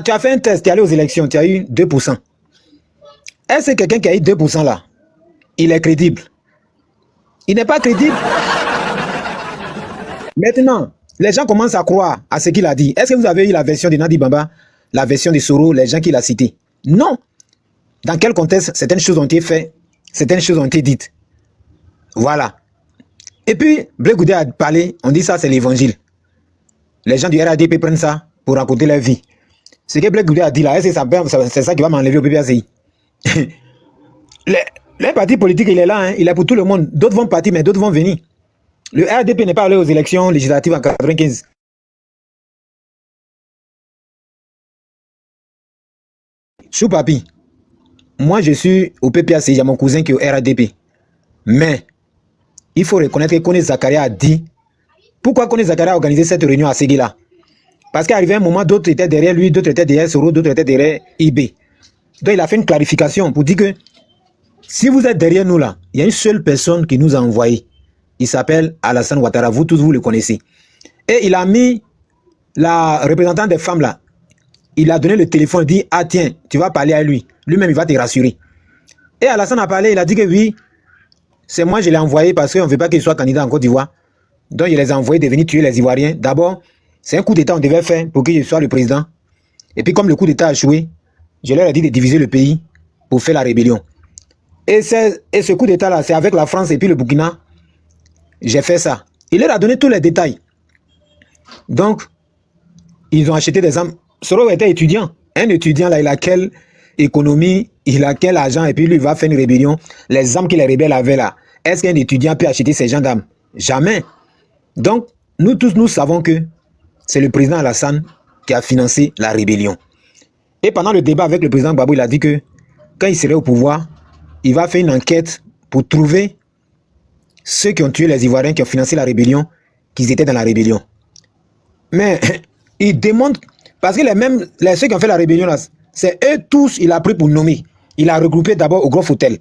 Tu as fait un test, tu es allé aux élections, tu as eu 2%. Est-ce que quelqu'un qui a eu 2% là, il est crédible? Il n'est pas crédible. Maintenant, les gens commencent à croire à ce qu'il a dit. Est-ce que vous avez eu la version de Nadi Bamba, la version de Soro, les gens qu'il a cités? Non. Dans quel contexte certaines choses ont été faites, certaines choses ont été dites. Voilà. Et puis, Blé Goudé a parlé, on dit ça c'est l'évangile. Les gens du RADP prennent ça pour raconter leur vie. Ce que Blé Goudé a dit là, est-ce que c'est ça qui va m'enlever au PPACI? Le parti politique, il est là, hein, il est pour tout le monde. D'autres vont partir, mais d'autres vont venir. Le RDP n'est pas allé aux élections législatives en 1995. Chou Papi, moi je suis au PPACI, il y a mon cousin qui est au RADP. Mais, il faut reconnaître que Kone Zakaria a dit. Pourquoi Kone Zakaria a organisé cette réunion à Séguila? Parce qu'arrivé un moment, d'autres étaient derrière lui, d'autres étaient derrière Soro, d'autres étaient derrière IB. Donc il a fait une clarification pour dire que si vous êtes derrière nous là, il y a une seule personne qui nous a envoyé. Il s'appelle Alassane Ouattara, vous tous vous le connaissez. Et il a mis la représentante des femmes là. Il a donné le téléphone, il dit, ah tiens, tu vas parler à lui. Lui-même, il va te rassurer. Et Alassane a parlé, il a dit que oui, c'est moi, je l'ai envoyé parce qu'on ne veut pas qu'il soit candidat en Côte d'Ivoire. Donc il les a envoyés de venir tuer les Ivoiriens. D'abord, c'est un coup d'État qu'on devait faire pour qu'il soit le président. Et puis comme le coup d'État a échoué, je leur ai dit de diviser le pays pour faire la rébellion. Et ce coup d'État là, c'est avec la France et puis le Burkina. J'ai fait ça. Il leur a donné tous les détails. Donc, ils ont acheté des armes. Soro était étudiant. Un étudiant là, il a quelle économie, il a quel argent, et puis lui il va faire une rébellion. Les armes que les rebelles avaient là, est-ce qu'un étudiant peut acheter ces gens d'armes? Jamais. Donc, nous tous, nous savons que c'est le président Alassane qui a financé la rébellion. Et pendant le débat avec le président Gbagbo, il a dit que quand il serait au pouvoir, il va faire une enquête pour trouver ceux qui ont tué les Ivoiriens, qui ont financé la rébellion, qu'ils étaient dans la rébellion. Mais il demande, parce que ceux qui ont fait la rébellion, là, c'est eux tous, il a pris pour nommer. Il a regroupé d'abord au Grand Hôtel.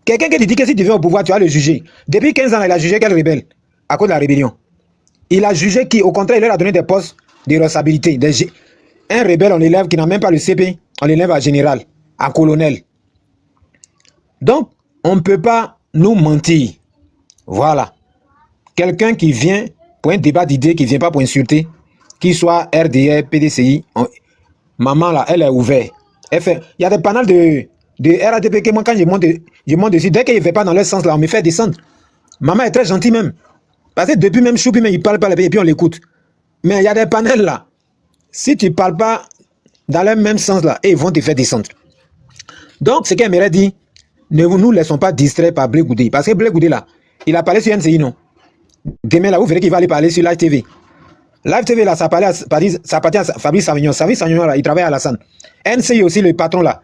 Quelqu'un qui te dit que si tu viens au pouvoir, tu vas le juger. Depuis 15 ans, il a jugé quel rebelle à cause de la rébellion. Il a jugé qui, au contraire, il leur a donné des postes de responsabilité. Un rebelle, on l'élève qui n'a même pas le CP, on l'élève à général, à colonel. Donc, on ne peut pas nous mentir. Voilà. Quelqu'un qui vient pour un débat d'idées, qui ne vient pas pour insulter, qu'il soit RDR, PDCI, maman là, elle est ouverte. Il y a des panels de RADP que moi, quand je monte dessus, dès qu'il ne fait pas dans leur sens là, on me fait descendre. Maman est très gentille même. Parce que depuis même Choupi, il parle pas et puis on l'écoute. Mais il y a des panels là. Si tu ne parles pas dans le même sens là, ils vont te faire descendre. Donc, ce qu'elle m'aurait dit, ne nous laissons pas distraire par Blé Goudé. Parce que Blé Goudé là, il a parlé sur NCI, non? Demain là, vous verrez qu'il va aller parler sur Live TV. Live TV là, ça appartient à Fabrice Savignon. Fabrice Savignon là, il travaille à Alassane. NCI aussi, le patron là,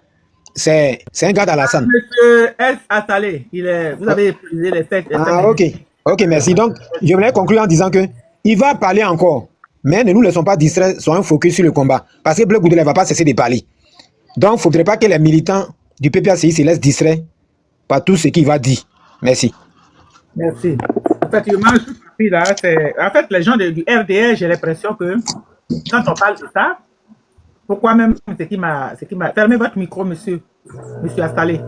c'est un gars d'Alassane. Monsieur S. Attalé, vous avez précisé les faits. Ah, ok. Ok, merci. Donc, je voulais conclure en disant que il va parler encore. Mais ne nous laissons pas distraire, soyons focus sur le combat. Parce que Blé Goudé ne va pas cesser de parler. Donc, il ne faudrait pas que les militants du PPACI se laissent distraire par tout ce qu'il va dire. Merci. Merci. Effectivement, en fait, les gens du RDR, j'ai l'impression que quand on parle de ça, pourquoi même ce qui m'a... Fermez votre micro, monsieur Astalé.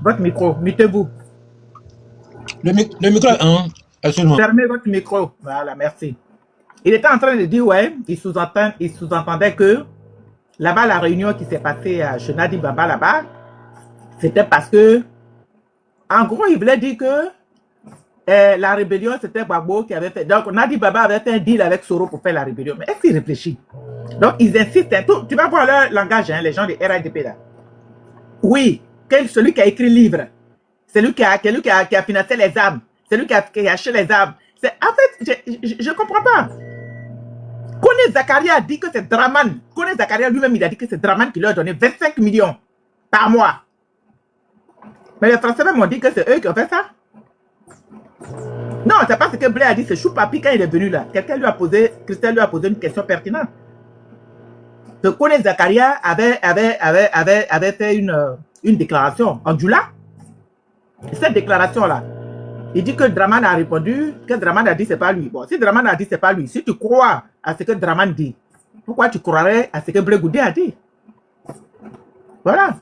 Votre micro, mutez-vous. Le micro, hein? Absolument. Fermez votre micro. Voilà, merci. Il était en train de dire, ouais, il sous-entendait que là-bas, la réunion qui s'est passée chez Nadi Baba là-bas, c'était parce que, en gros, il voulait dire que la rébellion, c'était Gbagbo qui avait fait. Donc, Nadi Baba avait fait un deal avec Soro pour faire la rébellion. Mais est-ce qu'il réfléchit? Donc, ils insistent. Tu vas voir leur langage, hein, les gens de RADP là. Oui, celui qui a écrit le livre, celui qui a financé les armes, celui qui a acheté les armes. En fait, je ne comprends pas. Kone Zakaria a dit que c'est Draman. Kone Zakaria lui-même, il a dit que c'est Draman qui leur a donné 25 millions par mois. Mais les Français même ont dit que c'est eux qui ont fait ça. Non, c'est pas ce que Blé a dit, c'est Choupapi quand il est venu là. Quelqu'un lui a posé, Christelle lui a posé une question pertinente. Que Kone Zakaria avait fait une déclaration en Djoula. Cette déclaration-là, il dit que Draman a répondu, que Draman a dit c'est pas lui. Bon, si Draman a dit c'est pas lui, si tu crois à ce que Draman dit, pourquoi tu croirais à ce que Blé Goudé a dit? Voilà.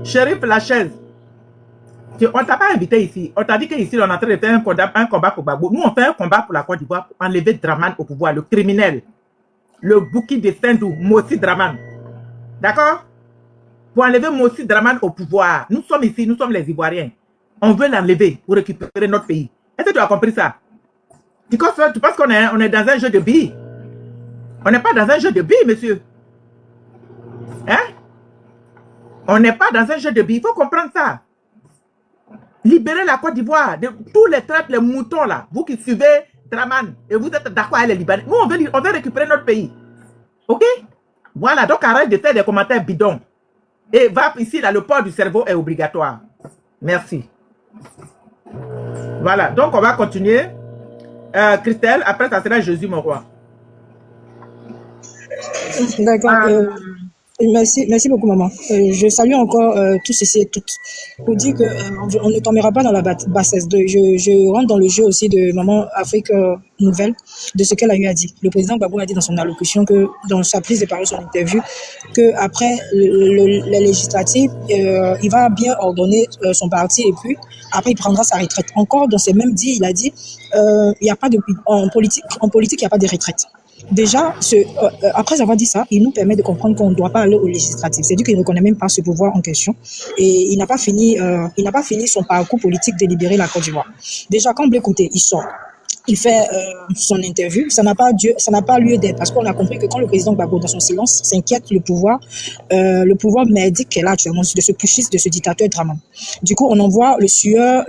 Shérif Lachaise, on t'a pas invité ici. On t'a dit qu'ici, on est en train de faire un combat pour Gbagbo. Nous, on fait un combat pour la Côte d'Ivoire pour enlever Draman au pouvoir, le criminel. Le bouki de Sindou, Mossi Draman. D'accord? Pour enlever Mossi Draman au pouvoir. Nous sommes ici, nous sommes les Ivoiriens. On veut l'enlever pour récupérer notre pays. Est-ce que tu as compris ça? Tu penses qu'on est dans un jeu de billes? On n'est pas dans un jeu de billes, monsieur. Hein? On n'est pas dans un jeu de billes. Il faut comprendre ça. Libérez la Côte d'Ivoire de tous les traîtres, les moutons là. Vous qui suivez Draman et vous êtes d'accord avec les Libanais. Nous, on veut récupérer notre pays. Ok? Voilà, donc arrête de faire des commentaires bidons. Et va ici, là, le port du cerveau est obligatoire. Merci. Voilà, donc on va continuer. Christelle, après ça sera Jésus, mon roi. D'accord. Merci beaucoup, maman. Je salue encore tous ceci et toutes. Pour dire qu'on ne tombera pas dans la bassesse. Je rentre dans le jeu aussi de maman Afrique Nouvelle, de ce qu'elle a eu à dire. Le président Gbagbo a dit dans son allocution, dans sa prise de parole, son interview, qu'après les législatives, il va bien ordonner son parti et puis après il prendra sa retraite. Encore dans ces mêmes dits, il a dit il n'y a pas de en politique, il n'y a pas de retraite. Déjà, après avoir dit ça, il nous permet de comprendre qu'on ne doit pas aller aux législatives. C'est-à-dire qu'il ne reconnaît même pas ce pouvoir en question. Et il n'a pas fini son parcours politique de libérer la Côte d'Ivoire. Déjà, quand Blé Goudé, il sort, il fait son interview, ça n'a pas lieu d'être, parce qu'on a compris que quand le président Gbagbo, dans son silence, s'inquiète le pouvoir merdique qu'elle a actuellement, de ce putschiste, de ce dictateur Draman. Du coup, on envoie le sueur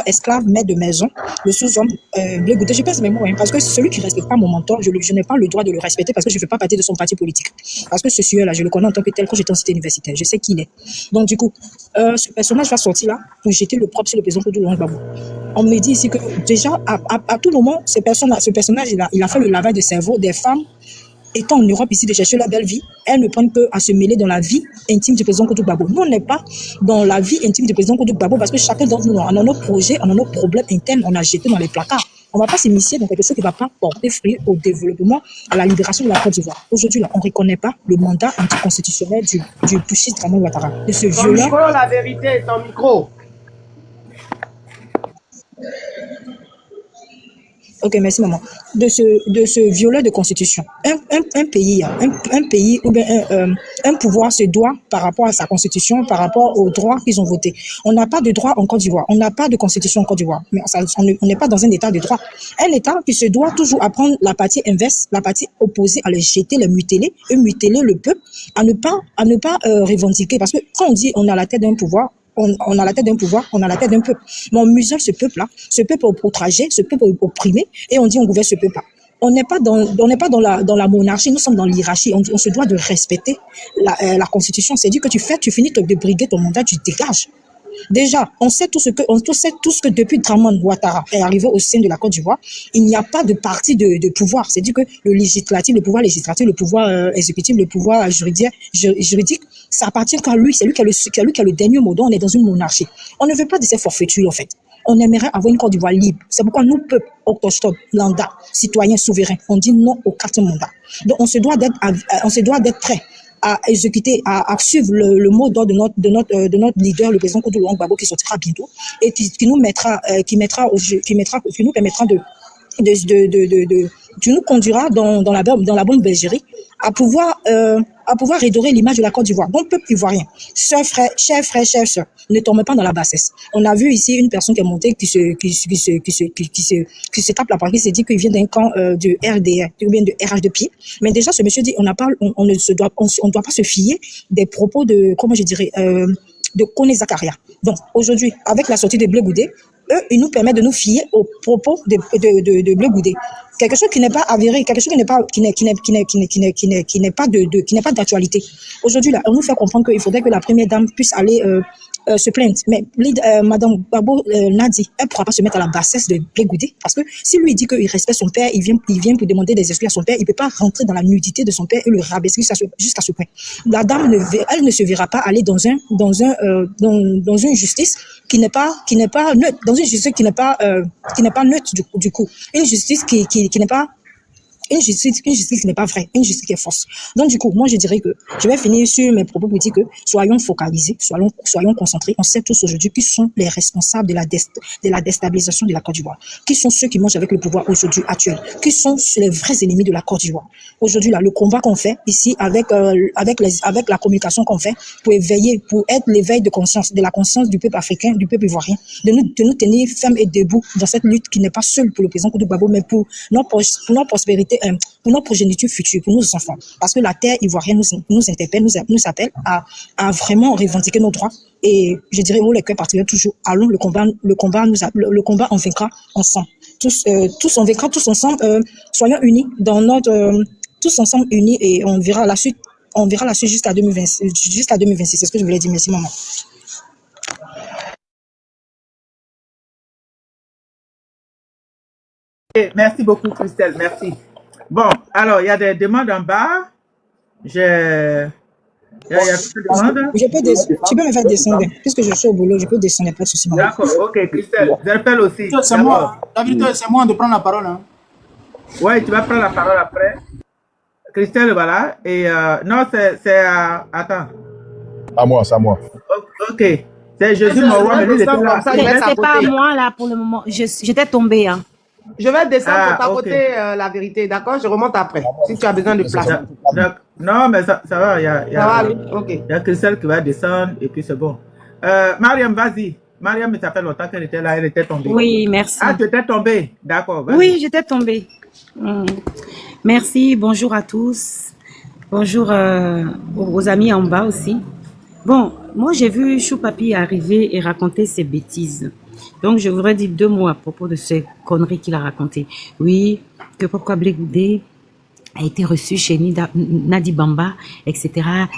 esclave, maître de maison, le sous-homme Blé Goudé. Je pense mes mots, parce que celui qui ne respecte pas mon mentor, je n'ai pas le droit de le respecter parce que je ne fais pas partie de son parti politique. Parce que ce sueur-là, je le connais en tant que tel quand j'étais en cité universitaire. Je sais qui il est. Donc, du coup, ce personnage va sortir là pour jeter le propre sur le président Gbagbo. On me dit ici que déjà, à tout moment, ce personnage, il a fait le lavage de cerveau des femmes étant en Europe ici de chercher la belle vie. Elles ne prennent peu à se mêler dans la vie intime du président Gbagbo. Nous, on n'est pas dans la vie intime du président Gbagbo parce que chacun d'entre nous, on a nos projets, on a nos problèmes internes, on a jeté dans les placards. On ne va pas s'immiscer dans quelque chose qui ne va pas porter fruit au développement, à la libération de la Côte d'Ivoire. Aujourd'hui, on ne reconnaît pas le mandat anticonstitutionnel du putschiste Draman Ouattara. De ce ton micro, la vérité, ton micro. Ok, merci maman. De ce violeur de constitution, un pays ou bien un pouvoir se doit par rapport à sa constitution, par rapport aux droits qu'ils ont votés. On n'a pas de droit en Côte d'Ivoire, on n'a pas de constitution en Côte d'Ivoire, mais on n'est pas dans un état de droit. Un état qui se doit toujours à prendre la partie inverse, la partie opposée, à les jeter, les muteler, et muteler le peuple, à ne pas revendiquer. Parce que quand on dit on a la tête d'un pouvoir, on a la tête d'un pouvoir, on a la tête d'un peuple. Mais on muselle ce peuple-là, ce peuple outragé, ce peuple opprimé, et on dit on gouverne ce peuple-là. On n'est pas dans la monarchie, nous sommes dans l'hierarchie. On se doit de respecter la Constitution. C'est dire que tu finis de briguer ton mandat, tu dégages. Déjà, on sait tout ce que depuis Draman Ouattara est arrivé au sein de la Côte d'Ivoire, il n'y a pas de parti de pouvoir. C'est-à-dire que le pouvoir législatif, le pouvoir exécutif, le pouvoir juridique, ça appartient qu'à lui. C'est lui qui a le dernier mot. Donc, on est dans une monarchie. On ne veut pas de ces forfaitures, en fait. On aimerait avoir une Côte d'Ivoire libre. C'est pourquoi nous, peuple autochtone, lambda, citoyens souverains, on dit non au quatrième mandat. Donc, on se doit d'être prêt à exécuter, à suivre le mot d'ordre de notre leader, le président Koudou Gbagbo, qui sortira bientôt et qui nous permettra tu nous conduiras dans la bonne bergerie à pouvoir redorer l'image de la Côte d'Ivoire. Donc, peuple ivoirien, chers frères, ne tombez pas dans la bassesse. On a vu ici une personne qui est montée, qui se tape la parole, qui se dit qu'il vient d'un camp de RDR, ou bien de RH de pied. Mais déjà, ce monsieur dit, on ne doit pas se fier des propos de, comment je dirais, de Kone Zakaria. Donc, aujourd'hui, avec la sortie de Blé Goudé, eux, ils nous permettent de nous fier aux propos de Blé Goudé. Quelque chose qui n'est pas avéré, quelque chose qui n'est pas d'actualité. Aujourd'hui, là, on nous fait comprendre qu'il faudrait que la première dame puisse aller se plaindre. Mais Madame Babo Nadi, elle ne pourra pas se mettre à la bassesse de Blé Goudé, parce que si lui dit qu'il respecte son père, il vient pour demander des excuses à son père, il ne peut pas rentrer dans la nudité de son père et le rabaisser jusqu'à ce point. La dame, elle ne se verra pas aller dans une justice qui n'est pas neutre, dans une justice qui n'est pas neutre du coup, une justice qui n'est pas une justice qui n'est pas vraie, une justice qui est fausse. Donc du coup, moi je dirais que je vais finir sur mes propos pour dire que soyons focalisés, soyons concentrés. On sait tous aujourd'hui qui sont les responsables de la déstabilisation de la Côte d'Ivoire, qui sont ceux qui mangent avec le pouvoir aujourd'hui actuel, qui sont les vrais ennemis de la Côte d'Ivoire. Aujourd'hui là, le combat qu'on fait ici avec la communication qu'on fait pour éveiller, pour être l'éveil de conscience, de la conscience du peuple africain, du peuple ivoirien, de nous tenir fermes et debout dans cette lutte qui n'est pas seule pour le président Koudou Babo, mais pour notre prospérité, pour notre progéniture future, pour nos enfants. Parce que la terre ivoirienne nous interpelle, nous appelle à vraiment revendiquer nos droits. Et je dirais, les cœurs particuliers toujours, allons, le combat on vaincra ensemble. Tous on vaincra, tous ensemble, soyons unis dans tous ensemble unis, et on verra la suite jusqu'à 2026, c'est ce que je voulais dire. Merci maman. Merci beaucoup, Christelle, merci. Bon, alors, il y a des demandes en bas. Il y a toutes les demandes. Tu peux me faire descendre, puisque je suis au boulot, je peux descendre, pas de souci. D'accord, ok, Christelle, j'appelle aussi. C'est moi, David, c'est moi de prendre la parole. Hein. Ouais, tu vas prendre la parole après. Christelle, voilà. Et non, c'est attends. À moi, c'est à moi. Ok. C'est Jésus Morois, mais lui, il était là. C'est pas à moi, là, pour le moment. J'étais tombée, hein. Je vais descendre pour t'apporter la vérité, d'accord? Je remonte après, si tu as besoin de place. Non, mais ça va, il y a Christelle qui va descendre, et puis c'est bon. Mariam, vas-y. Mariam, ça fait longtemps qu'elle était là, elle était tombée. Oui, merci. Ah, tu étais tombée, d'accord. Oui, j'étais tombée. Merci, bonjour à tous. Bonjour aux amis en bas aussi. Bon, moi j'ai vu Choupapi arriver et raconter ses bêtises. Donc je voudrais dire 2 mots à propos de ces conneries qu'il a racontées. Oui, que pourquoi Blé Goudé a été reçu chez Nadi Bamba, etc.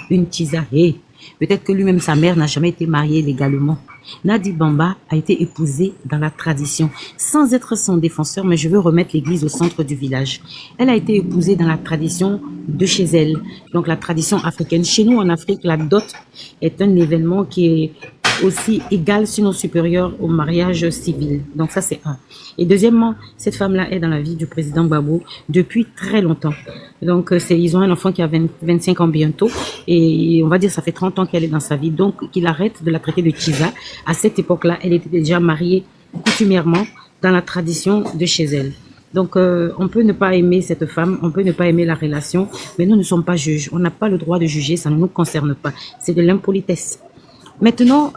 Une tisa. Hey, peut-être que lui-même, sa mère, n'a jamais été mariée légalement. Nadi Bamba a été épousée dans la tradition, sans être son défenseur, mais je veux remettre l'église au centre du village. Elle a été épousée dans la tradition de chez elle, donc la tradition africaine. Chez nous, en Afrique, la dot est un événement qui est aussi égal, sinon supérieur au mariage civil. Donc ça, c'est un. Et deuxièmement, cette femme-là est dans la vie du président Gbagbo depuis très longtemps. Donc, ils ont un enfant qui a 25 ans bientôt. Et on va dire, ça fait 30 ans qu'elle est dans sa vie. Donc, qu'il arrête de la traiter de Tisa. À cette époque-là, elle était déjà mariée coutumièrement dans la tradition de chez elle. Donc, on peut ne pas aimer cette femme, on peut ne pas aimer la relation, mais nous ne sommes pas juges. On n'a pas le droit de juger, ça ne nous concerne pas. C'est de l'impolitesse. Maintenant,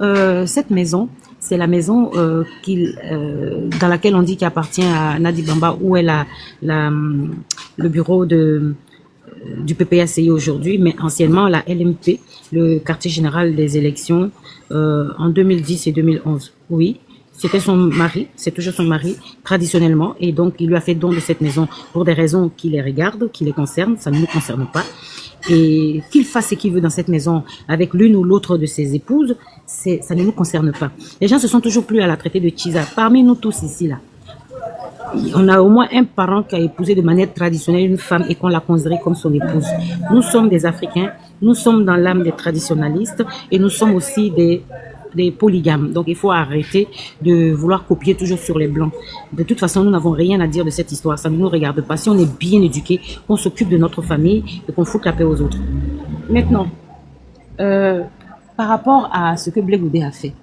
cette maison, c'est la maison dans laquelle on dit qu'il appartient à Nadi Bamba, où elle a le bureau du PPACI aujourd'hui, mais anciennement la LMP, le quartier général des élections, en 2010 et 2011. Oui, c'était son mari, c'est toujours son mari, traditionnellement, et donc il lui a fait don de cette maison pour des raisons qui les regardent, qui les concernent, ça ne nous concerne pas. Et qu'il fasse ce qu'il veut dans cette maison avec l'une ou l'autre de ses épouses, ça ne nous concerne pas. Les gens se sont toujours plus à la traiter de Tisa. Parmi nous tous ici, là, on a au moins un parent qui a épousé de manière traditionnelle une femme et qu'on l'a considérée comme son épouse. Nous sommes des Africains, nous sommes dans l'âme des traditionnalistes et nous sommes aussi des polygames. Donc, il faut arrêter de vouloir copier toujours sur les blancs. De toute façon, nous n'avons rien à dire de cette histoire. Ça ne nous regarde pas. Si on est bien éduqué, qu'on s'occupe de notre famille et qu'on fout la paix aux autres. Maintenant, par rapport à ce que Blé Goudé a fait.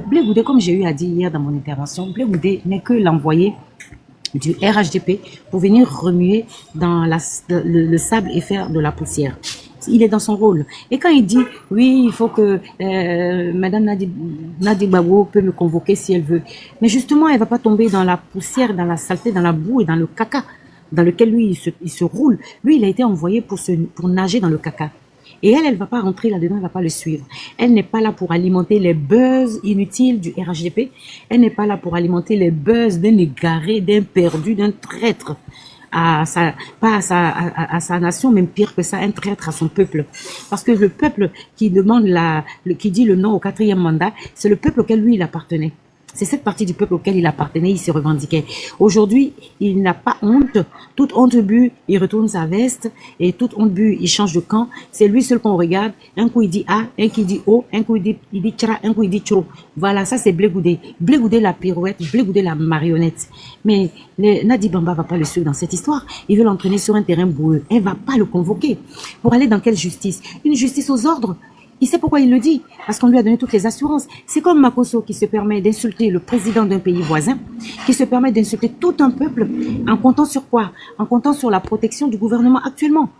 Blé Goudé, comme j'ai eu à dire hier dans mon intervention, Blé Goudé n'est que l'envoyé du RHDP pour venir remuer dans le sable et faire de la poussière. Il est dans son rôle. Et quand il dit, oui, il faut que Madame Nadi Babo peut me convoquer si elle veut. Mais justement, elle ne va pas tomber dans la poussière, dans la saleté, dans la boue et dans le caca dans lequel lui, il se roule. Lui, il a été envoyé pour nager dans le caca. Et elle ne va pas rentrer là-dedans, elle ne va pas le suivre. Elle n'est pas là pour alimenter les buzz inutiles du RHDP. Elle n'est pas là pour alimenter les buzz d'un égaré, d'un perdu, d'un traître à sa nation, même pire que ça, un traître à son peuple. Parce que le peuple qui demande qui dit le non au 4e mandat, c'est le peuple auquel lui il appartenait. C'est cette partie du peuple auquel il appartenait, il se revendiquait. Aujourd'hui, il n'a pas honte. Toute honte bu, il retourne sa veste. Et toute honte bu, il change de camp. C'est lui seul qu'on regarde. Un coup, il dit A, un coup, il dit O, un coup, il dit Tchra, un coup, il dit Tchro. Voilà, ça, c'est Blé Goudé. Blé Goudé, la pirouette, Blé Goudé, la marionnette. Mais Nadi Bamba va pas le suivre dans cette histoire. Il veut l'entraîner sur un terrain boueux. Elle va pas le convoquer. Pour aller dans quelle justice? Une justice aux ordres. Il sait pourquoi il le dit, parce qu'on lui a donné toutes les assurances. C'est comme Makosso qui se permet d'insulter le président d'un pays voisin, qui se permet d'insulter tout un peuple, en comptant sur quoi? En comptant sur la protection du gouvernement actuellement.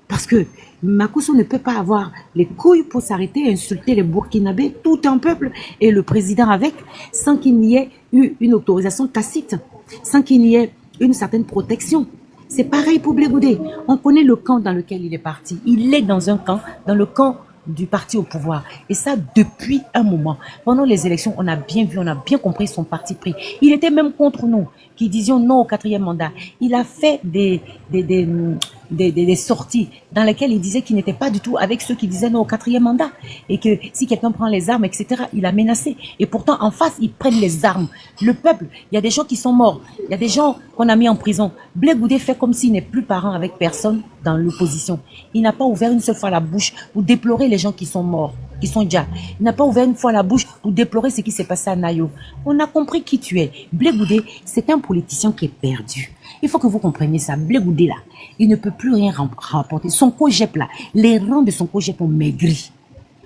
Parce que Makosso ne peut pas avoir les couilles pour s'arrêter et insulter les Burkinabés, tout un peuple, et le président avec, sans qu'il n'y ait eu une autorisation tacite, sans qu'il n'y ait une certaine protection. C'est pareil pour Blé Goudé. On connaît le camp dans lequel il est parti. Il est dans un camp, dans le camp du parti au pouvoir. Et ça, depuis un moment. Pendant les élections, on a bien vu, on a bien compris son parti pris. Il était même contre nous, qui disions non au 4e mandat. Il a fait des sorties dans lesquelles il disait qu'il n'était pas du tout avec ceux qui disaient non au 4e mandat. Et que si quelqu'un prend les armes, etc., il a menacé. Et pourtant, en face, ils prennent les armes. Le peuple, il y a des gens qui sont morts. Il y a des gens qu'on a mis en prison. Blé Goudé fait comme s'il n'est plus parent avec personne dans l'opposition. Il n'a pas ouvert une seule fois la bouche pour déplorer les gens qui sont morts, qui sont déjà. Il n'a pas ouvert une fois la bouche pour déplorer ce qui s'est passé à Nayo. On a compris qui tu es. Blé Goudé, c'est un politicien qui est perdu. Il faut que vous compreniez ça. Blé Goudé, là, il ne peut plus rien rapporter. Son COGEP, là, les rangs de son COGEP ont maigri.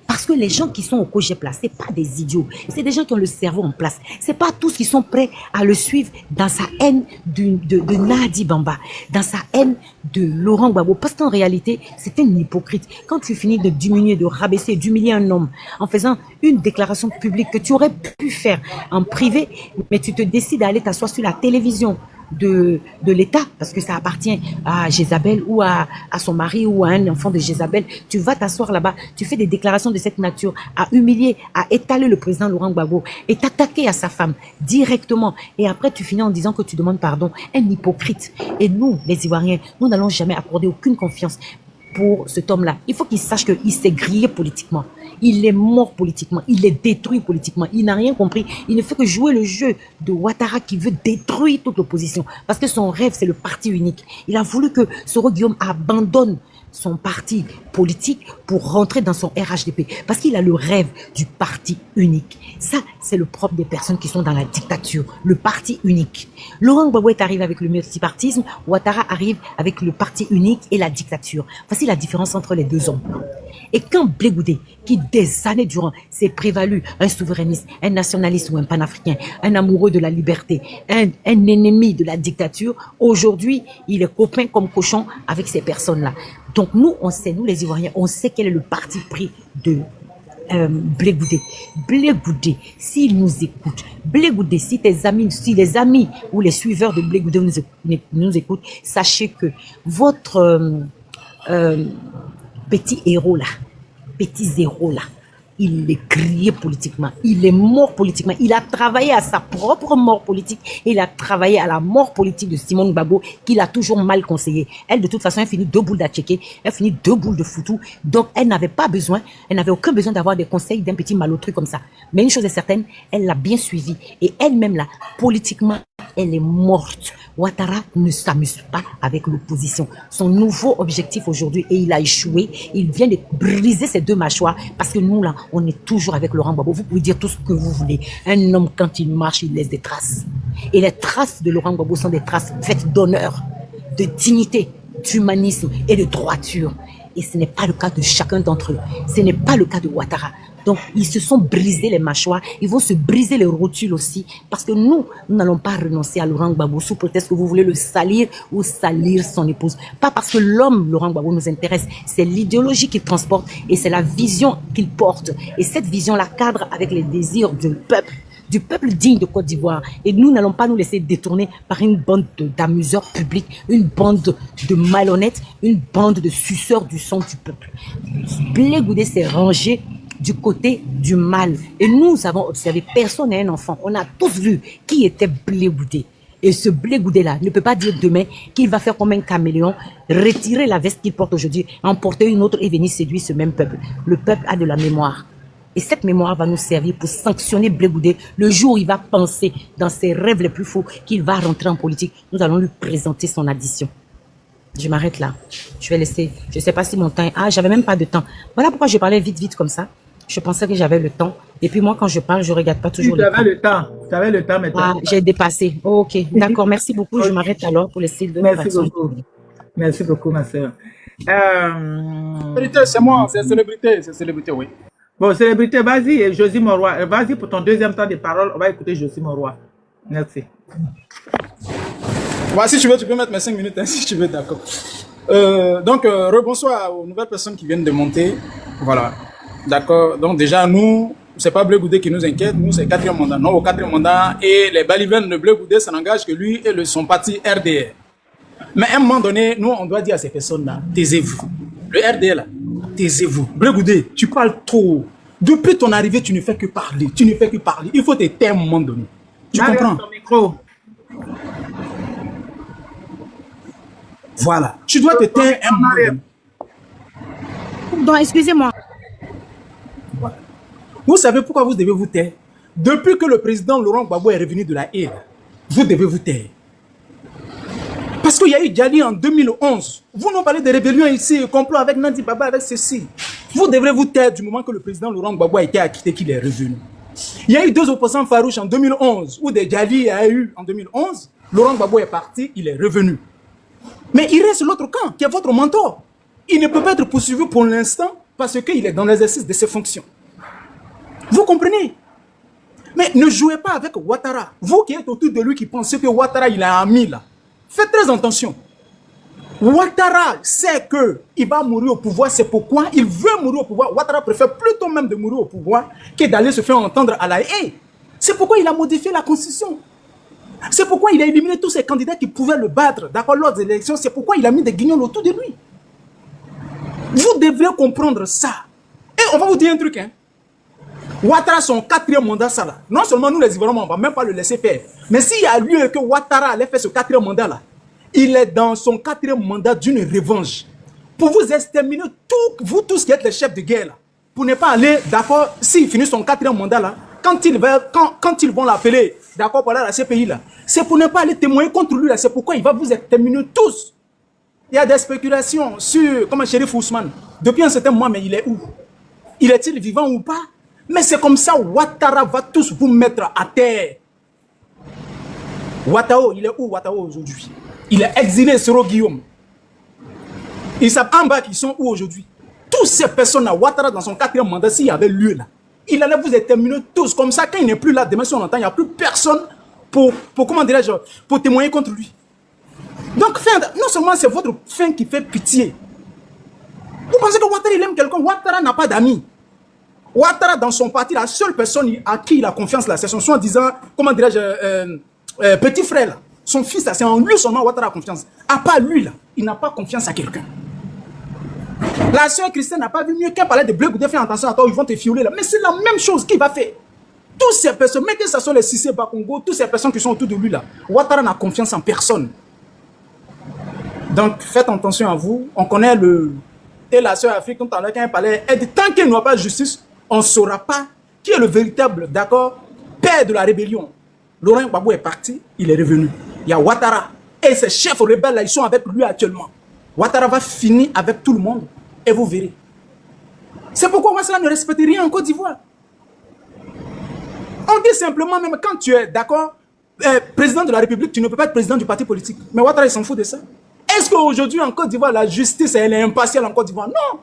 Parce que les gens qui sont au COGEP là, c'est pas des idiots. C'est des gens qui ont le cerveau en place. C'est pas tous qui sont prêts à le suivre dans sa haine de Nadi Bamba, dans sa haine de Laurent Gbagbo. Parce qu'en réalité, c'est un hypocrite. Quand tu finis de diminuer, de rabaisser, d'humilier un homme en faisant une déclaration publique que tu aurais pu faire en privé, mais tu te décides à aller t'asseoir sur la télévision de l'État, parce que ça appartient à Jézabel ou à son mari ou à un enfant de Jézabel, tu vas t'asseoir là-bas, tu fais des déclarations de cette nature, à humilier, à étaler le président Laurent Gbagbo et t'attaquer à sa femme directement, et après tu finis en disant que tu demandes pardon. Un hypocrite. Et nous, les Ivoiriens, nous n'allons jamais accorder aucune confiance pour cet homme-là. Il faut qu'il sache qu'il s'est grillé politiquement. Il est mort politiquement. Il est détruit politiquement. Il n'a rien compris. Il ne fait que jouer le jeu de Ouattara qui veut détruire toute l'opposition. Parce que son rêve, c'est le parti unique. Il a voulu que Soro Guillaume abandonne son parti politique pour rentrer dans son RHDP. Parce qu'il a le rêve du parti unique. Ça, c'est le propre des personnes qui sont dans la dictature. Le parti unique. Laurent Gbagbo est arrivé avec le multipartisme. Ouattara arrive avec le parti unique et la dictature. Voici la différence entre les deux hommes. Et quand Blé Goudé, qui des années durant s'est prévalu un souverainiste, un nationaliste ou un panafricain, un amoureux de la liberté, un ennemi de la dictature, aujourd'hui, il est copain comme cochon avec ces personnes-là. Donc nous, on sait, nous les Ivoiriens, on sait quel est le parti pris de Blé Goudé. Blé Goudé, s'il nous écoute, Blé Goudé, si les amis ou les suiveurs de Blé Goudé nous écoutent, sachez que votre petit héros là, petit zéro là, il est grillé politiquement, il est mort politiquement, il a travaillé à sa propre mort politique et il a travaillé à la mort politique de Simone Gbagbo qu'il a toujours mal conseillé. Elle, de toute façon, elle finit 2 boules d'Atchéké, elle finit 2 boules de foutou, donc elle n'avait pas besoin, elle n'avait aucun besoin d'avoir des conseils d'un petit malotru comme ça. Mais une chose est certaine, elle l'a bien suivi et elle-même là, politiquement, elle est morte. Ouattara ne s'amuse pas avec l'opposition. Son nouveau objectif aujourd'hui, et il a échoué, il vient de briser ses 2 mâchoires parce que nous là, on est toujours avec Laurent Gbagbo. Vous pouvez dire tout ce que vous voulez. Un homme, quand il marche, il laisse des traces. Et les traces de Laurent Gbagbo sont des traces faites d'honneur, de dignité, d'humanisme et de droiture. Et ce n'est pas le cas de chacun d'entre eux. Ce n'est pas le cas de Ouattara. Donc, ils se sont brisés les mâchoires. Ils vont se briser les rotules aussi. Parce que nous n'allons pas renoncer à Laurent Gbagbo sous prétexte que vous voulez le salir ou salir son épouse. Pas parce que l'homme, Laurent Gbagbo, nous intéresse. C'est l'idéologie qu'il transporte et c'est la vision qu'il porte. Et cette vision-là cadre avec les désirs du peuple digne de Côte d'Ivoire. Et nous n'allons pas nous laisser détourner par une bande d'amuseurs publics, une bande de malhonnêtes, une bande de suceurs du sang du peuple. Blé Goudé s'est rangé du côté du mal. Et nous avons observé, personne n'est un enfant. On a tous vu qui était Blé Goudé. Et ce Blé Goudé-là ne peut pas dire demain qu'il va faire comme un caméléon, retirer la veste qu'il porte aujourd'hui, en porter une autre et venir séduire ce même peuple. Le peuple a de la mémoire. Et cette mémoire va nous servir pour sanctionner Blé Goudé. Le jour où il va penser dans ses rêves les plus fous qu'il va rentrer en politique, nous allons lui présenter son addition. Je m'arrête là. Je vais laisser. Je ne sais pas si mon temps... Ah, j'avais même pas de temps. Voilà pourquoi je parlais vite comme ça. Je pensais que j'avais le temps. Et puis moi, quand je parle, je ne regarde pas toujours le temps. Tu avais le temps maintenant. Ah, j'ai dépassé. Oh, ok, d'accord. Merci beaucoup. Je m'arrête alors pour laisser de Merci beaucoup. Merci beaucoup, ma soeur. C'est moi, c'est célébrité, oui. Bon, célébrité, vas-y, Josie Moroy. Vas-y pour ton deuxième temps de parole. On va écouter Josie Moroy. Merci. Ouais, si tu veux, tu peux mettre mes 5 minutes, hein, si tu veux, d'accord. Donc, rebonsoir aux nouvelles personnes qui viennent de monter. Voilà. D'accord. Donc, déjà, nous, c'est pas Blé Goudé qui nous inquiète. Nous, c'est 4e mandat. Non, au 4e mandat. Et les balivernes de Blé Goudé, ça n'engage que lui et son parti RDR. Mais à un moment donné, nous, on doit dire à ces personnes-là, taisez-vous. Le RDR, là, taisez-vous. Blé Goudé, tu parles trop. Depuis ton arrivée, tu ne fais que parler. Tu ne fais que parler. Il faut te taire à un moment donné. Tu comprends? Ton micro. Voilà. Tu dois te taire à un moment donné. Donc, excusez-moi. Voilà. Vous savez pourquoi vous devez vous taire? Depuis que le président Laurent Gbagbo est revenu de la haie, vous devez vous taire. Parce qu'il y a eu Djali en 2011. Vous nous parlez de rébellion ici, complot avec Nandi Baba, avec ceci. Vous devrez vous taire du moment que le président Laurent Gbagbo a été acquitté, qu'il est revenu. Il y a eu 2 opposants farouches en 2011, où des Djali a eu en 2011. Laurent Gbagbo est parti, il est revenu. Mais il reste l'autre camp, qui est votre mentor. Il ne peut pas être poursuivi pour l'instant parce qu'il est dans l'exercice de ses fonctions. Vous comprenez? Mais ne jouez pas avec Ouattara. Vous qui êtes autour de lui, qui pensez que Ouattara, il a un ami là. Faites très attention. Ouattara sait qu'il va mourir au pouvoir, c'est pourquoi il veut mourir au pouvoir. Ouattara préfère plutôt même de mourir au pouvoir que d'aller se faire entendre à la haie. C'est pourquoi il a modifié la constitution. C'est pourquoi il a éliminé tous ces candidats qui pouvaient le battre, d'accord, lors des élections. C'est pourquoi il a mis des guignols autour de lui. Vous devrez comprendre ça. Et on va vous dire un truc, hein. Ouattara, son 4e mandat, ça là. Non seulement nous les Ivoiriens, on ne va même pas le laisser faire. Mais s'il y a lieu que Ouattara allait faire ce 4e mandat là, il est dans son 4e mandat d'une revanche. Pour vous exterminer, vous tous qui êtes les chefs de guerre là, pour ne pas aller, d'accord, s'il finit son 4e mandat là, quand ils vont l'appeler, d'accord, pour aller à la CPI là, c'est pour ne pas aller témoigner contre lui là, c'est pourquoi il va vous exterminer tous. Il y a des spéculations sur, comme un shérif Ousmane, depuis un certain moment, mais il est où? Il est-il vivant ou pas? Mais c'est comme ça, Ouattara va tous vous mettre à terre. Ouattao, il est où Ouattao aujourd'hui? Il est exilé sur Guillaume. Ils savent en bas qu'ils sont où aujourd'hui? Toutes ces personnes-là, Ouattara dans son 4e mandat, s'il y avait lieu là, il allait vous exterminer tous. Comme ça, quand il n'est plus là, demain si on entend, il n'y a plus personne pour comment dirais-je, pour témoigner contre lui. Donc, non seulement c'est votre fin qui fait pitié. Vous pensez que Ouattara, il aime quelqu'un? Ouattara n'a pas d'amis. Ouattara, dans son parti, la seule personne à qui il a confiance, là, c'est son soi-disant, comment dirais-je, petit frère, là. Son fils, là, c'est en lui seulement Ouattara a confiance. À part lui, là, il n'a pas confiance à quelqu'un. La sœur Christiane n'a pas vu mieux qu'elle parlait de Blé Goudé, fais attention à toi, ils vont te fioler là. Mais c'est la même chose qu'il va faire. Toutes ces personnes, mais que ce soit les Cissé Bakongo, toutes ces personnes qui sont autour de lui, là, Ouattara n'a confiance en personne. Donc, faites attention à vous. On connaît et la sœur Afrique, quand elle parlait, elle dit tant qu'il n'y aura pas de justice, on ne saura pas qui est le véritable, d'accord, père de la rébellion. Laurent Gbagbo est parti, il est revenu. Il y a Ouattara et ses chefs rebelles, là, ils sont avec lui actuellement. Ouattara va finir avec tout le monde et vous verrez. C'est pourquoi Ouattara ne respecte rien en Côte d'Ivoire. On dit simplement, même quand tu es, d'accord, président de la République, tu ne peux pas être président du parti politique. Mais Ouattara, il s'en fout de ça. Est-ce qu'aujourd'hui en Côte d'Ivoire, la justice, elle est impartiale en Côte d'Ivoire? Non.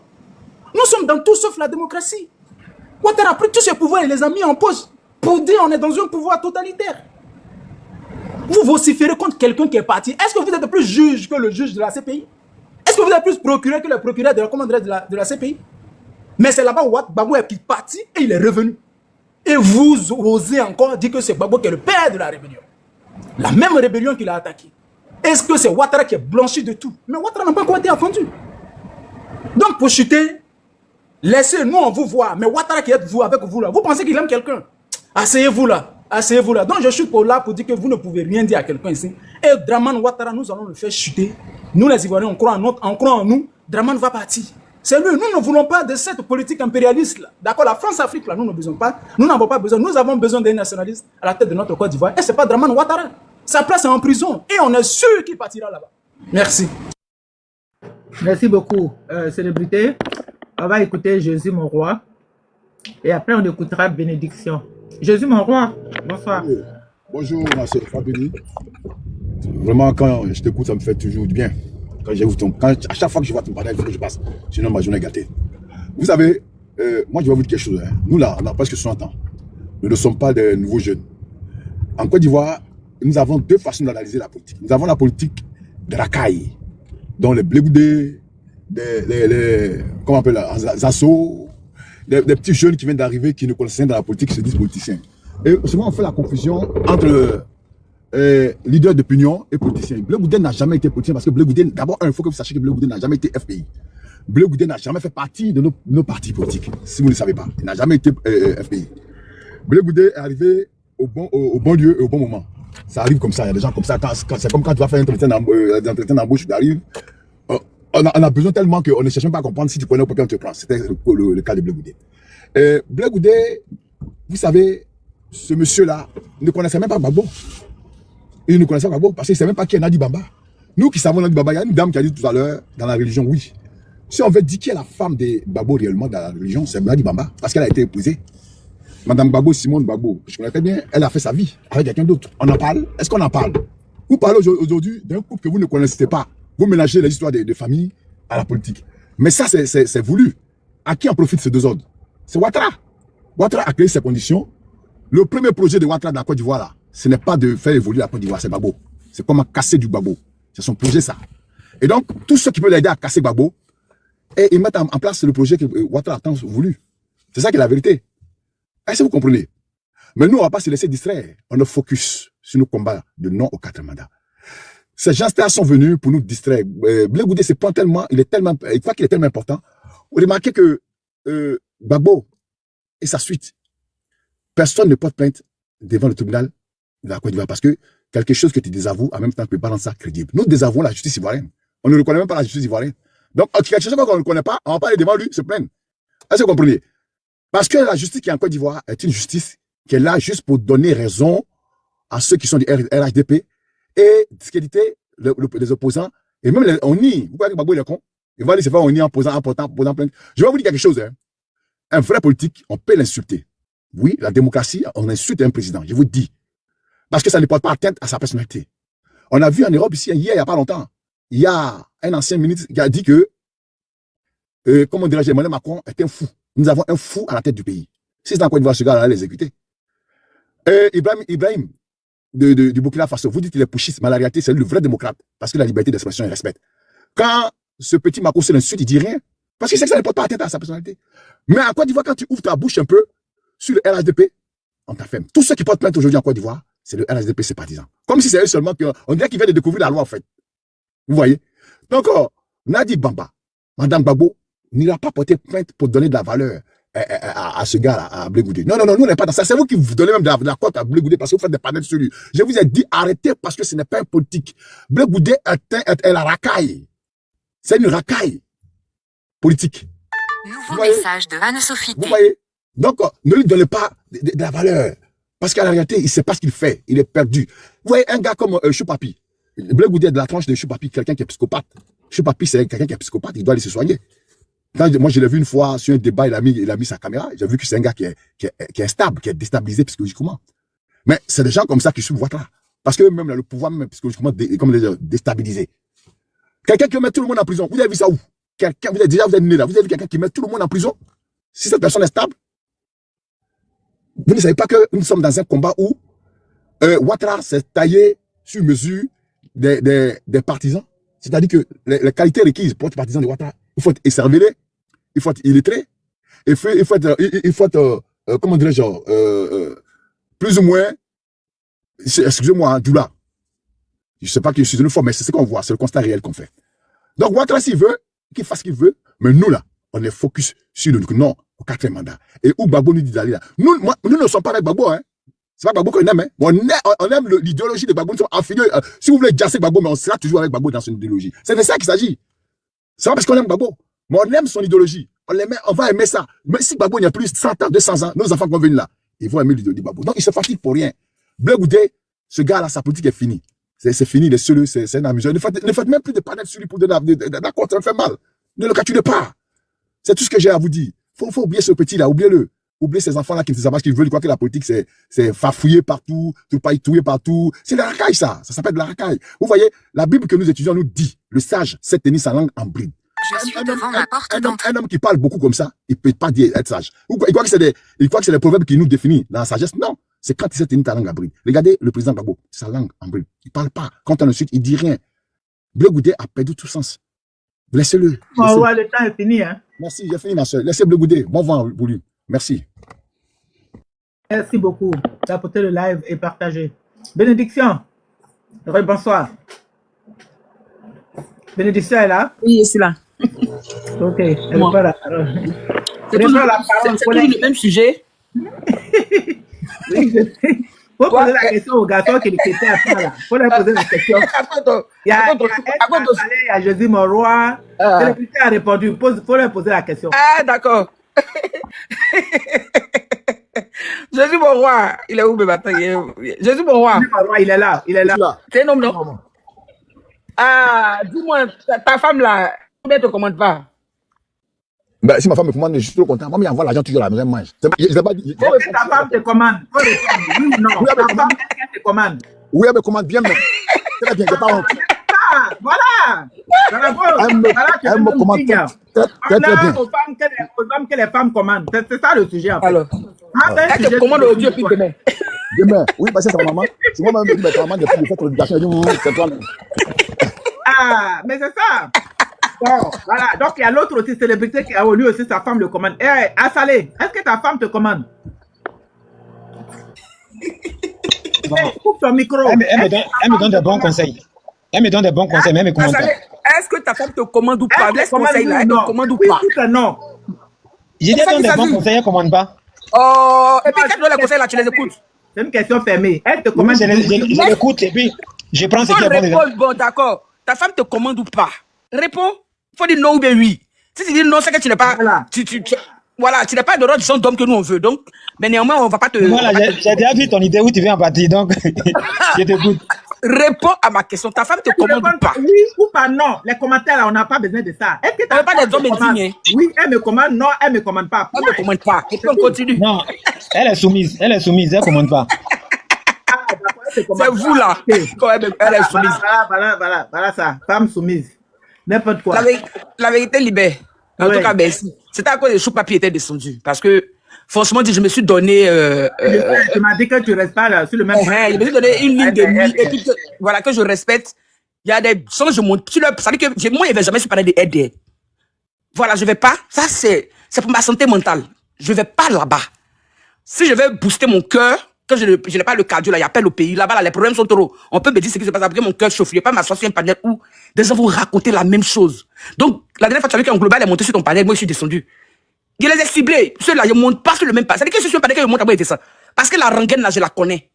Nous sommes dans tout sauf la démocratie. Ouattara a pris tous ses pouvoirs et les a mis en pause pour dire on est dans un pouvoir totalitaire. Vous vociférez contre quelqu'un qui est parti. Est-ce que vous êtes plus juge que le juge de la CPI? Est-ce que vous êtes plus procureur que le procureur de la CPI? Mais c'est là-bas où Gbagbo est parti et il est revenu. Et vous osez encore dire que c'est Gbagbo qui est le père de la rébellion. La même rébellion qu'il a attaquée. Est-ce que c'est Ouattara qui est blanchi de tout? Mais Ouattara n'a pas encore été entendu. Donc pour chuter, laissez-nous on vous voir. Mais Ouattara qui est vous avec vous là, vous pensez qu'il aime quelqu'un? Asseyez-vous là. Asseyez-vous là. Donc je suis là pour dire que vous ne pouvez rien dire à quelqu'un ici. Et Draman Ouattara, nous allons le faire chuter. Nous les Ivoiriens, on croit en nous. Draman va partir. C'est lui. Nous ne voulons pas de cette politique impérialiste là. D'accord, la France-Afrique là, nous ne besoin pas. Nous n'avons pas besoin. Nous avons besoin d'un nationaliste à la tête de notre Côte d'Ivoire. Et c'est pas Draman Ouattara. Sa place est en prison. Et on est sûr qu'il partira là-bas. Merci. Merci beaucoup, célébrité. On va écouter Jésus mon roi. Et après, on écoutera bénédiction. Jésus mon roi, bonsoir. Bonjour, ma soeur Fabini. Vraiment, quand je t'écoute, ça me fait toujours du bien. À chaque fois que je vois ton panel, il faut que je passe. Sinon, ma journée est gâtée. Vous savez, moi, je vais vous dire quelque chose. Hein. Nous, là, on a presque 60 ans. Nous ne sommes pas des nouveaux jeunes. En Côte d'Ivoire, nous avons deux façons d'analyser la politique. Nous avons la politique de racaille, dont les Blé-Goudé, comment on appelle là, Zasso, des petits jeunes qui viennent d'arriver, qui ne connaissent rien dans la politique, qui se disent politiciens. Et souvent, on fait la confusion entre leader d'opinion et politicien. Blé-Goudé n'a jamais été politicien parce que Blé-Goudé, d'abord, il faut que vous sachiez que Blé-Goudé n'a jamais été FPI. Blé-Goudé n'a jamais fait partie de nos partis politiques, si vous ne le savez pas. Il n'a jamais été FPI. Blé-Goudé est arrivé au bon lieu et au bon moment. Ça arrive comme ça, il y a des gens comme ça. C'est comme quand tu vas faire un entretien d'embauche, tu arrives. On a besoin tellement qu'on ne cherche même pas à comprendre si tu connais ou pas, on te prend. C'était le cas de Blé-Goudé. Blé-Goudé, vous savez, ce monsieur-là ne connaissait même pas Gbagbo. Il ne connaissait pas Gbagbo parce qu'il ne savait même pas qui est Nadi Bamba. Nous qui savons Nadi Bamba, il y a une dame qui a dit tout à l'heure, dans la religion, oui. Si on veut dire qui est la femme de Gbagbo réellement dans la religion, c'est Nadi Bamba, parce qu'elle a été épousée. Madame Gbagbo, Simone Gbagbo, je connais très bien, elle a fait sa vie avec quelqu'un d'autre. On en parle? Est-ce qu'on en parle? Vous parlez aujourd'hui d'un couple que vous ne connaissez pas. Vous mélangez les histoires de famille à la politique. Mais ça, c'est voulu. À qui en profitent ces deux ordres? C'est Ouattara. Ouattara a créé ces conditions. Le premier projet de Ouattara dans la Côte d'Ivoire, là, ce n'est pas de faire évoluer la Côte d'Ivoire, c'est Gbagbo. C'est comment casser du Gbagbo. C'est son projet, ça. Et donc, tous ceux qui peuvent l'aider à casser Gbagbo, et ils mettent en place le projet que Ouattara a tant voulu. C'est ça qui est la vérité. Est-ce que vous comprenez? Mais nous, on ne va pas se laisser distraire. On est focus sur nos combats de non aux 4 mandats. Ces gens-là sont venus pour nous distraire. Blé-Goudé se prend tellement, il croit qu'il est tellement important. Vous remarquez que Gbagbo et sa suite, personne ne porte plainte devant le tribunal de la Côte d'Ivoire parce que quelque chose que tu désavoues en même temps que tu peux pas rendre ça crédible. Nous désavouons la justice ivoirienne. On ne reconnaît même pas la justice ivoirienne. Donc, quelque chose qu'on ne connaît pas, on va pas aller devant lui se plaindre. Est-ce que vous comprenez? Parce que la justice qui est en Côte d'Ivoire est une justice qui est là juste pour donner raison à ceux qui sont du RHDP et discréditer les opposants. Et même on nie. Vous voyez que Gbagbo il est con? Il va aller se faire on nie en posant plainte. Je vais vous dire quelque chose. Hein. Un vrai politique, on peut l'insulter. Oui, la démocratie, on insulte un président. Je vous dis. Parce que ça ne porte pas atteinte à sa personnalité. On a vu en Europe ici, hier, il n'y a pas longtemps, il y a un ancien ministre qui a dit que, comment dirais-je, Emmanuel Macron est un fou. Nous avons un fou à la tête du pays. Si c'est en Côte d'Ivoire, ce gars-là, l'exécuter. Ibrahim du Burkina Faso, vous dites qu'il est pushiste, mais la réalité, c'est le vrai démocrate. Parce que la liberté d'expression, il respecte. Quand ce petit Macron se l'insulte, il dit rien. Parce qu'il sait que ça ne porte pas atteinte à sa personnalité. Mais en Côte d'Ivoire, quand tu ouvres ta bouche un peu sur le RHDP, on t'affirme. Tous ceux qui portent plainte aujourd'hui en Côte d'Ivoire, c'est le RHDP, ses partisans. Comme si c'est eux seulement on dirait qu'ils viennent de découvrir la loi, en fait. Vous voyez? Donc, Nadi Bamba, Madame Gbagbo, n'ira pas porter plainte pour donner de la valeur à ce gars-là, à Blé-Goudé. Non, nous, on n'est pas dans ça. C'est vous qui vous donnez même de la cote à Blé-Goudé parce que vous faites des panels sur lui. Je vous ai dit, arrêtez parce que ce n'est pas un politique. Blé-Goudé est la racaille. C'est une racaille politique. Nouveau message de Anne-Sophie. Vous voyez? Donc, ne lui donnez pas de la valeur. Parce qu'en réalité, il ne sait pas ce qu'il fait. Il est perdu. Vous voyez, un gars comme Choupapi. Blé-Goudé est de la tranche de Choupapi, quelqu'un qui est psychopathe. Choupapi, c'est quelqu'un qui est psychopathe. Il doit aller se soigner. Moi, je l'ai vu une fois sur un débat, il a mis sa caméra. J'ai vu que c'est un gars qui est instable, qui est déstabilisé psychologiquement. Mais c'est des gens comme ça qui suivent Ouattara. Parce que même le pouvoir, même psychologiquement, comme les déstabilisé. Quelqu'un qui met tout le monde en prison. Vous avez vu ça où? Vous êtes né là. Vous avez vu quelqu'un qui met tout le monde en prison? Si cette personne est stable, Vous ne savez pas que nous sommes dans un combat où Ouattara s'est taillé sur mesure des partisans. C'est-à-dire que les qualités requises pour être partisan de Ouattara, il faut être écervelé, il faut être illettré, il faut être comment dirais-je, plus ou moins, excusez-moi, doula. Je ne sais pas que je suis une fois, mais c'est ce qu'on voit, c'est le constat réel qu'on fait. Donc Ouattara, s'il veut, qu'il fasse ce qu'il veut, mais nous là, on est focus sur le non au 4e mandat. Et où Gbagbo nous dit d'aller là. Nous ne sommes pas avec Gbagbo, hein. C'est pas Gbagbo qu'on aime, hein. On aime l'idéologie de Gbagbo. Nous sommes affiliés. Si vous voulez jasser Gbagbo, mais on sera toujours avec Gbagbo dans son idéologie. C'est de ça qu'il s'agit. C'est pas parce qu'on aime Gbagbo, mais on aime son idéologie. On va aimer ça. Mais si Gbagbo il y a plus de 100 ans, 200 ans, nos enfants vont venir là, ils vont aimer l'idéologie de Gbagbo. Donc ils se fatiguent pour rien. Bleu Goudé, ce gars-là, sa politique est finie. C'est fini, il est seul, c'est un amuseur. Ne faites même plus de panel sur lui pour donner d'accord, ça me fait mal. Ne le capturez pas. C'est tout ce que j'ai à vous dire. Faut oublier ce petit-là, oubliez-le. Oubliez ces enfants-là qui ne savent pas ce qu'ils veulent, ils croient que la politique, c'est fafouiller partout, touiller partout. C'est de la racaille, ça. Ça s'appelle de la racaille. Vous voyez, la Bible que nous étudions nous dit, le sage sait tenir sa langue en bride. Je suis devant ma porte d'entrée. Un homme qui parle beaucoup comme ça, il peut pas dire être sage. Il croit que c'est les proverbes qui nous définissent dans la sagesse. Non. C'est quand il sait tenir ta langue en bride. Regardez le président Gbagbo, sa langue en bride. Il parle pas. Quand on le suit, il dit rien. Bleu Goudé a perdu tout sens. Laissez-le. Ouais, le temps est fini, hein. Merci, j'ai fini, ma soeur. Laissez Bleu Goudé. Bon vent pour lui. Merci. Merci beaucoup d'apporter le live et partager. Bénédiction. Bonsoir. Bénédiction est là? Oui, je suis là. Ok, elle est pas là. C'est toujours le même sujet. Oui, je sais. Faut poser la question au garçon qui était à ça là. Faut leur poser la question. Il y a Jésus Moroy. Le a répondu. Faut leur poser la question. Ah, d'accord. Jésus Moroy, il est où, bébé? Jésus Moroy. Il est là. Il est là. C'est un homme, non? Ah, dis-moi, ta femme là, combien te commande pas? Ben, si ma femme me commande, je suis trop content. Moi, il envoie l'argent toujours à la maison, mange. Je sais pas dire. Faut que ta femme te commande. Faut répondre. Oui ou non? Ta femme, est-ce qu'elle te commande? Oui, elle me commande bien, mais très bien, j'ai pas honte. Voilà. Elle me commande très bien. Aux femmes que les femmes commandent. C'est ça le sujet, en fait. Alors, elle te commande aujourd'hui et puis demain. Demain, oui, parce que c'est ma maman. C'est moi-même qui me commande depuis le fait de l'éducation. C'est toi. Ah, mais c'est ça. Bon, voilà. Donc, il y a l'autre aussi célébrité qui a eu lui aussi, sa femme le commande. Eh, Assalé, est-ce que ta femme te commande? Coupe ton micro. Elle me donne des bons conseils. Elle me donne des bons conseils, mais elle me commande pas. Est-ce que ta femme te commande ou pas? Laisse conseil là, elle te commande ou pas? Oui, non. J'ai dit donne des bons conseils, elle ne commande pas. Oh, et puis quand tu donnes les conseils là, tu les écoutes. C'est une question fermée. Elle te commande. Je l'écoute et puis je prends ce qui est bon dedans. Bon, d'accord. Ta femme te commande ou pas? Réponds. Il faut dire non ou bien oui. Si tu dis non, c'est que tu n'es pas. Voilà. Voilà, tu n'es pas de l'ordre du genre d'homme que nous on veut. Donc, mais néanmoins, on ne va pas te. Voilà, j'ai déjà vu ton idée où tu viens en partie. Donc, je t'écoute. Réponds à ma question. Ta femme te commande ou pas? Oui ou pas non. Les commentaires là, on n'a pas besoin de ça. Est-ce que tu n'as pas des hommes indignes? Oui, elle me commande. Non, elle ne me commande pas. Elle ne me commande pas. Et puis on continue. Non, elle est soumise. Elle est soumise. Elle ne commande pas. C'est vous là. Elle est soumise. Voilà ça. Femme soumise. N'importe quoi. La vérité libère. En tout cas, merci. C'était à cause de Choupapi était descendu. Parce que, franchement, je me suis donné. Tu m'as dit que tu restes pas là, sur le même. Je me suis donné une ligne de nuit. Et puis, voilà, que je respecte. Il y a des gens, je monte. Ça veut dire que moi, il ne va jamais se parler de RDR. Voilà, je ne vais pas. Ça, c'est pour ma santé mentale. Je ne vais pas là-bas. Si je vais booster mon cœur, que je n'ai pas le cardio, là, il appelle au pays. Là-bas, là, les problèmes sont trop. On peut me dire ce qui se passe après mon cœur chauffe. Je ne vais pas m'asseoir sur un panel où des gens vont raconter la même chose. Donc, la dernière fois, tu as vu qu'en global, elle est montée sur ton panel. Moi, je suis descendu. Je les ai ciblés. Ceux-là, ils ne montent pas sur le même panel. C'est-à-dire que je suis sur un panel, ils montent à moi, ça. Parce que la rengaine, là, je la connais.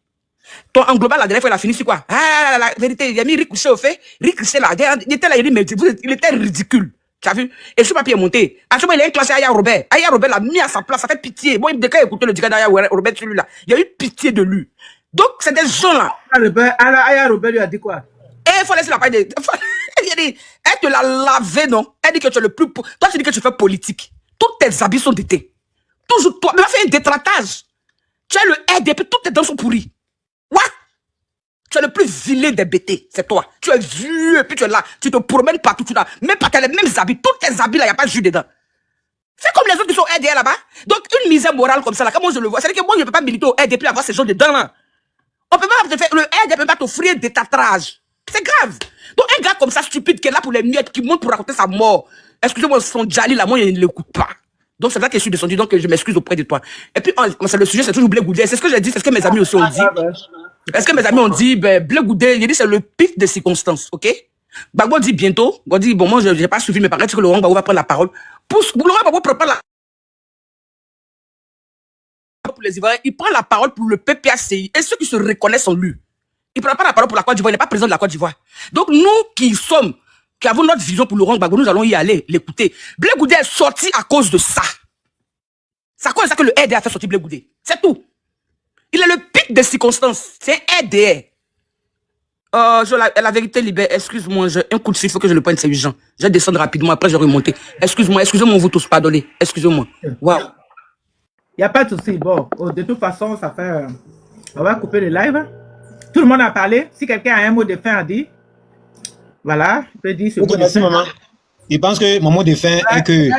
Toi, en global, la dernière fois, elle a fini sur quoi? Ah, la vérité, il a mis Rick Richer au fait. Rick Richer, là, il était là, il était ridicule. Tu as vu? Et ce papier est monté. À ce moment, il a classé Aya Robert. Aya Robert l'a mis à sa place, ça fait pitié. Moi, dès qu'il a écouté le diga d'Aya Robert, celui-là, il a eu pitié de lui. Donc, c'est des gens-là. Aya Robert lui a dit quoi? Et il faut laisser la parole. Elle te l'a lavé, non? Elle dit que tu es le plus. Toi, tu dis que tu fais politique. Tous tes habits sont d'été. Toujours toi. Mais va faire un détratage. Tu as le RDP, toutes tes dents sont pourries. What? Tu es le plus vilain des bêtés, c'est toi. Tu es vieux, et puis tu es là. Tu te promènes partout, tu n'as même pas les mêmes habits. Tous tes habits là, il n'y a pas de jus dedans. Fais comme les autres qui sont RDR là-bas. Donc, une misère morale comme ça, là, comment je le vois? C'est-à-dire que moi, je ne peux pas militer au RDR puis avoir ces gens dedans, là. On peut pas te faire, le RDR ne peut pas t'offrir des tatrages. C'est grave. Donc, un gars comme ça, stupide, qui est là pour les miettes, qui monte pour raconter sa mort. Excusez-moi, son Djali, là, moi, il ne l'écoute pas. Donc, c'est là que je suis descendu, donc je m'excuse auprès de toi. Et puis, le sujet, c'est toujours Blé Goudé. C'est ce que j'ai dit, c'est ce que mes amis aussi ont dit. Est-ce que mes amis ont dit, ben, Blé Goudé, il dit, c'est le pic des circonstances, ok? Bagbo dit bientôt, on dit, bon, moi, je n'ai pas suivi, mais paraît que Laurent Gbagbo va prendre la parole. Pour Laurent Gbagbo prend la pour les Ivoiriens, il prend la parole pour le PPACI et ceux qui se reconnaissent en lui. Il ne prend pas la parole pour la Côte d'Ivoire, il n'est pas président de la Côte d'Ivoire. Donc nous qui avons notre vision pour Laurent Gbagbo, nous allons y aller, l'écouter. Blé Goudé est sorti à cause de ça. C'est à cause de ça que le RDR a fait sortir Blé Goudé. C'est tout. Il est le pic des circonstances. C'est un RDR. La vérité libère, excuse-moi, un coup de fil, il faut que je le prenne, c'est urgent. Je vais descendre rapidement, après je vais remonter. Excuse-moi, vous tous, pardonnez. Excusez-moi. Waouh. Il n'y a pas de souci. Bon, de toute façon, ça fait... on va couper le live. Tout le monde a parlé. Si quelqu'un a un mot de fin à dire, voilà, je peux dire ce mot de merci, fin. maman. Je pense que mon mot de fin est que...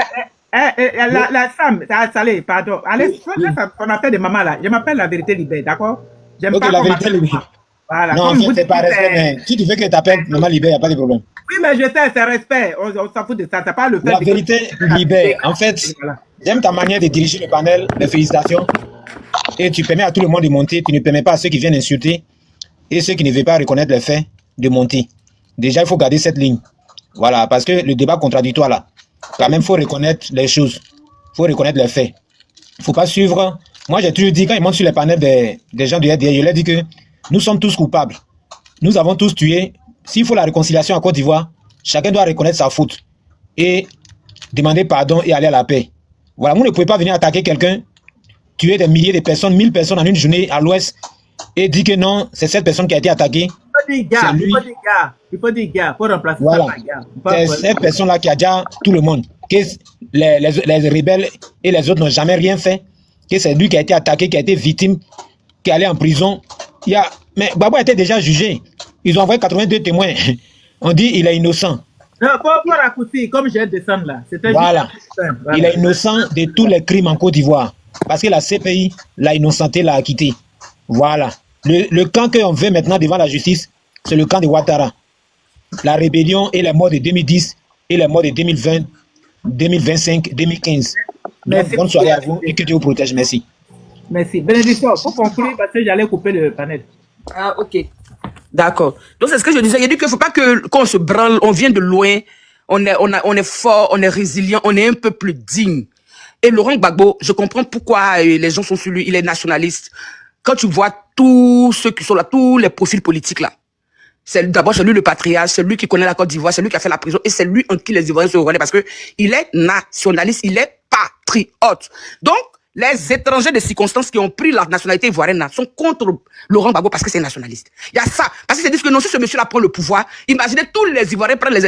La femme, allez, pardon. Allez, on a fait de maman là. Je m'appelle La Vérité Libère, d'accord? Ok, La Vérité Libère. Voilà. Non, en fait, c'est pas respect, mais si tu veux que tu t'appelles Maman Libère, il n'y a pas de problème. Oui, mais je sais, c'est respect. On s'en fout de ça. T'as pas le fait. La Vérité Libère. En fait, j'aime ta manière de diriger le panel. Les félicitations. Et tu permets à tout le monde de monter. Tu ne permets pas à ceux qui viennent insulter et ceux qui ne veulent pas reconnaître les faits de monter. Déjà, il faut garder cette ligne. Voilà, parce que le débat contradictoire là, quand même, il faut reconnaître les choses. Il faut reconnaître les faits. Il ne faut pas suivre. Moi, j'ai toujours dit, quand ils montent sur les panels des gens du RDR, je leur dis que nous sommes tous coupables. Nous avons tous tué. S'il faut la réconciliation en Côte d'Ivoire, chacun doit reconnaître sa faute et demander pardon et aller à la paix. Voilà, vous ne pouvez pas venir attaquer quelqu'un, tuer des milliers de personnes, 1000 personnes en une journée à l'ouest et dire que non, c'est cette personne qui a été attaquée. Il faut dire gars, il faut remplacer voilà. ça. C'est cette personne-là qui a déjà tout le monde. Que les rebelles et les autres n'ont jamais rien fait. Que c'est lui qui a été attaqué, qui a été victime, qui est allé en prison. Mais Gbagbo a été déjà jugé. Ils ont envoyé 82 témoins. On dit il est innocent. Non, pour raccourcir, comme je vais descendre là. Voilà. Il est innocent de tous les crimes en Côte d'Ivoire. Parce que la CPI l'a innocenté, l'a acquitté. Voilà. Le camp qu'on veut maintenant devant la justice, c'est le camp de Ouattara. La rébellion et les morts de 2010 et les morts de 2020, 2025, 2015. Donc, bonne soirée à vous et que Dieu vous protège. Merci. Merci. Bénédiction, pour conclure, parce que j'allais couper le panel. Ah, ok. D'accord. Donc, c'est ce que je disais. Il dit qu'il ne faut pas qu'on se branle, on vient de loin, on est fort, on est résilient, on est un peu plus digne. Et Laurent Gbagbo, je comprends pourquoi les gens sont sur lui, il est nationaliste. Quand tu vois tous ceux qui sont là, tous les profils politiques là, d'abord c'est lui le patriarche, c'est lui qui connaît la Côte d'Ivoire, c'est lui qui a fait la prison et c'est lui en qui les Ivoiriens se reconnaissent parce que il est nationaliste, il est patriote. Donc, les étrangers de circonstances qui ont pris la nationalité ivoirienne sont contre Laurent Gbagbo parce que c'est nationaliste. Il y a ça. Parce qu'ils se disent que non, si ce monsieur-là prend le pouvoir, imaginez tous les Ivoiriens prennent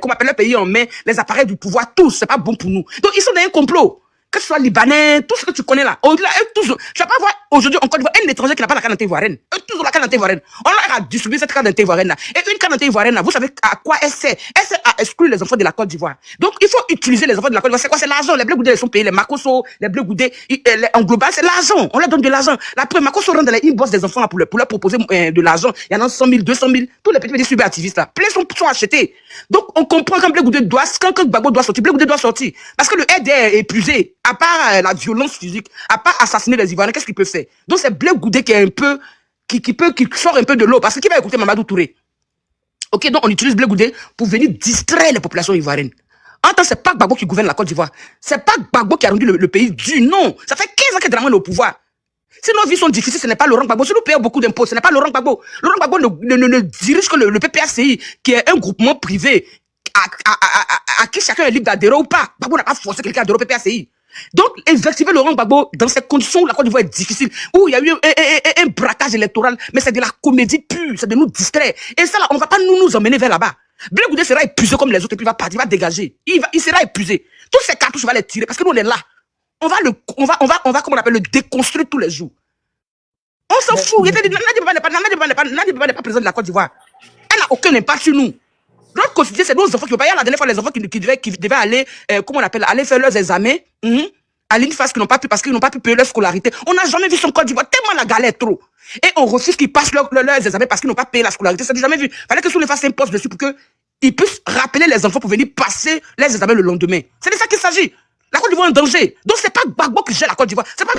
comment appelle le pays en main, les appareils du pouvoir, tous, c'est pas bon pour nous. Donc ils sont dans un complot. Que ce soit libanais, tout ce que tu connais là. Tu vas pas voir aujourd'hui en Côte d'Ivoire un étranger qui n'a pas la carte d'identité ivoirienne. Eux, tous ont la carte d'identité ivoirienne. On leur a distribué cette carte d'identité ivoirienne là. Et une carte d'identité ivoirienne là, vous savez à quoi elle sert? Elle sert à exclure les enfants de la Côte d'Ivoire. Donc il faut utiliser les enfants de la Côte d'Ivoire. C'est quoi? C'est l'argent. Les Blé Goudé sont payés, les Makosso, les Blé Goudé, en global, c'est l'argent. On leur donne de l'argent. La preuve, Makosso rentre dans les inbox des enfants là pour leur proposer de l'argent. Il y en a 100 000, 200 000. Tous les petits cyberactivistes là. Plein sont achetés. Donc on comprend quand Blé Goudé quand Gbagbo doit sortir, Blé Goudé doit sortir. Parce que le RDR est épuisé. À part la violence physique, à part assassiner les Ivoiriens, qu'est-ce qu'il peut faire? Donc c'est Blé Goudé qui est un peu, qui sort un peu de l'eau, parce que qui va écouter Mamadou Touré? Ok, donc on utilise Blé Goudé pour venir distraire les populations ivoiriennes. En tant que c'est pas Gbagbo qui gouverne la Côte d'Ivoire, c'est pas Gbagbo qui a rendu le pays dur, non. Ça fait 15 ans que Dramane est au pouvoir. Si nos vies sont difficiles, ce n'est pas Laurent Gbagbo. Si nous payons beaucoup d'impôts, ce n'est pas Laurent Gbagbo. Laurent Gbagbo ne dirige que le PPACI, qui est un groupement privé à qui chacun est libre d'adhérer ou pas. Gbagbo n'a pas forcé quelqu'un à adhérer au PPACI. Donc, effectivement, Laurent Gbagbo, dans ces conditions où la Côte d'Ivoire est difficile, où il y a eu un braquage électoral, mais c'est de la comédie pure, c'est de nous distraire. Et ça, là, on ne va pas nous emmener vers là-bas. Blé Goudé sera épuisé comme les autres, et puis il va partir, il va dégager. Il sera épuisé. Tous ces cartouches, on va les tirer, parce que nous, on est là. On va, comment on appelle, le déconstruire tous les jours. On s'en fout. Nana n'est pas président de la Côte d'Ivoire. Elle n'a aucun impact sur nous. Notre quotidien, c'est nos enfants qui vont pas. Il y a la dernière fois, les enfants qui devaient aller, comment on appelle, aller faire leurs examens, à l'INFAS, qui n'ont pas pu, parce qu'ils n'ont pas pu payer leur scolarité. On n'a jamais vu son Côte d'Ivoire, tellement la galère trop. Et on refuse qu'ils passent leurs examens parce qu'ils n'ont pas payé la scolarité. Ça n'a jamais vu. Fallait que Souley fasse un poste dessus pour qu'ils puissent rappeler les enfants pour venir passer les examens le lendemain. C'est de ça qu'il s'agit. La Côte d'Ivoire est en danger. Donc, c'est pas Gbagbo qui gère la Côte d'Ivoire. C'est pas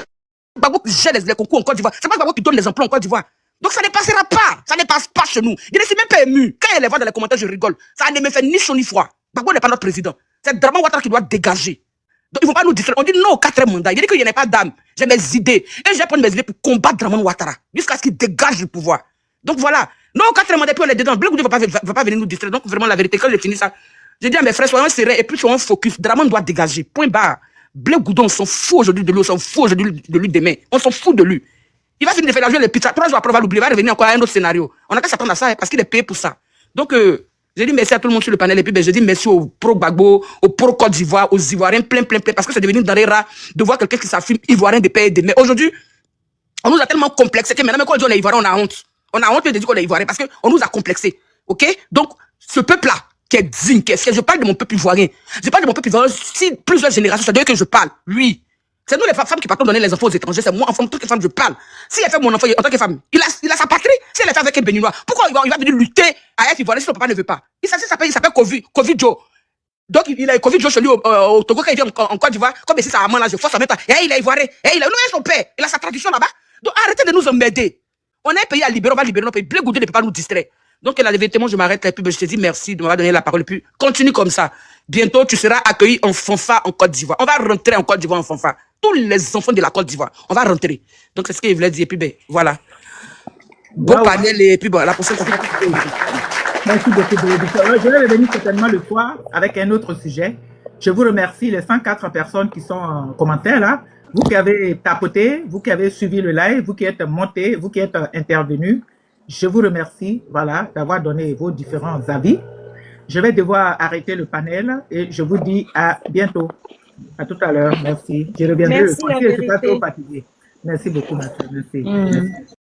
Gbagbo qui gère les concours en Côte d'Ivoire. C'est pas Gbagbo qui donne les emplois en Côte d'Ivoire. Donc, ça ne passera pas. Ça ne passe pas chez nous. Je ne suis même pas ému. Quand il les voit dans les commentaires, je rigole. Ça ne me fait ni chaud ni froid. Gbagbo n'est pas notre président. C'est Dramane Ouattara qui doit dégager. Donc, ils ne vont pas nous distraire. On dit non au 4e mandat. Il dit qu'il n'y en a pas d'âme. J'ai mes idées. Et je vais prendre mes idées pour combattre Dramane Ouattara. Jusqu'à ce qu'il dégage du pouvoir. Donc, voilà. Non au 4e mandat, puis on est dedans. Blé Goudé ne va pas venir nous distraire. Donc, vraiment, la vérité, quand j'ai fini ça, j'ai dit à mes frères, soyons sérieux et puis soyons focus. Dramane doit dégager. Point barre. Blé Goudé, on s'en fout aujourd'hui de lui. On s'en fout aujourd'hui de lui demain. On s'en fout de lui. Il va finir de faire l'argent les pizzas. 3 jours après, on va l'oublier. Il va revenir encore à un autre scénario. On n'a qu'à s'attendre à ça parce qu'il est payé pour ça. Donc, j'ai dit merci à tout le monde sur le panel. Et puis, j'ai dit merci aux pro-Gbagbo, aux pro-Côte d'Ivoire, aux Ivoiriens, plein. Parce que c'est devenu dans les rats de voir quelqu'un qui s'affirme Ivoirien de paix et de mais aujourd'hui, on nous a tellement complexé que maintenant, quand on dit on est Ivoirien, on a honte. On a honte de dire qu'on est Ivoirien parce qu'on nous a complexé. OK? Donc, ce peuple-là, qui est digne, je parle de mon peuple ivoirien. Je parle de mon peuple ivoirien. Si plusieurs générations, c'est d'eux que je parle. Lui. C'est nous les femmes qui partons donner les enfants aux étrangers. C'est moi, en tant que femme, je parle. Si elle fait mon enfant en tant que femme, il a sa patrie. Si elle est fait avec un Béninois, pourquoi il va venir lutter à être ivoirien si son papa ne veut pas? Il s'appelle Covid Joe. Donc, il a Covid Joe chez lui au Togo quand il vient en Côte d'Ivoire. Comme ici, ça a là, je force à mettre. Il est ivoirien. Il a son père. Il a sa tradition là-bas. Donc, arrêtez de nous emmerder. On est un pays à libérer, on va libérer notre pays. Blé Goudé ne peut pas nous distraire. Donc, la vérité, moi, je m'arrête là. Et puis, je te dis merci de m'avoir donné la parole. Et puis, continue comme ça. Bientôt, tu seras accueilli en fanfare en Côte d'Ivoire. On va rentrer en Côte d'Ivoire en fanfare. Tous les enfants de la Côte d'Ivoire, on va rentrer. Donc, c'est ce qu'il voulait dire. Et puis, ben, voilà. Bon panel. Et puis, bon, la prochaine fois. Merci beaucoup. Je vais revenir certainement le soir avec un autre sujet. Je vous remercie, les 104 personnes qui sont en commentaire là. Vous qui avez tapoté, vous qui avez suivi le live, vous qui êtes monté, vous qui êtes intervenus. Je vous remercie, voilà, d'avoir donné vos différents avis. Je vais devoir arrêter le panel et je vous dis à bientôt. À tout à l'heure. Merci. Je reviendrai. Merci, la vérité. Je ne suis pas trop fatigué. Merci beaucoup, ma soeur. Merci. Merci.